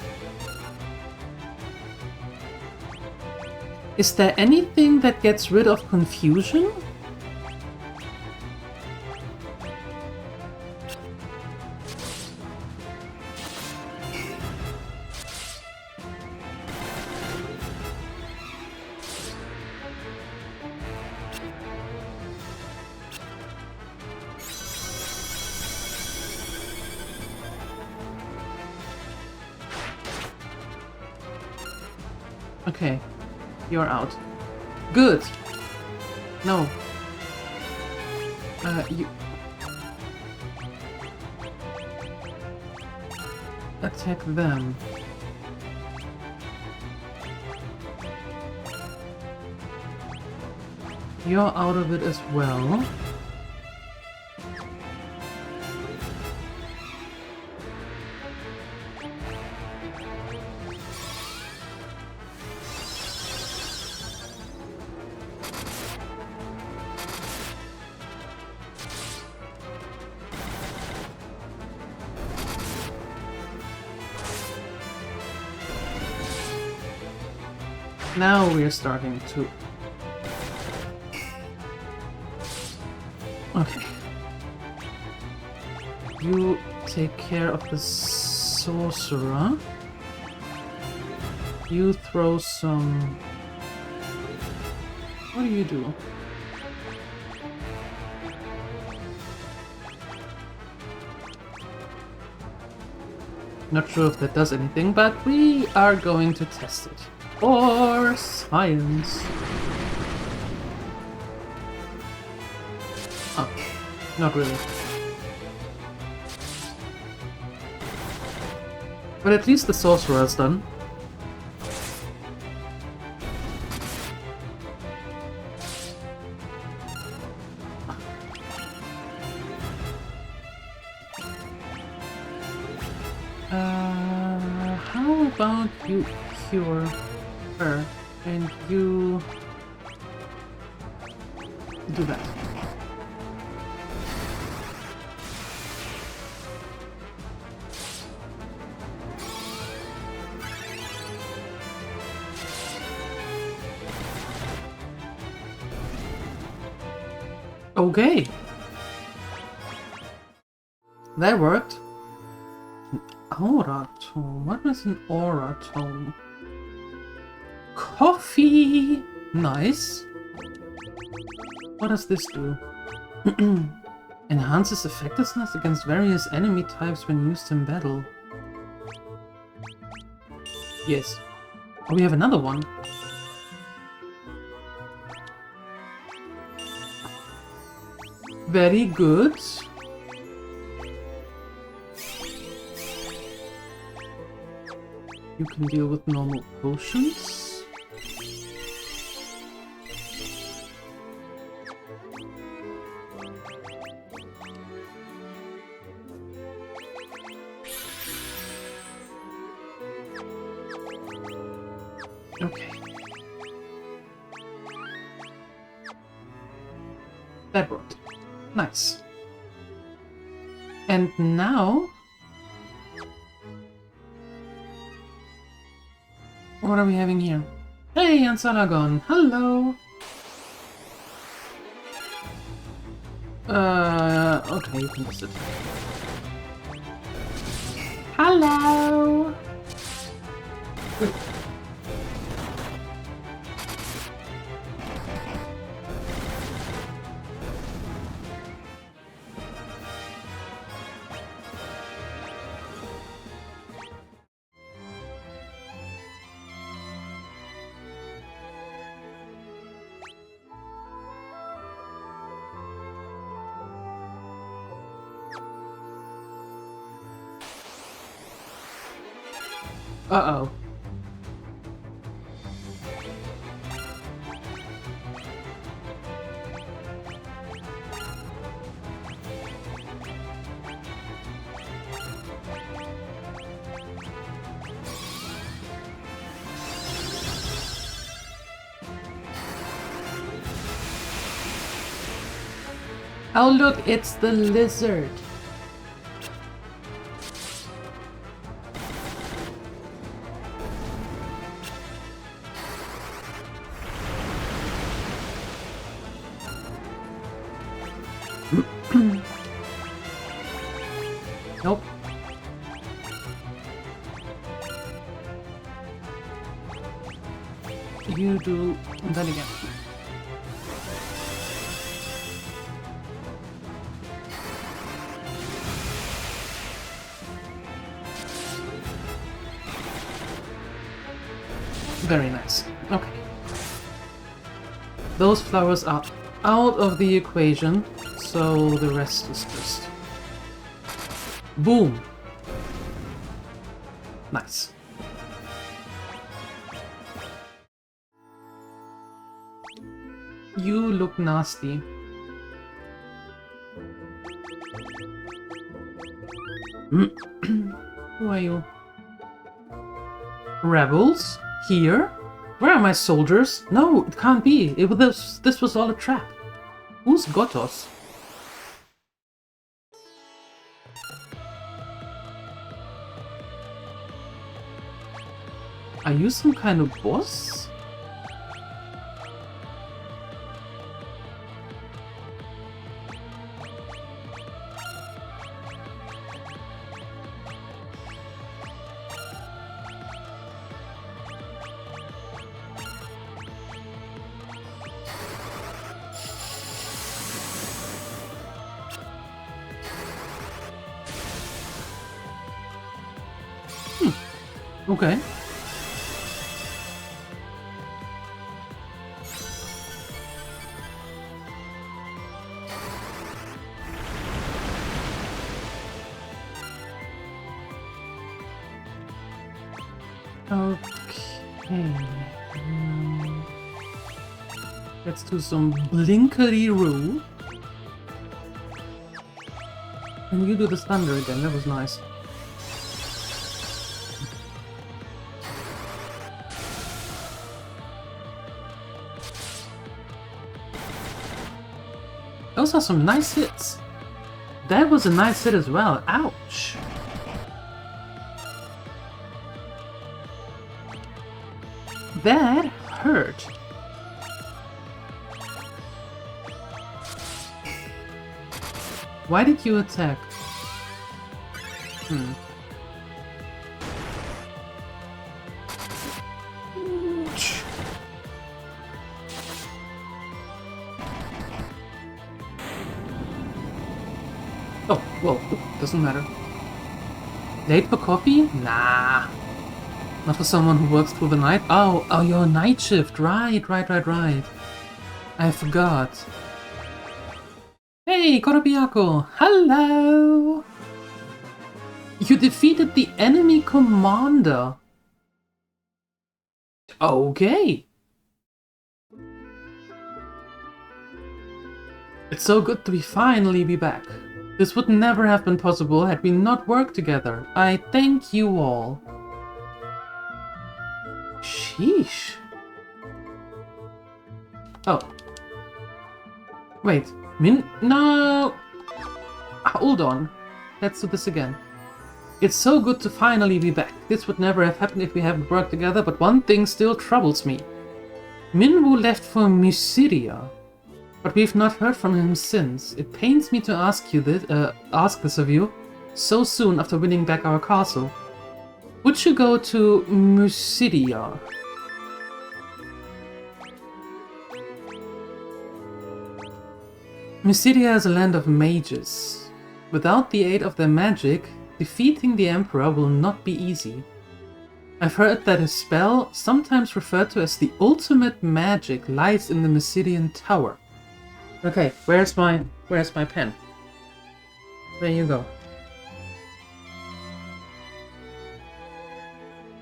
Is there anything that gets rid of confusion? Okay, you're out. Good! No. You... Attack them. You're out of it as well. Now we're starting to... Okay. You take care of the sorcerer. You throw some... What do you do? Not sure if that does anything, but we are going to test it. For science. Oh, not really. But at least the sorcerer is done. How about you cure her and you do that? Okay. That worked. An aura tome. What was an aura tome? Coffee! Nice. What does this do? Enhances effectiveness against various enemy types when used in battle. Yes. Oh, we have another one. Very good. You can deal with normal potions. Okay. That worked. Nice. And now... what are we having here? Hey, Ansalagon! Hello! Okay, you can sit. Hello! Wait. Uh-oh. Oh look, it's the lizard. Nope. You do that again. Very nice. Okay. Those flowers are out of the equation, so the rest is just... boom! Nice. You look nasty. Who are you? Rebels? Here? Where are my soldiers? No, it can't be. This was all a trap. Who's got us? Are you some kind of boss? Okay. Okay. Let's do some blinkery-roo. And you do the thunder again, that was nice. Those are some nice hits. That was a nice hit as well. Ouch. That hurt. Why did you attack? Ouch. Oh, whoa, doesn't matter. Late for coffee? Nah. Not for someone who works through the night. Oh, you're night shift. Right. I forgot. Hey, Korobiako. Hello! You defeated the enemy commander. Okay. It's so good to finally be back. This would never have been possible had we not worked together. I thank you all. Sheesh. Oh. Wait. No! Hold on. Let's do this again. It's so good to finally be back. This would never have happened if we hadn't worked together, but one thing still troubles me. Minwu left for Mysidia, but we've not heard from him since. It pains me to ask this of you, so soon after winning back our castle. Would you go to Mysidia? Mysidia is a land of mages. Without the aid of their magic, defeating the Emperor will not be easy. I've heard that his spell, sometimes referred to as the ultimate magic, lies in the Mysidian Tower. Okay, where's my pen? There you go.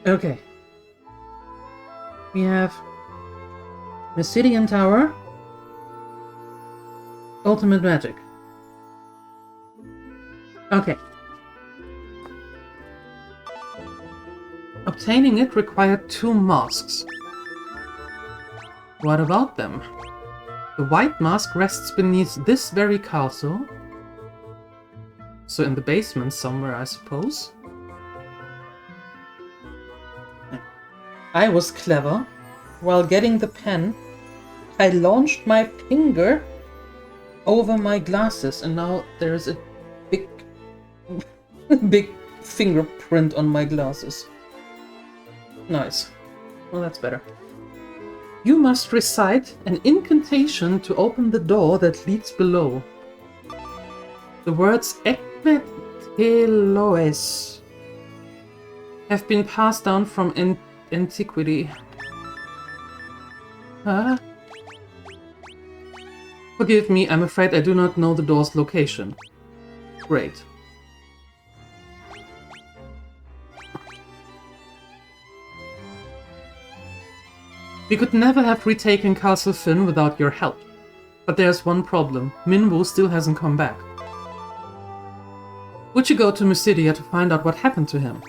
Okay. We have Mysidian Tower, ultimate magic. Okay. Obtaining it required 2 masks. What about them? The white mask rests beneath this very castle. So in the basement somewhere, I suppose. I was clever. While getting the pen, I launched my finger over my glasses, and now there's a big, big fingerprint on my glasses. Nice. Well, that's better. You must recite an incantation to open the door that leads below. The words Ekmet Teloes have been passed down from antiquity. Huh? Forgive me, I'm afraid I do not know the door's location. Great. We could never have retaken Castle Finn without your help. But there's one problem. Minwu still hasn't come back. Would you go to Mysidia to find out what happened to him?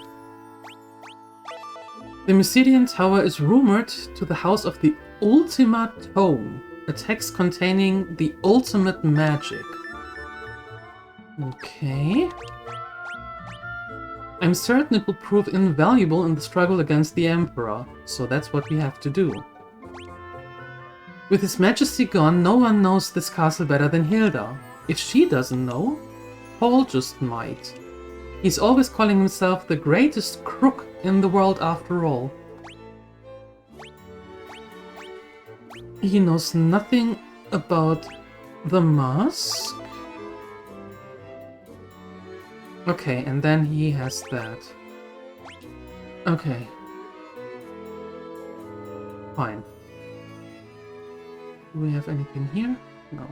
The Mysidian Tower is rumored to the house of the Ultima Tome, a text containing the ultimate magic. Okay. I'm certain it will prove invaluable in the struggle against the Emperor, so that's what we have to do. With His Majesty gone, no one knows this castle better than Hilda. If she doesn't know, Paul just might. He's always calling himself the greatest crook in the world after all. He knows nothing about the mask? Okay, and then he has that. Okay. Fine. Do we have anything here? No.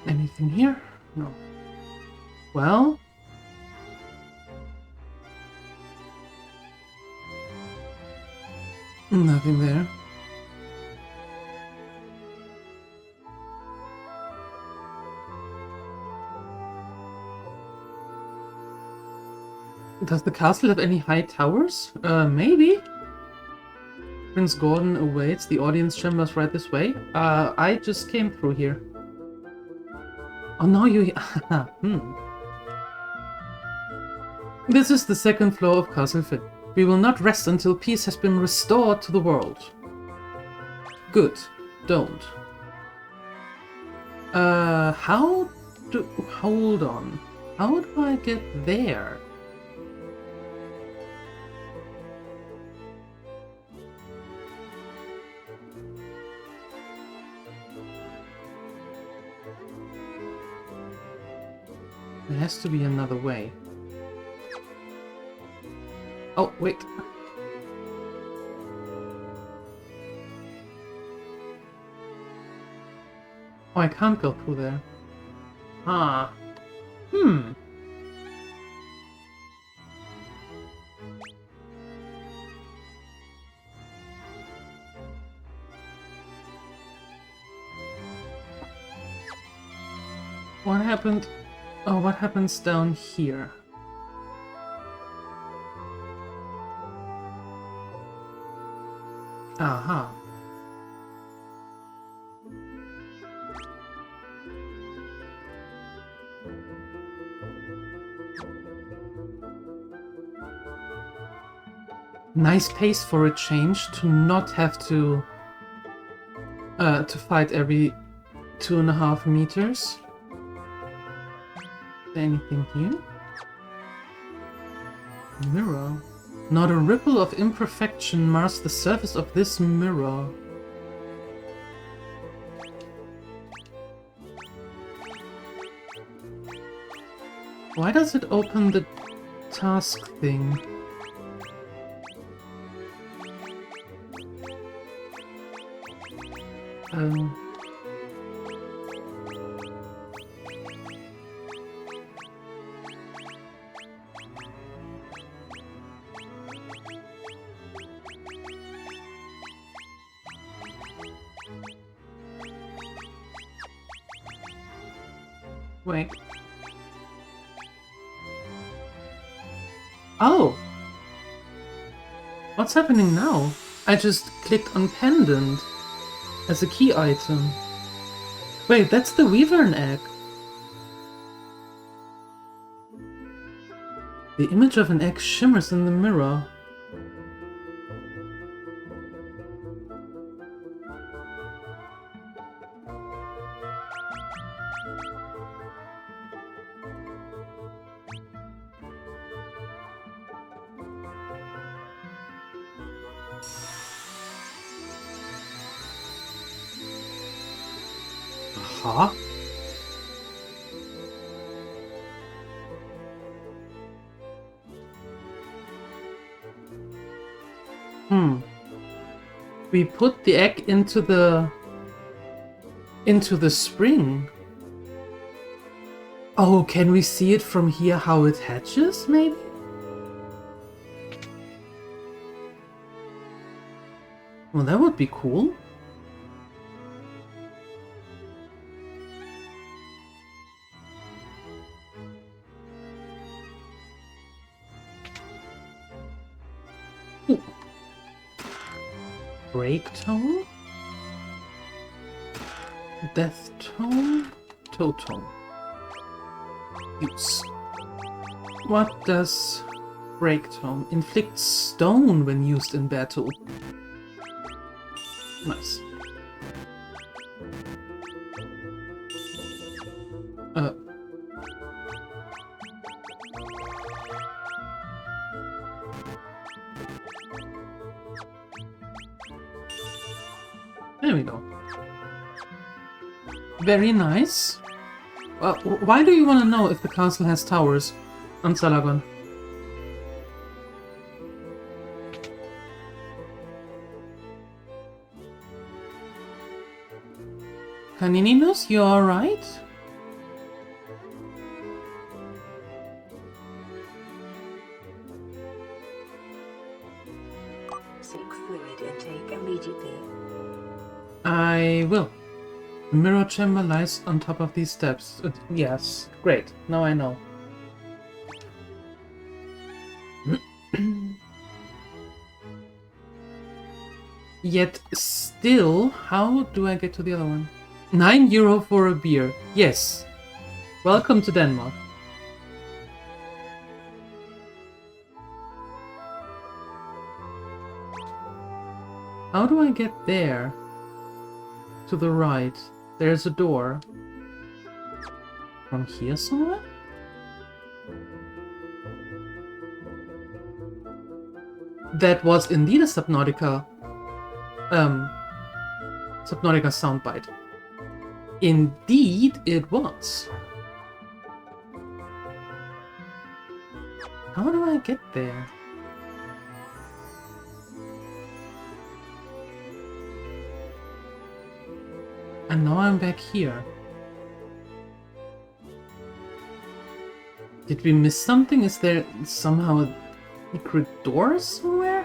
Anything here? No. Well... nothing there. Does the castle have any high towers? Maybe? Prince Gordon awaits. The audience chamber's right this way. I just came through here. Oh no, you... This is the second floor of Castle Fit. We will not rest until peace has been restored to the world. Good. Don't. How do... Hold on. How do I get there? There has to be another way. Oh, wait. Oh, I can't go through there. Ah. What happened? Oh, what happens down here? Aha. Nice pace for a change to not have to fight every 2.5 meters. Anything here? Mirror. Not a ripple of imperfection mars the surface of this mirror. Why does it open the task thing? Wait. Oh! What's happening now? I just clicked on pendant as a key item. Wait, that's the Wyvern egg. The image of an egg shimmers in the mirror. Huh? We put the egg into the spring. Oh, can we see it from here how it hatches, maybe? Well, that would be cool. Ooh. Break tone? Death tone? Totem. Use. What does break tone? Inflict stone when used in battle. Nice. There we go. Very nice. Why do you want to know if the castle has towers on Salagon? Canininus, you alright? Seek fluid intake immediately. I will. The mirror chamber lies on top of these steps. Yes, great. Now I know. Yet still, how do I get to the other one? €9 for a beer. Yes. Welcome to Denmark. How do I get there? To the right. There's a door. From here somewhere? That was indeed a Subnautica soundbite. Indeed it was. How do I get there? And now I'm back here. Did we miss something? Is there somehow a secret door somewhere?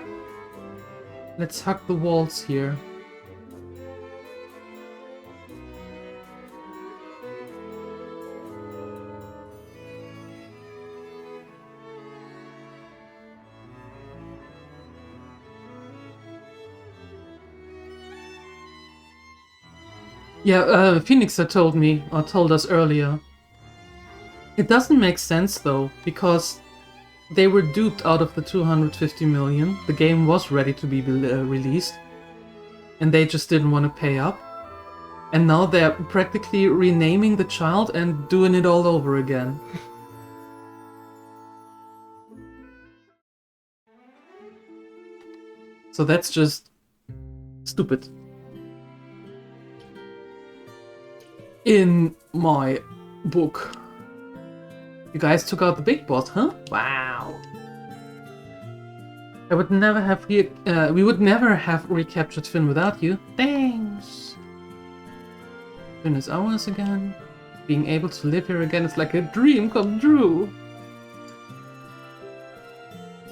Let's hug the walls here. Yeah, Phoenix had told me, or told us earlier. It doesn't make sense though, because they were duped out of the 250 million. The game was ready to be released, and they just didn't want to pay up. And now they're practically renaming the child and doing it all over again. So that's just stupid. In my book. You guys took out the big boss, huh? Wow. I would never have we would never have recaptured Finn without you. Thanks. Finn is ours again. Being able to live here again is like a dream come true.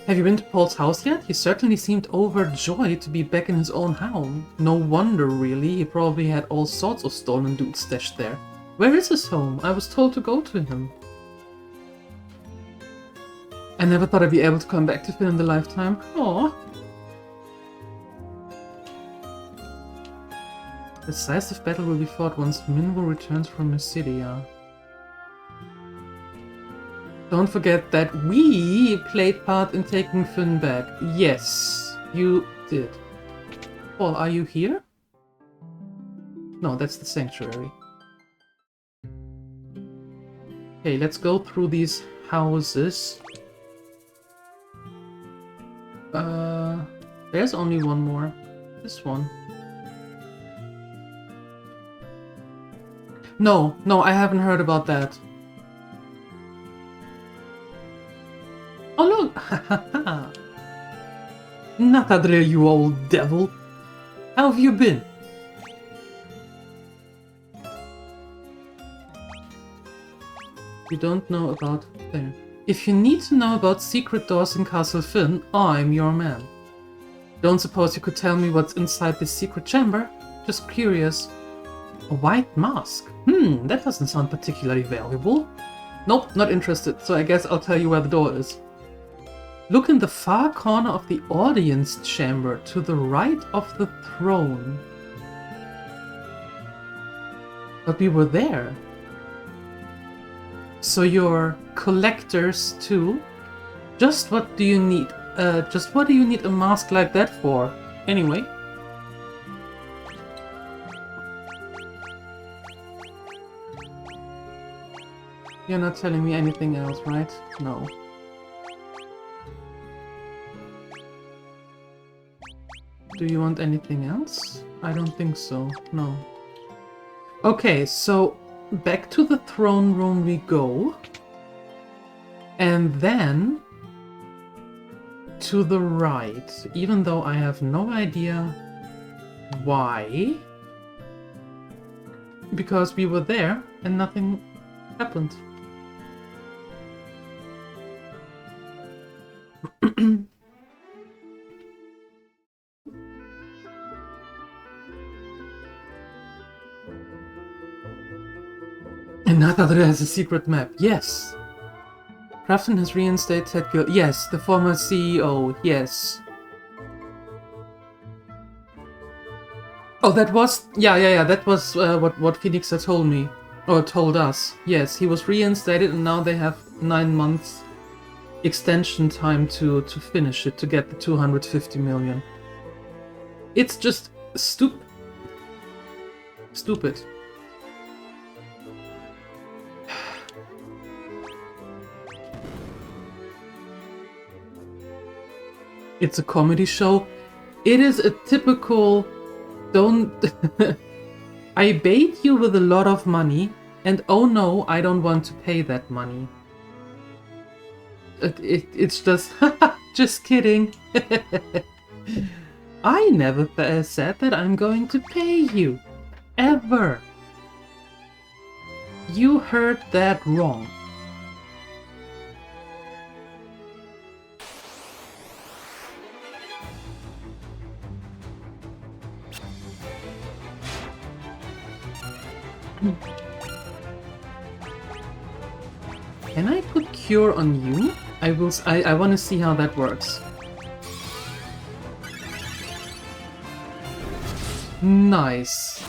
Have you been to Paul's house yet? He certainly seemed overjoyed to be back in his own home. No wonder, really. He probably had all sorts of stolen dudes stashed there. Where is his home? I was told to go to him. I never thought I'd be able to come back to Finn in the lifetime. Aww. The decisive battle will be fought once Minwo returns from Mysidia. Don't forget that we played part in taking Finn back. Yes, you did. Paul, are you here? No, that's the sanctuary. Okay, let's go through these houses. There's only one more. This one. No, I haven't heard about that. Oh look! Nathadril, you old devil! How have you been? You don't know about there. If you need to know about secret doors in Castle Finn, I'm your man. Don't suppose you could tell me what's inside this secret chamber? Just curious. A white mask? That doesn't sound particularly valuable. Nope, not interested, so I guess I'll tell you where the door is. Look in the far corner of the audience chamber, to the right of the throne. But we were there. So you're collectors too? Just what do you need? Just what do you need a mask like that for? Anyway. You're not telling me anything else, right? No. Do you want anything else? I don't think so. No. Okay, so back to the throne room we go. And then to the right, even though I have no idea why. Because we were there and nothing happened. And Nathadre has a secret map. Yes. Crafton has reinstated Ted Gill. Yes, the former CEO. Yes. Oh, that was... Yeah. That was what Phoenix had told me. Or told us. Yes, he was reinstated and now they have 9 months extension time to finish it, to get the 250 million. It's just stupid. It's a comedy show. It is a typical... Don't... I bait you with a lot of money, and oh no, I don't want to pay that money. It's just... just kidding. I never said that I'm going to pay you. Ever. You heard that wrong. Can I put cure on you? I will. I want to see how that works. Nice.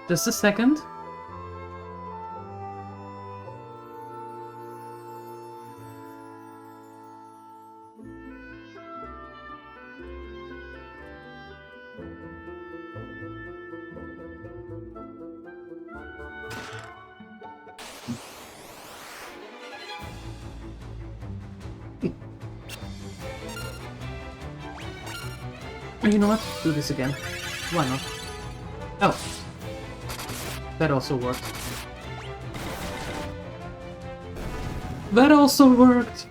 Just a second. You know what? Do this again. Why not? Oh. That also worked. That also worked!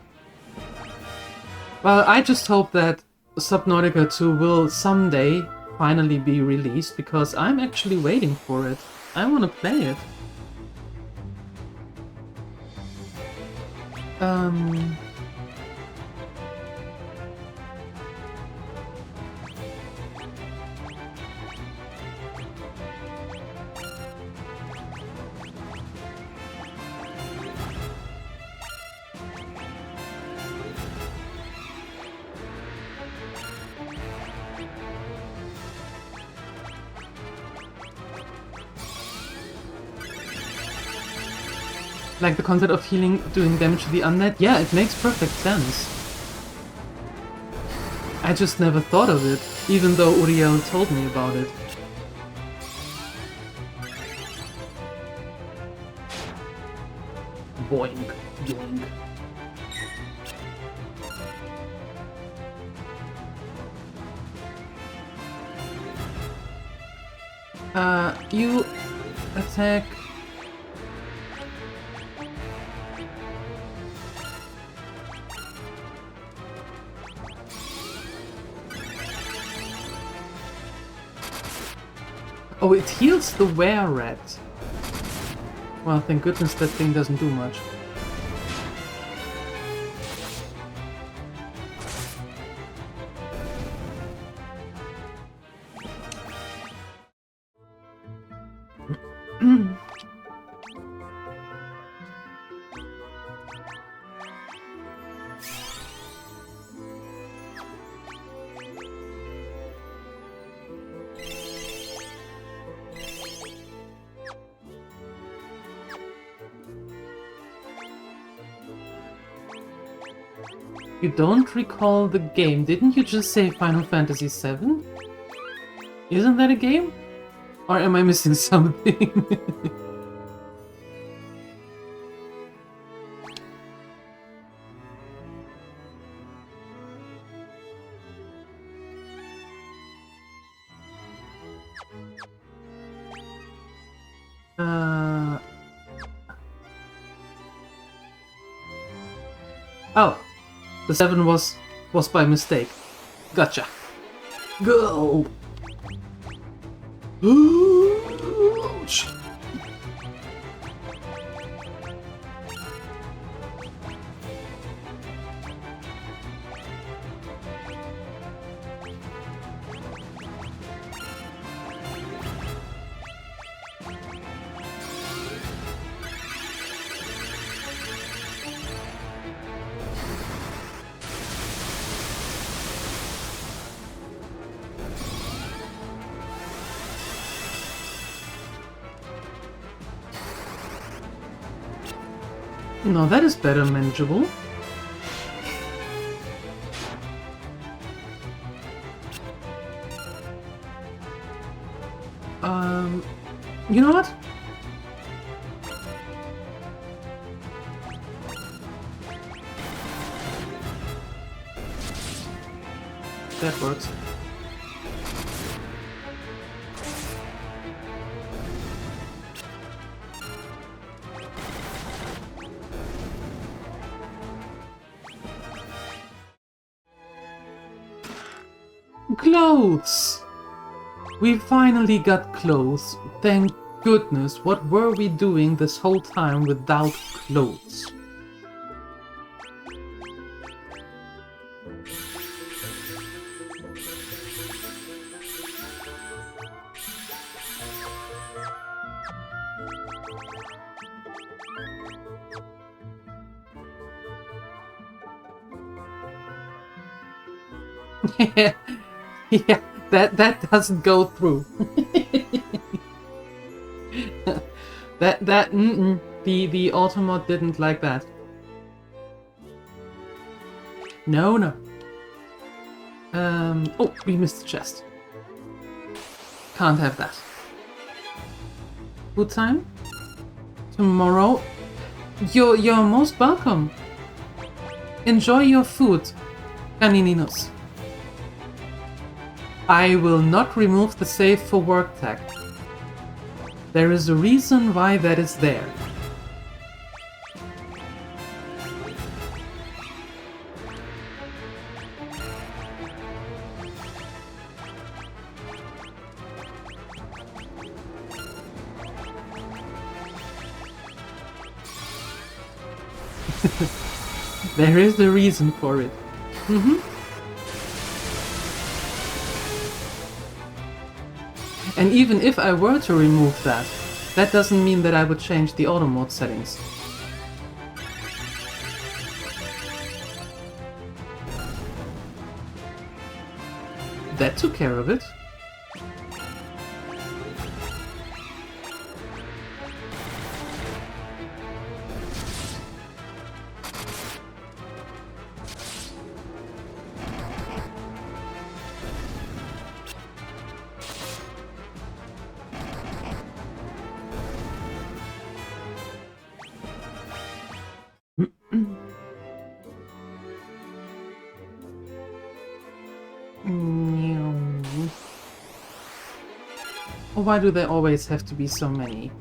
Well, I just hope that Subnautica 2 will someday finally be released, because I'm actually waiting for it. I want to play it. Like the concept of healing doing damage to the undead? Yeah, it makes perfect sense. I just never thought of it, even though Uriel told me about it. Boing, boing. You attack... Oh, it heals the were-rat. Well, thank goodness that thing doesn't do much. You don't recall the game. Didn't you just say Final Fantasy VII? Isn't that a game? Or am I missing something? Oh. The 7 was by mistake. Gotcha. Go! Ouch. No, that is better manageable. You know what? That works. Clothes! We finally got clothes. Thank goodness. What were we doing this whole time without clothes? Yeah, that doesn't go through. The Automod didn't like that. No. Oh, we missed the chest. Can't have that. Food time? Tomorrow? You're most welcome. Enjoy your food, canininos. I will not remove the save for work tag. There is a reason why that is there. There is a reason for it. And even if I were to remove that, that doesn't mean that I would change the auto mode settings. That took care of it. Why do there always have to be so many?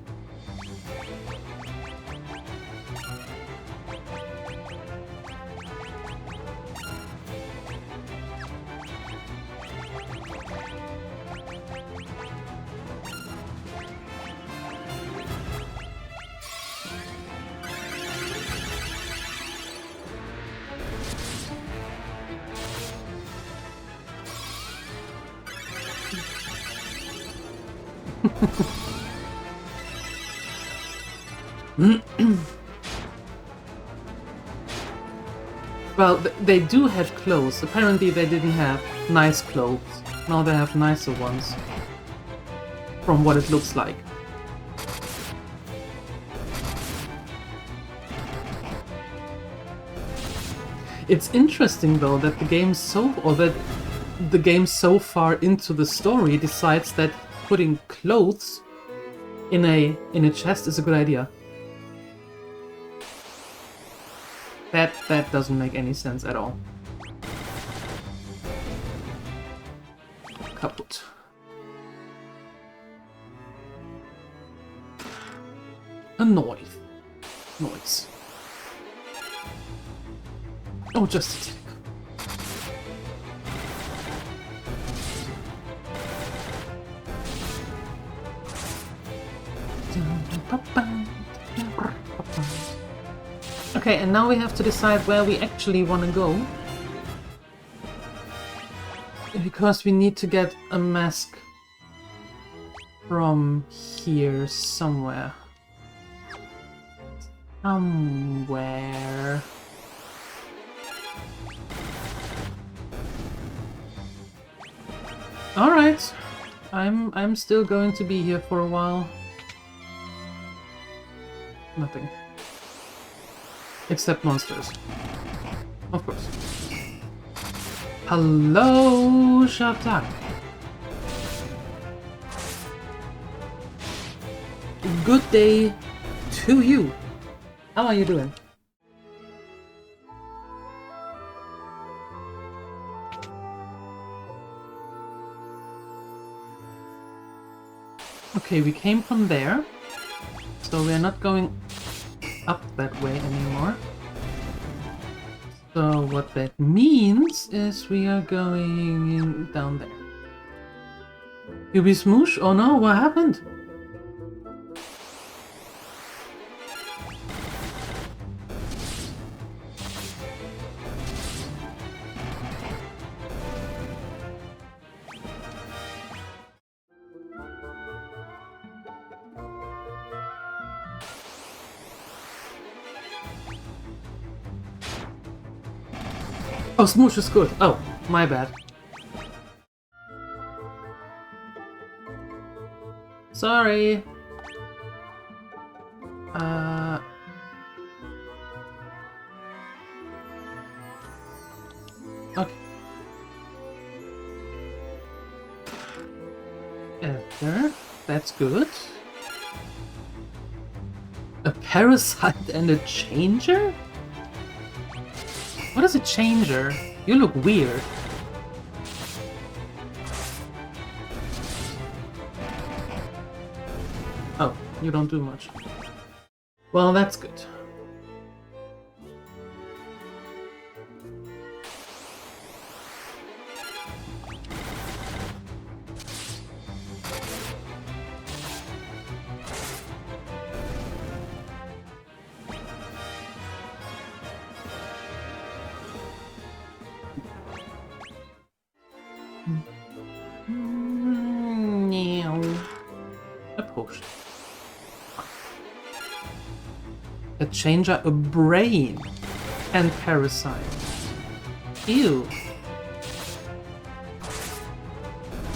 Well, they do have clothes. Apparently they didn't have nice clothes. Now they have nicer ones. From what it looks like. It's interesting though that the game so far into the story decides that putting clothes in a chest is a good idea. That doesn't make any sense at all. Kaputt. A noise. Oh, just a tick. Okay, and now we have to decide where we actually want to go. Because we need to get a mask from here somewhere. Somewhere. Alright. I'm still going to be here for a while. Nothing. Except monsters. Of course. Hello, Shatak. Good day to you. How are you doing? Okay, we came from there, so we're not going up that way anymore. So what that means is we are going down there. You be smoosh? Oh no, what happened? Oh, smoosh is good. Oh, my bad. Sorry. Okay. Ether. That's good. A parasite and a changer? What is a changer? You look weird. Oh, you don't do much. Well, that's good. A potion. A changer, a brain, and parasite. Ew.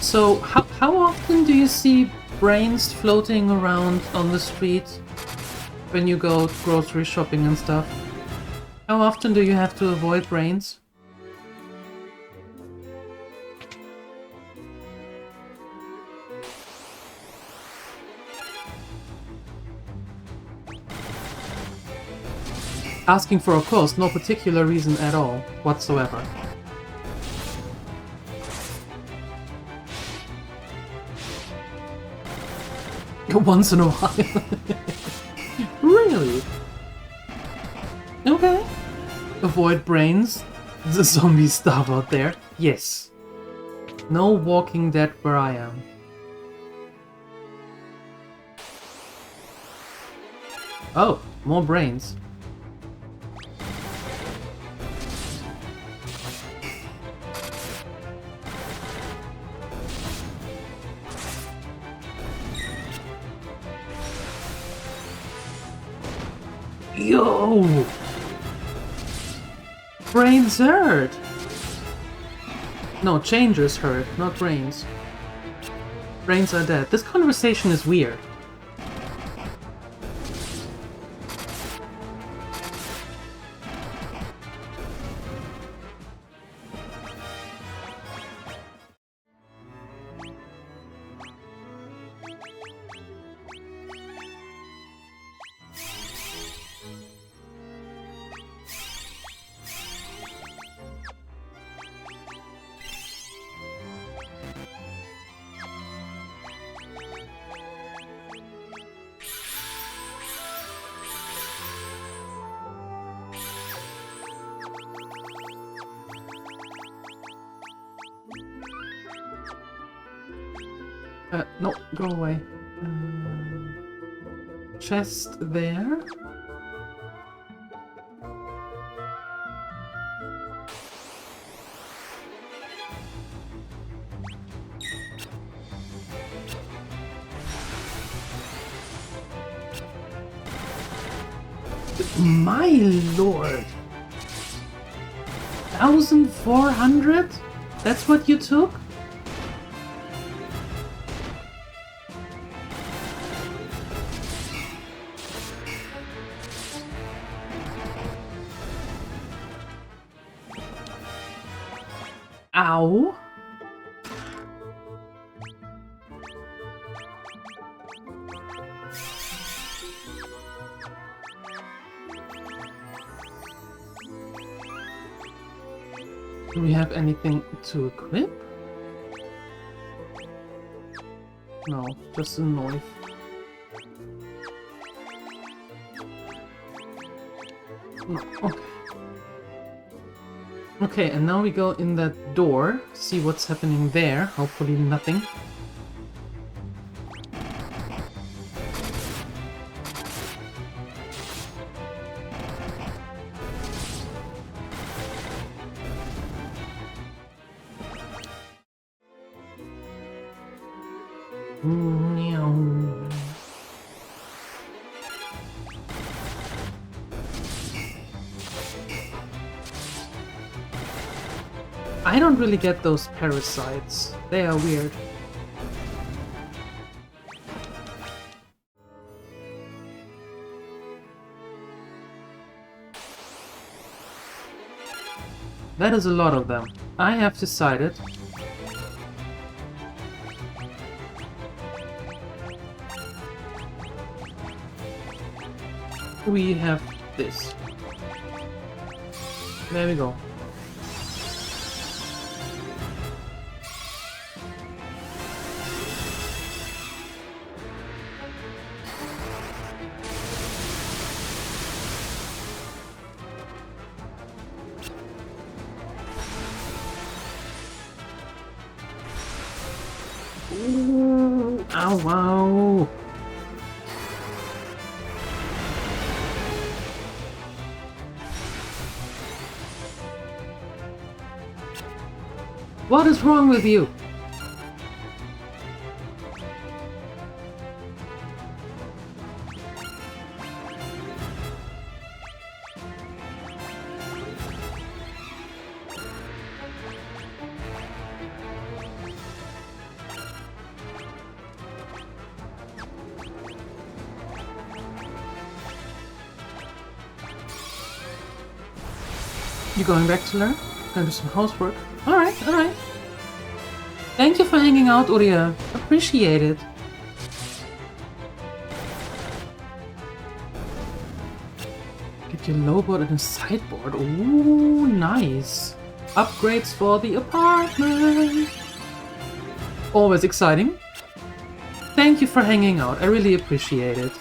So, how often do you see brains floating around on the street when you go grocery shopping and stuff? How often do you have to avoid brains? Asking for, of course, no particular reason at all, whatsoever. Once in a while. Really? Okay. Avoid brains? The zombie stuff out there? Yes. No Walking Dead where I am. Oh, more brains. Yo! Brains hurt! No, changers hurt, not brains. Brains are dead. This conversation is weird. No, go away. Chest there. My lord! 1,400? That's what you took? Ow! Do we have anything to equip? No, just a knife. No, okay. Okay, and now we go in that door, see what's happening there. Hopefully nothing. Meow. I don't really get those parasites. They are weird. That is a lot of them. I have decided we have this. There we go. Ooh, ow, wow. What is wrong with you? You going back to learn? Gonna do some housework? Alright, alright. Thank you for hanging out, Uria. Appreciate it. Get your lowboard and a sideboard. Ooh, nice. Upgrades for the apartment. Always exciting. Thank you for hanging out. I really appreciate it.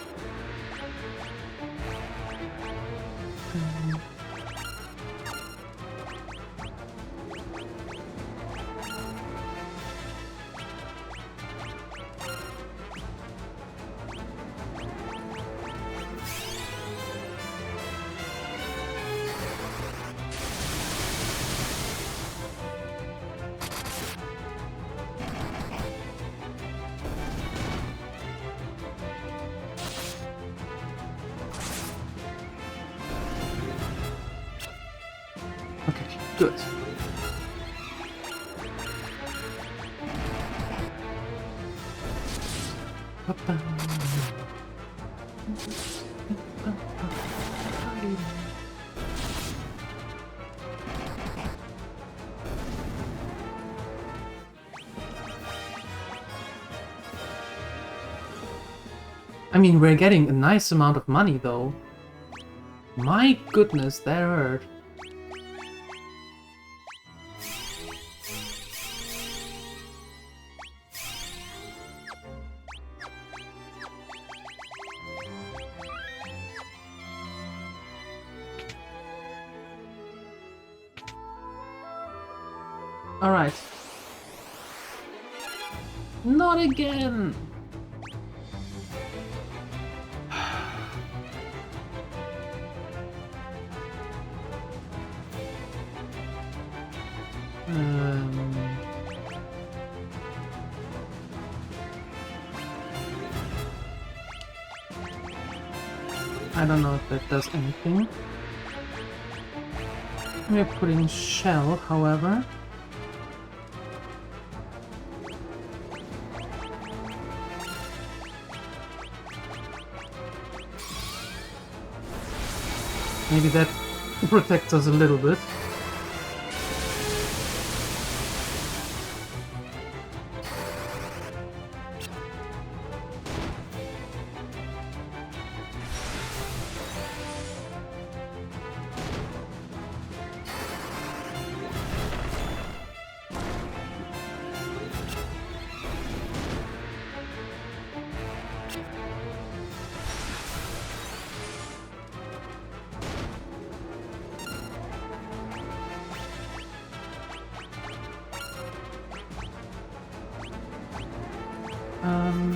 Okay, good. I mean, we're getting a nice amount of money, though. My goodness, that hurt. Alright. Not again! I don't know if that does anything. We're putting shell, however. Maybe that protects us a little bit. Um...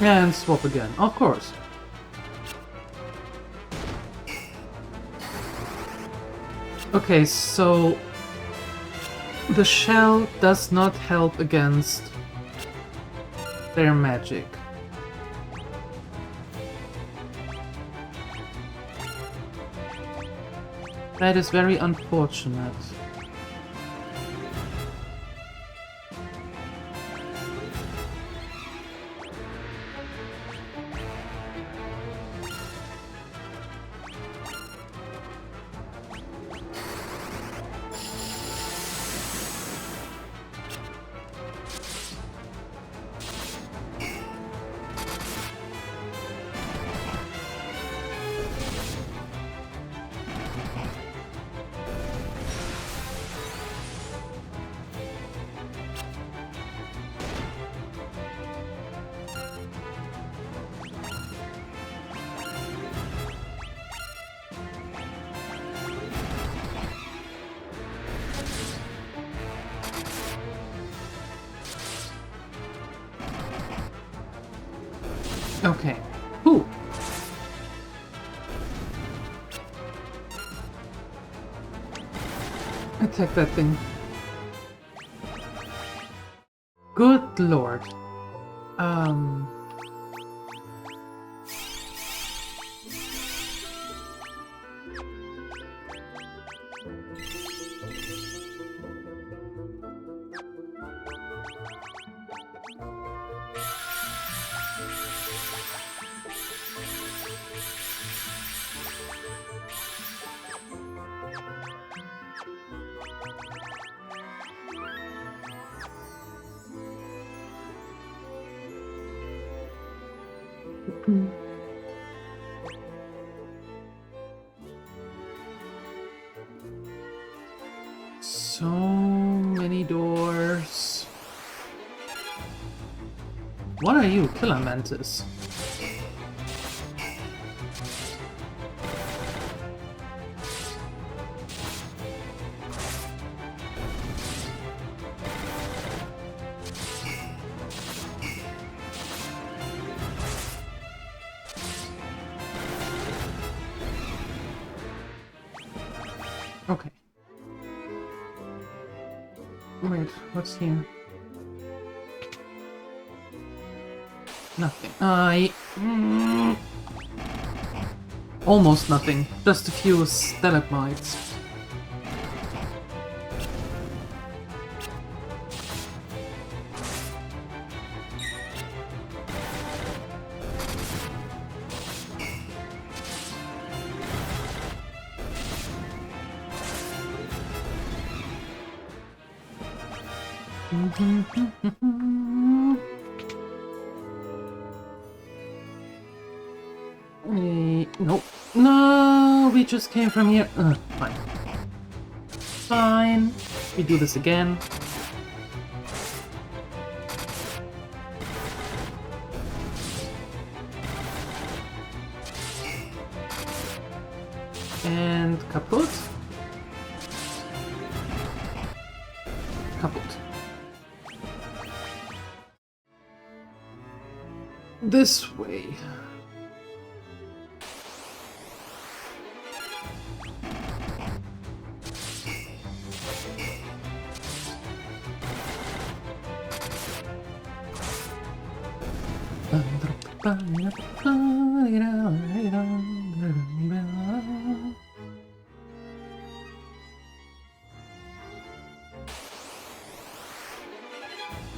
And swap again, of course. Okay, so the shell does not help against their magic. That is very unfortunate. Okay. Ooh. Attack that thing. Good lord. So many doors. What are you, Killer Mantis? Okay. Wait, what's here? Nothing. Almost nothing. Just a few stalagmites. Nope. No, we just came from here. Fine. Fine. We do this again. And kaput. Kaput. This way.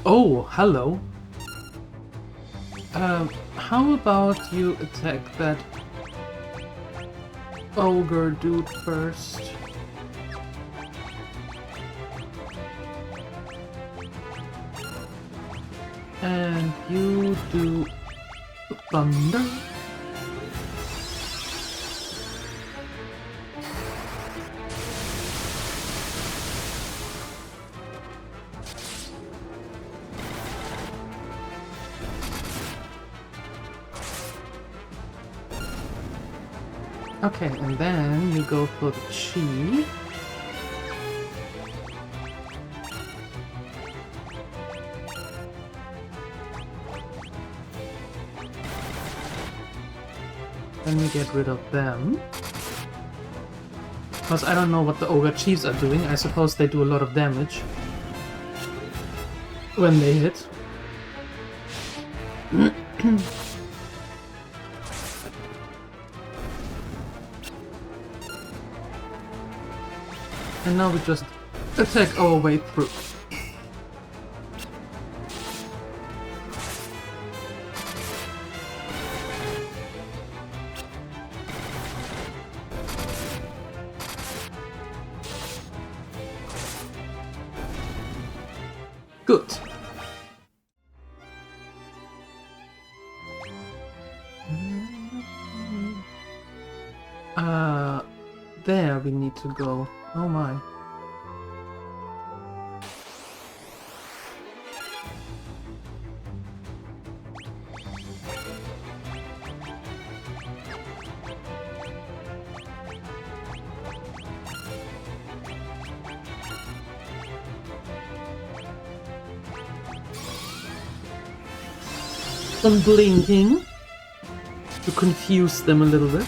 Oh, hello. How about you attack that ogre dude first? And you do thunder. Okay, and then you go for the chi. Then we get rid of them. Because I don't know what the Ogre Chiefs are doing. I suppose they do a lot of damage when they hit. And now we just attack our way through. Good. There we need to go. Oh my. Blinking to confuse them a little bit.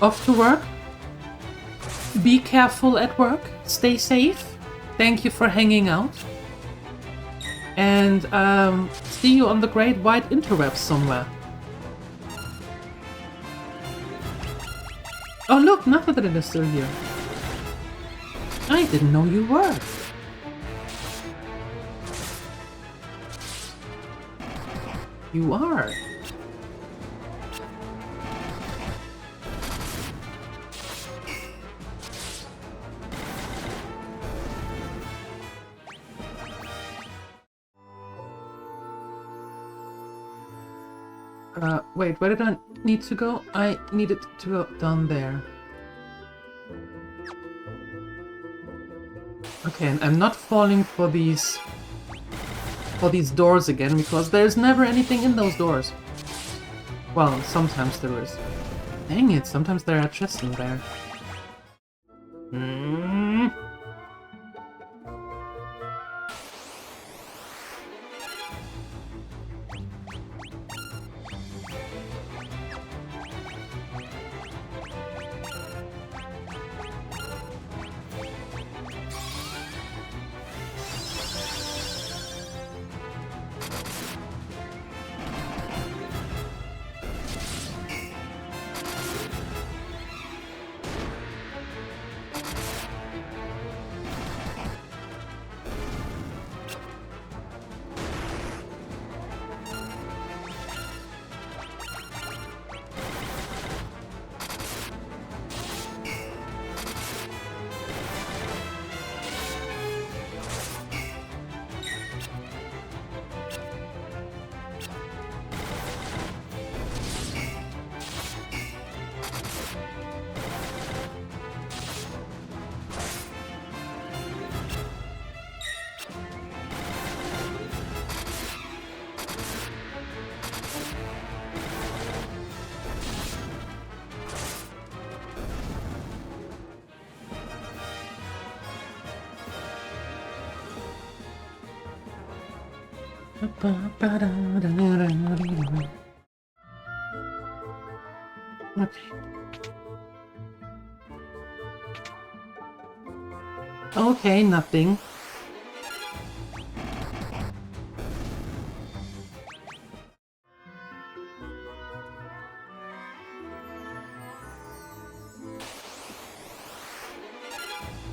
Off to work. Be careful at work. Stay safe. Thank you for hanging out. And see you on the great wide interwebs somewhere. Oh look, Nathalie is still here. I didn't know you were. You are. Wait, where did I need to go? I needed to go down there. Okay, and I'm not falling for these doors again, because there's never anything in those doors. Well, sometimes there is. Dang it, sometimes there are chests in there. Okay, nothing.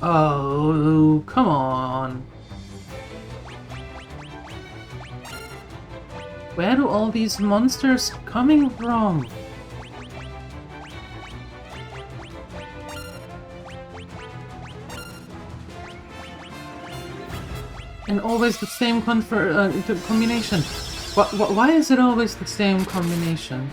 Oh, come on. Where do all these monsters coming from? And always the same combination. Why is it always the same combination?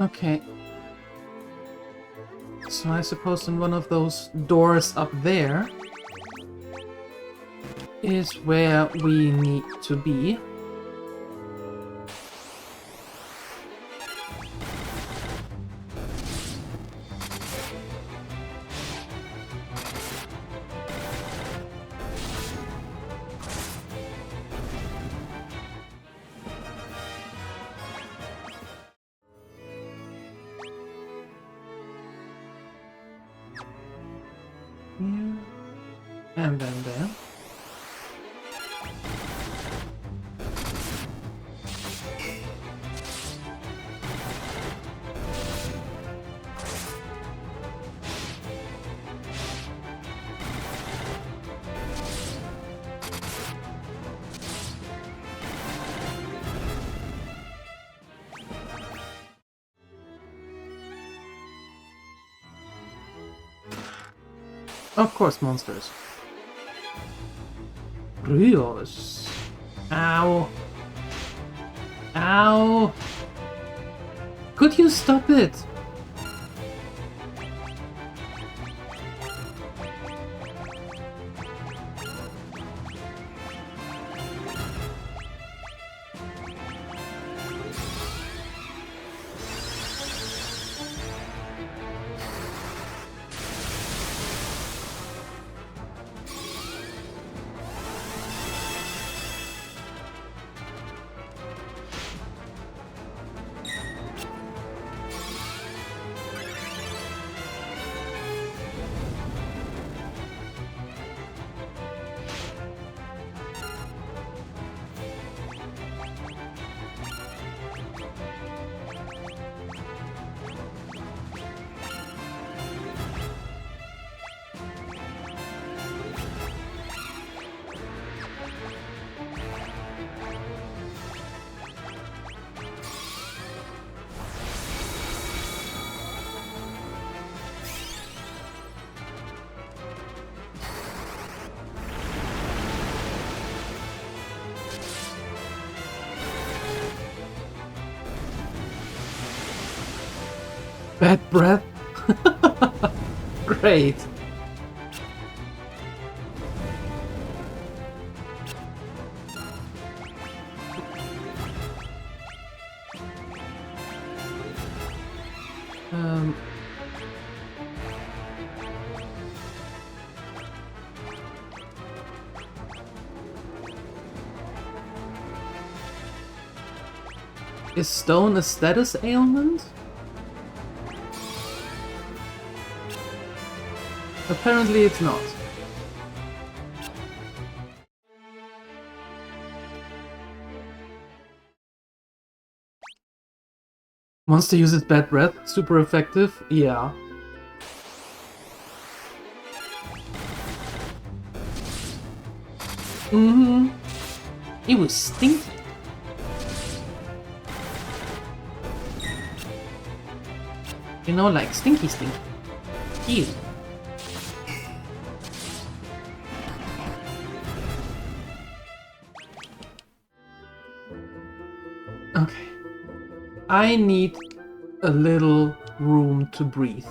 Okay. So I suppose in one of those doors up there is where we need to be. Here. And then there. Of course, monsters. Rios. Ow. Ow. Could you stop it? Bad breath? Great. Is stone a status ailment? Apparently it's not. Monster uses bad breath, super effective, yeah. Mm-hmm. It was stinky. You know, like stinky. Ew. Okay. I need a little room to breathe.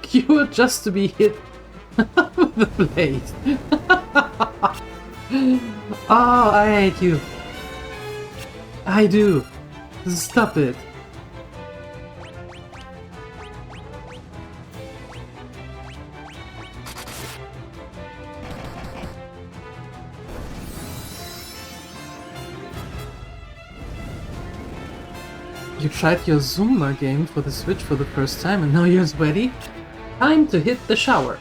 Cure just to be hit with the blade. Oh, I hate you. I do. Stop it. You tried your Zumba game for the Switch for the first time and now you're sweaty? Time to hit the shower.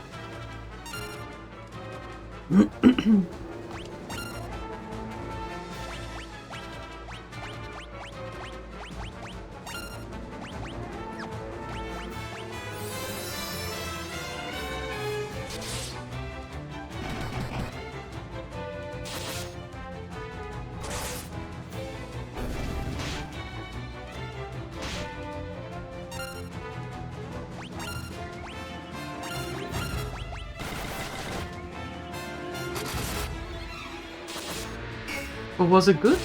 But was it good?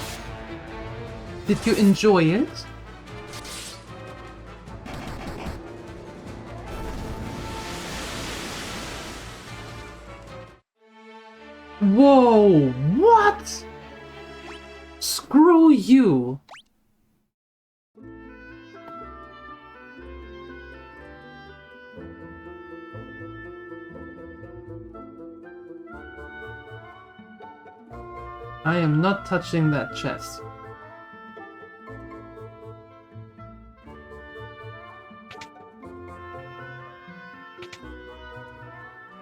Did you enjoy it? Whoa, what? Screw you. I am not touching that chest.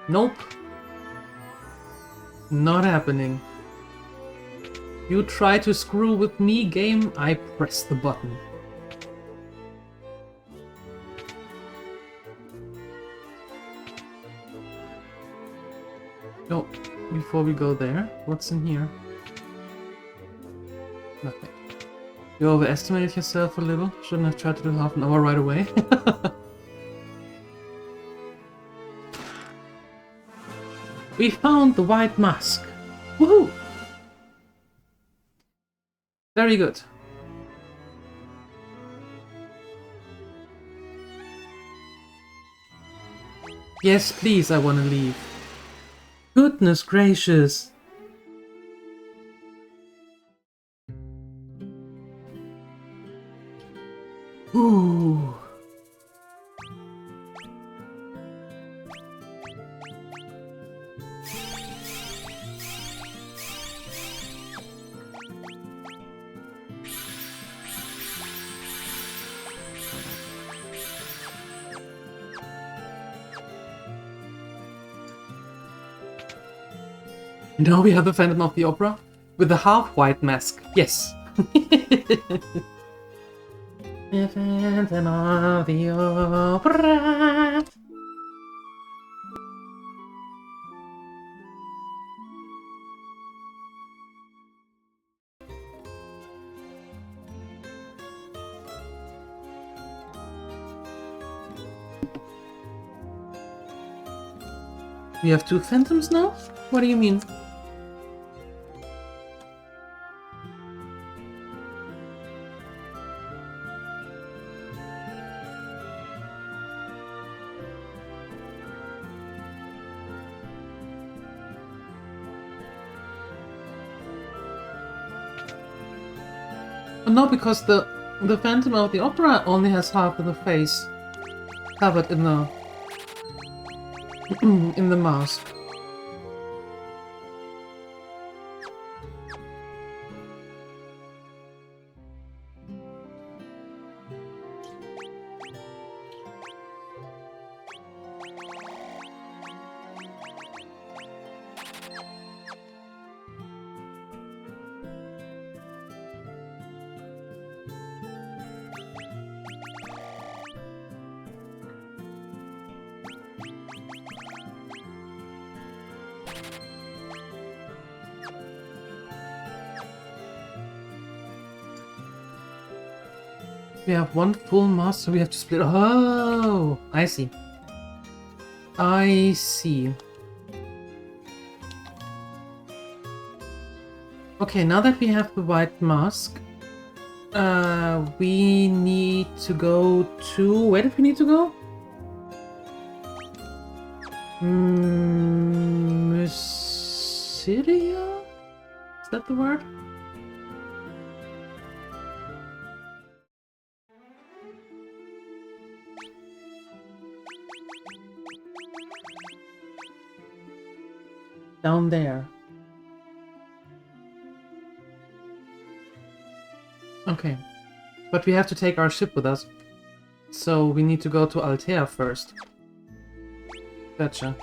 Nope. Not happening. You try to screw with me, game, I press the button. No, before we go there, what's in here? Nothing. You overestimated yourself a little. Shouldn't have tried to do half an hour right away. We found the white mask. Woohoo! Very good. Yes, please, I want to leave. Goodness gracious. Ooh. Now we have the Phantom of the Opera with the half-white mask. Yes. The Phantom of the Opera. We have 2 phantoms now? What do you mean? No, because the Phantom of the Opera only has half of the face covered in the in the mask. We have 1 full mask, so we have to split. Oh, I see. I see. Okay, now that we have the white mask, we need to go to... Where did we need to go? Mysidia? Is that the word? Down there. Okay. But we have to take our ship with us. So we need to go to Altea first. Gotcha.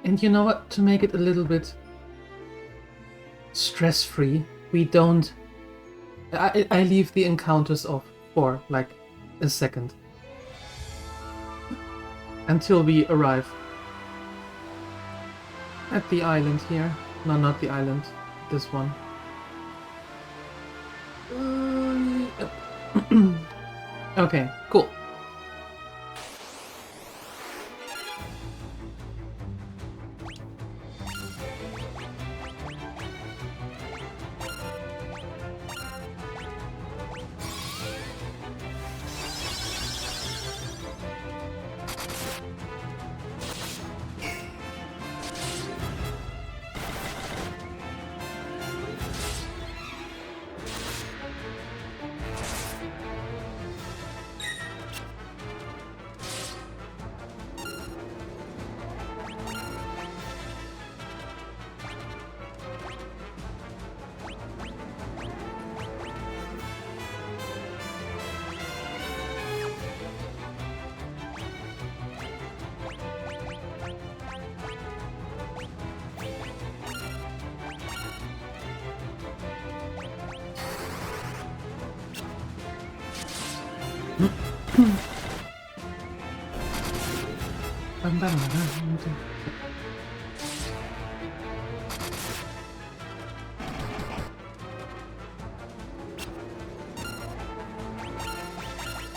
And you know what? To make it a little bit stress-free, we don't... I leave the encounters off for, like, a second. Until we arrive at the island here. No, not the island. This one. Okay, cool.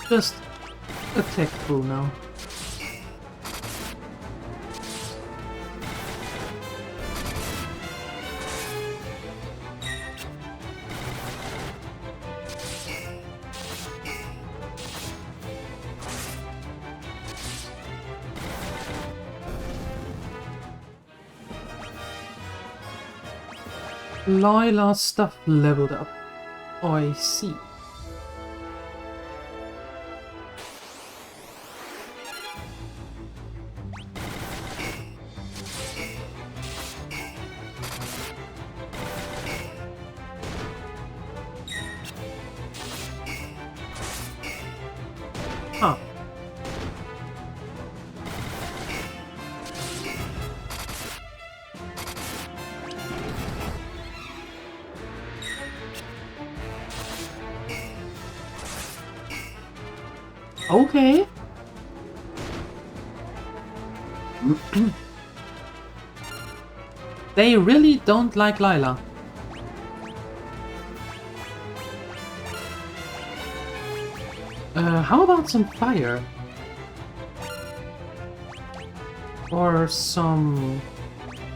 Just attack through now. Lila's stuff leveled up. Oh, I see. Huh. Okay. They really don't like Lila. How about some fire? Or some...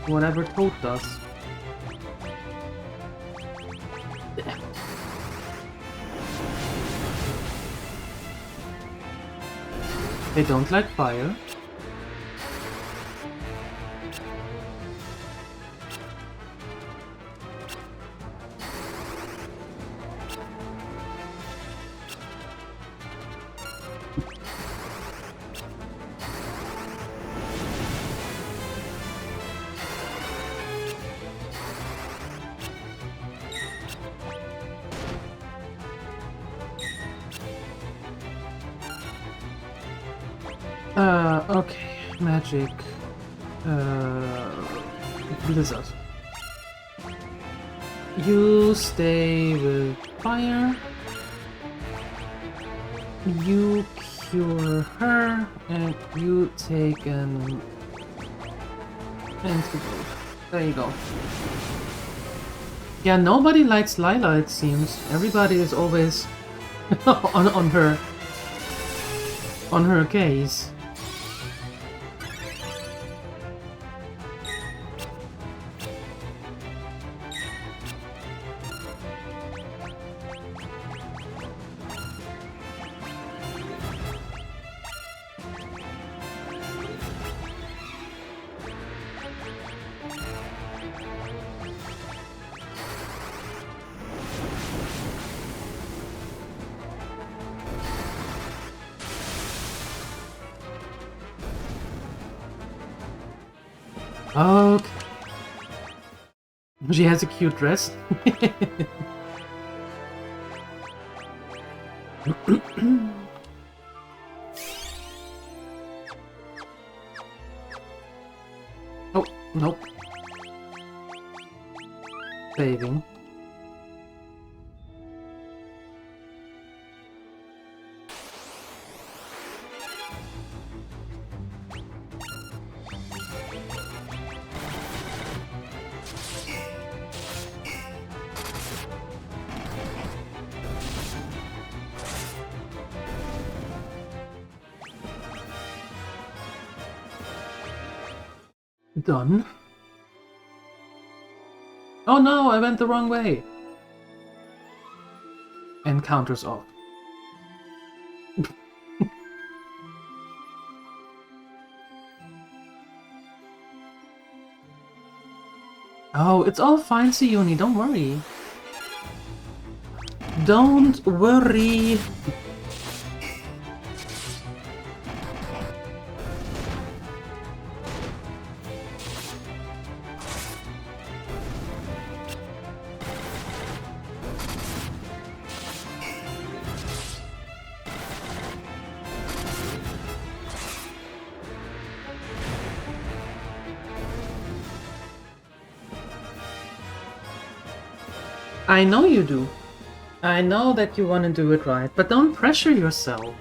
whatever Toad does. They don't like fire. Okay, magic. Blizzard. You stay with fire. You cure her, and you take an antidote. There you go. Yeah, nobody likes Lila, it seems. Everybody is always on her case. Okay. She has a cute dress. Oh, nope. Saving. Done. Oh no, I went the wrong way. Encounters off. Oh, it's all fine, Sioni, don't worry. Don't worry. I know you do. I know that you want to do it right, but don't pressure yourself.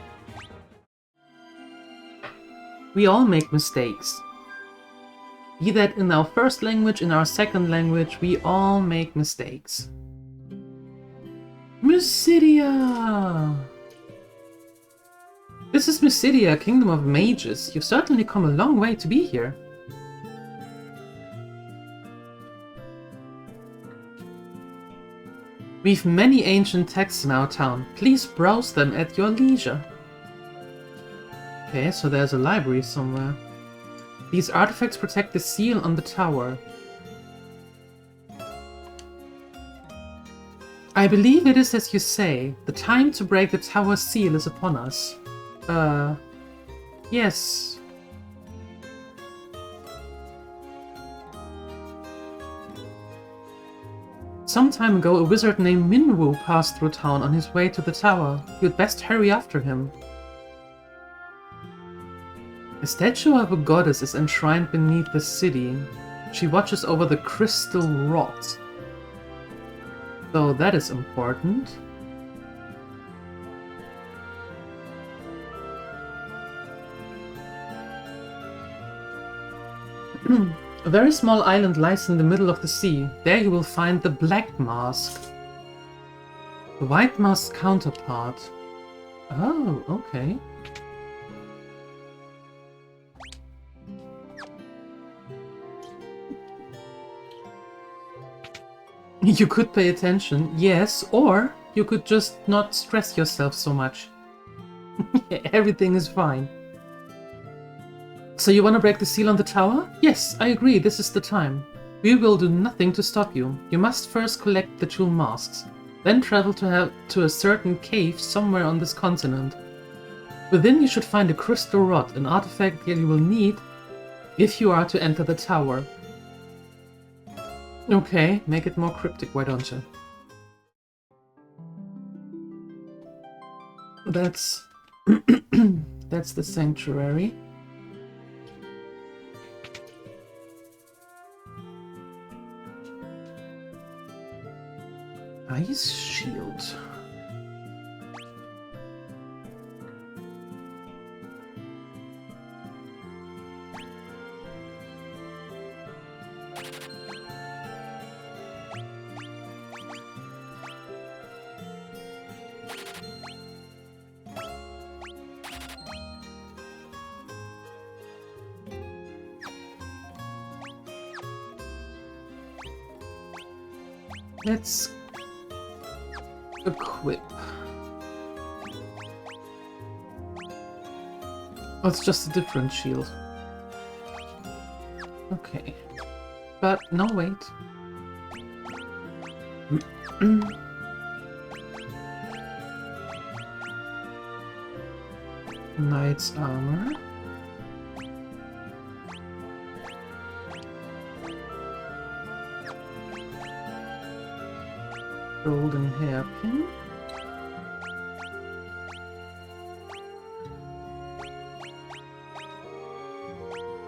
We all make mistakes. Be that in our first language, in our second language, we all make mistakes. Mysidia! This is Mysidia, Kingdom of Mages. You've certainly come a long way to be here. We've many ancient texts in our town. Please browse them at your leisure. Okay, so there's a library somewhere. These artifacts protect the seal on the tower. I believe it is as you say. The time to break the tower seal is upon us. Yes. Some time ago, a wizard named Minwu passed through town on his way to the tower. You'd best hurry after him. A statue of a goddess is enshrined beneath the city. She watches over the crystal rot. So that is important. A very small island lies in the middle of the sea. There you will find the Black Mask. The White Mask's counterpart. Oh, okay. You could pay attention, yes, or you could just not stress yourself so much. Everything is fine. So you want to break the seal on the tower? Yes, I agree, this is the time. We will do nothing to stop you. You must first collect the jewel masks, then travel to a certain cave somewhere on this continent. Within you should find a crystal rod, an artifact that you will need if you are to enter the tower. Okay, make it more cryptic, why don't you? That's... that's the sanctuary. Ice shield. Let's equip. Oh, it's just a different shield. Okay. But, no, wait. Knight's armor. Golden hairpin.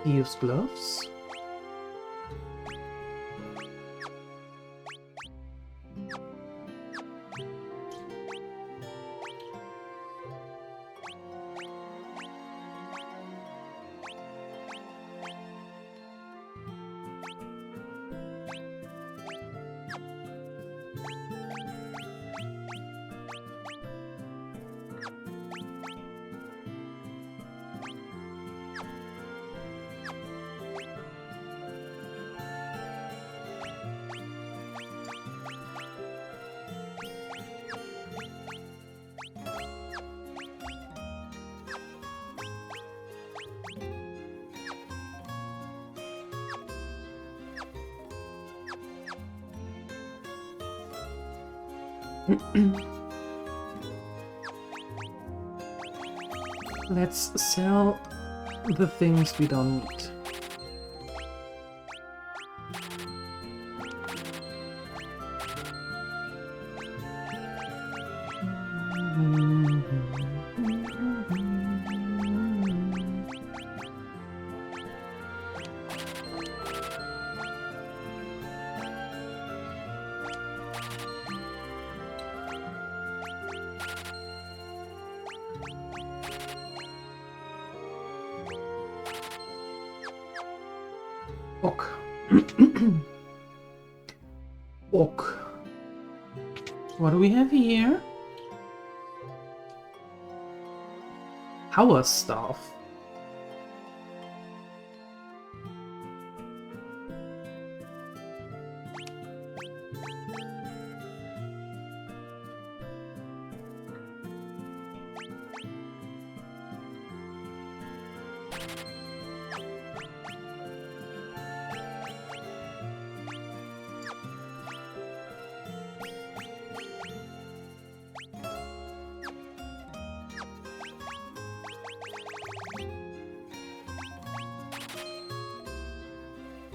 Thieves' gloves. Let's sell the things we don't need. Ok. Ok. What do we have here? Power staff.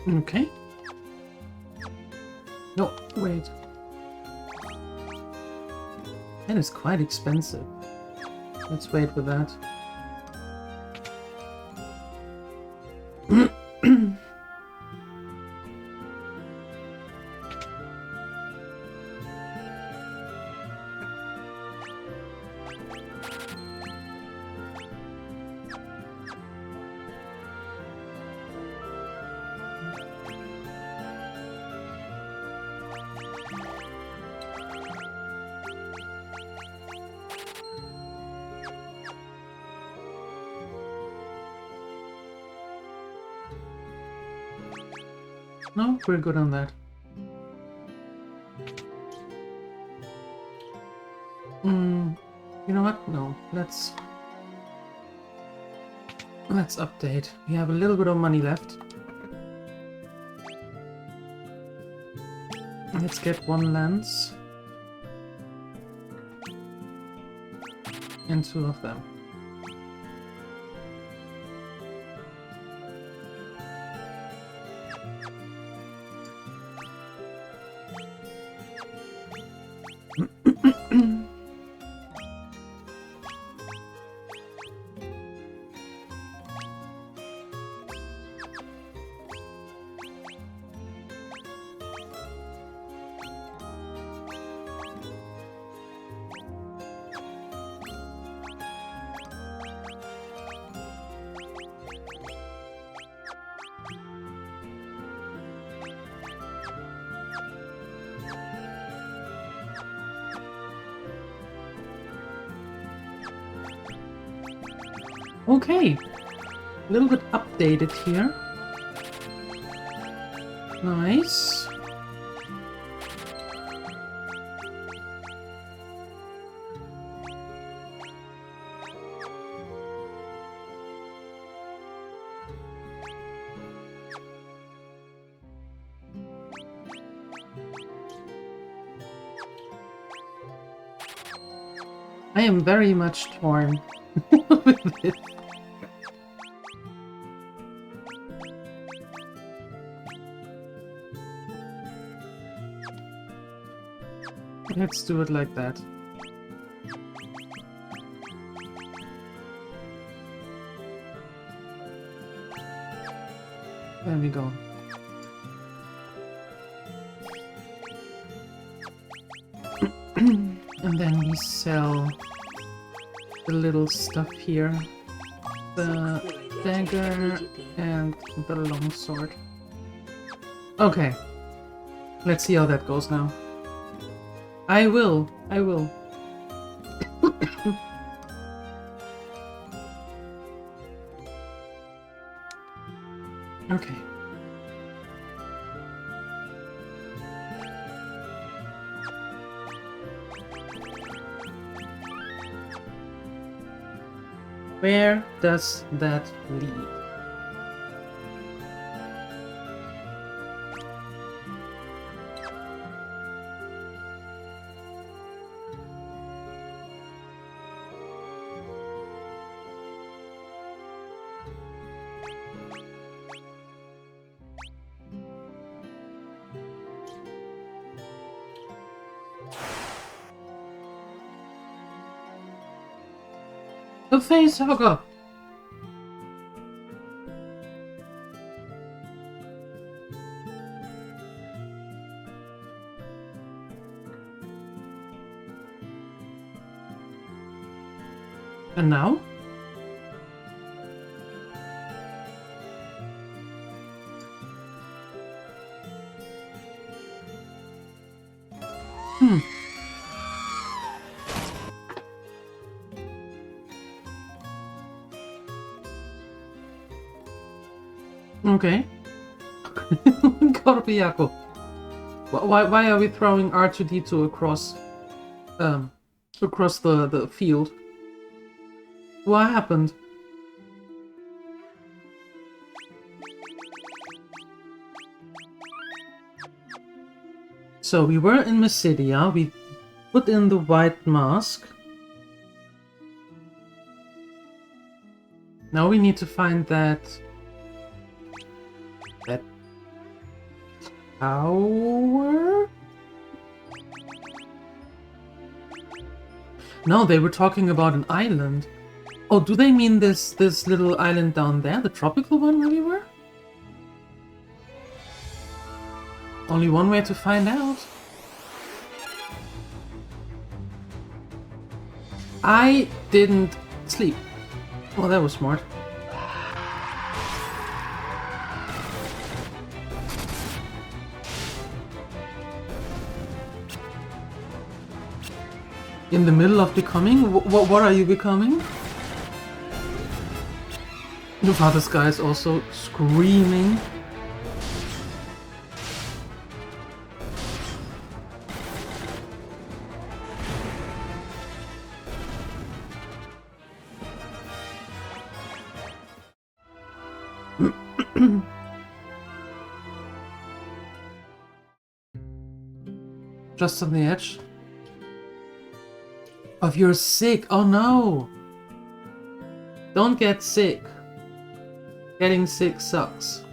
Okay. No, wait. That is quite expensive. Let's wait with that. No, we're good on that. You know what? No, let's update. We have a little bit of money left. Let's get one lens. And two of them. Okay, a little bit updated here. Nice. I am very much torn with this. Let's do it like that. There we go. And then we sell the little stuff here. The dagger and the longsword. Okay. Let's see how that goes now. I will. Okay. Where does that lead? The face hugger! And now? Okay. Corbiaco. Why are we throwing R2D2 across the field? What happened? So we were in Mysidia, we put in the white mask. Now we need to find that tower? No, they were talking about an island. Oh, do they mean this little island down there? The tropical one where we were? Only one way to find out. I didn't sleep. Oh, that was smart. In the middle of becoming? What are you becoming? The father's guy is also screaming. Just on the edge of your sick. Oh no! Don't get sick. Getting sick sucks.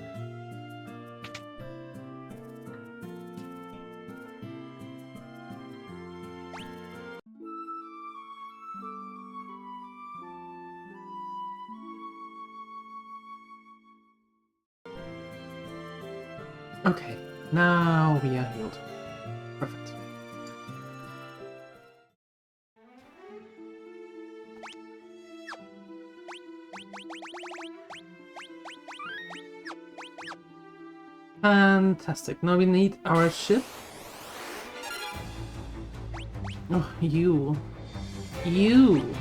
Okay, now we are healed. Perfect. Fantastic. Now we need our ship. Oh, you. You!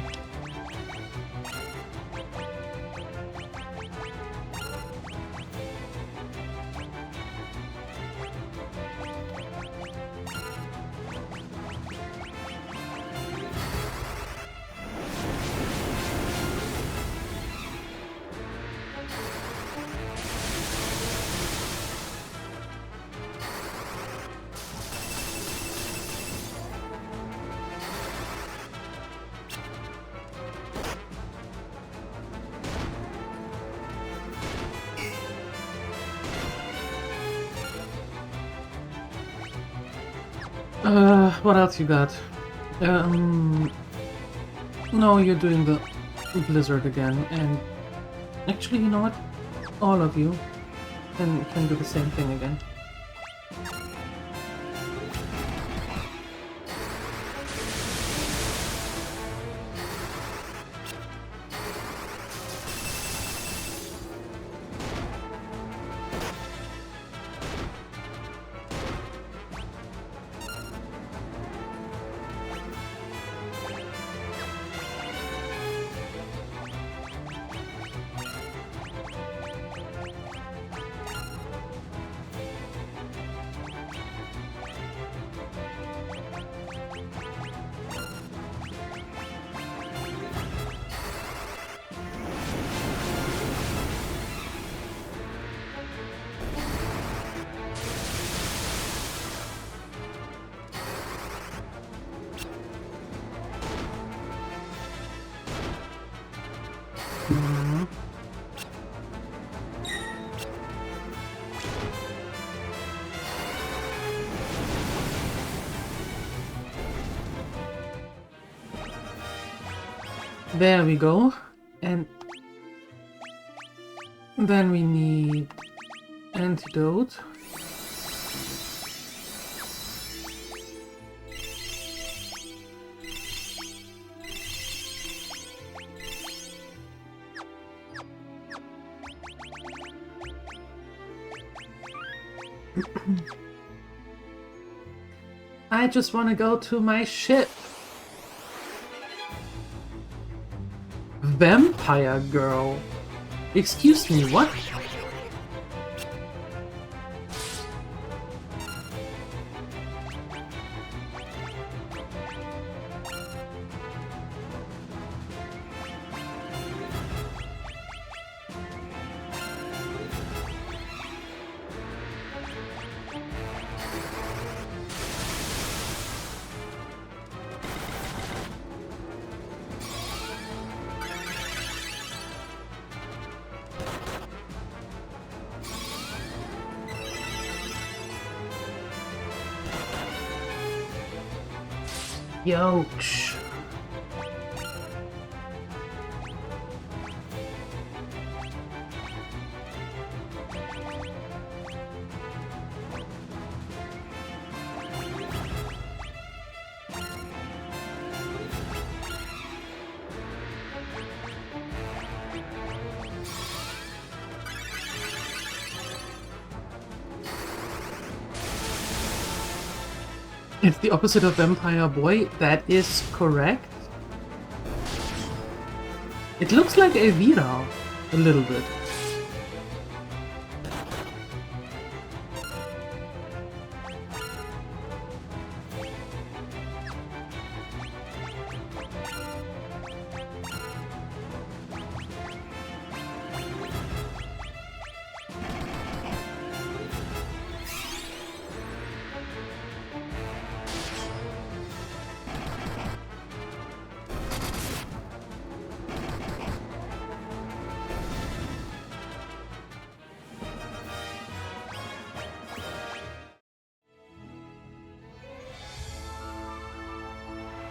What else you got? No, you're doing the blizzard again, and actually, you know what? All of you can do the same thing again. There we go. And then we need antidote. I just want to go to my ship. Vampire girl. Excuse me, what? Youch. It's the opposite of Vampire Boy. That is correct. It looks like Elvira a little bit.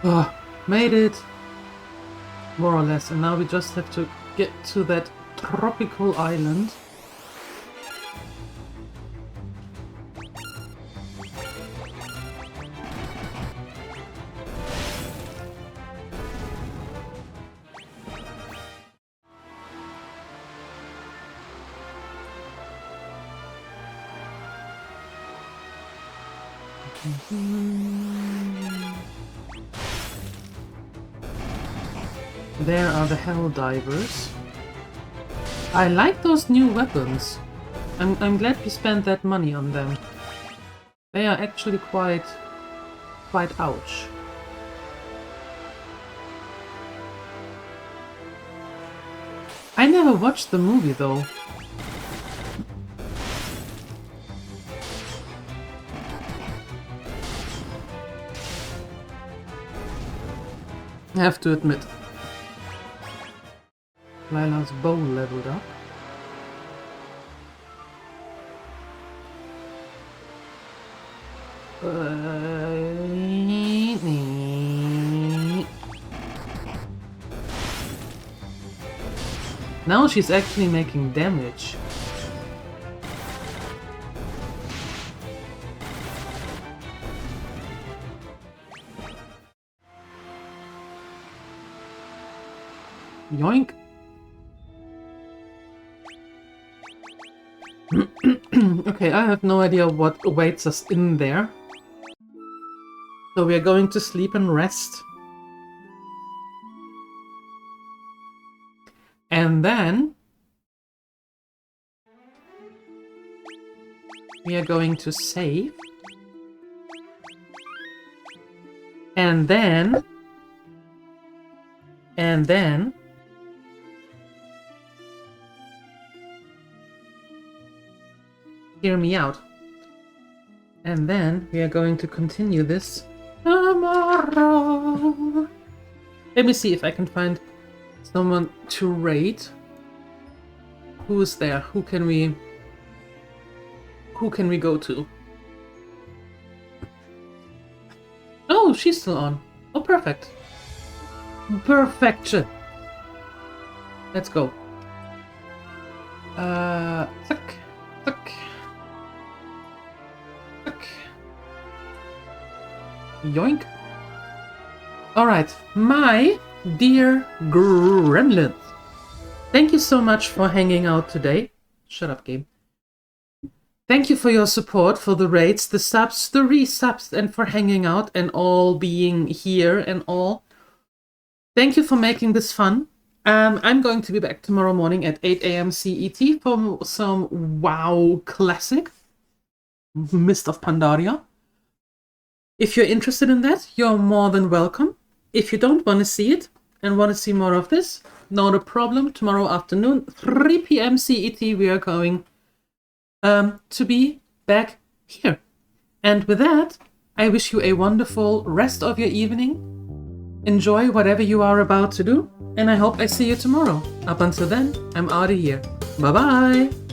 Oh, made it! More or less, and now we just have to get to that tropical island. There are the Hell Divers. I like those new weapons. I'm glad we spent that money on them. They are actually quite ouch. I never watched the movie though. I have to admit. Lila's bow leveled up. Now she's actually making damage. Yoink! Okay, I have no idea what awaits us in there. So we are going to sleep and rest. And then we are going to save. And then hear me out. And then we are going to continue this tomorrow. Let me see if I can find someone to raid. Who is there? Who can we go to? Oh, she's still on. Oh, perfect. Perfection. Let's go. Tuck, tuck, tuck. Yoink. Alright, my dear gremlins. Thank you so much for hanging out today. Shut up, game. Thank you for your support, for the raids, the subs, the resubs, and for hanging out and all being here and all. Thank you for making this fun. I'm going to be back tomorrow morning at 8 AM CET for some WoW Classic, Mist of Pandaria. If you're interested in that, you're more than welcome. If you don't want to see it and want to see more of this, not a problem. Tomorrow afternoon, 3 PM CET, we are going to be back here. And with that, I wish you a wonderful rest of your evening. Enjoy whatever you are about to do, and I hope I see you tomorrow. Up until then, I'm out of here. Bye-bye!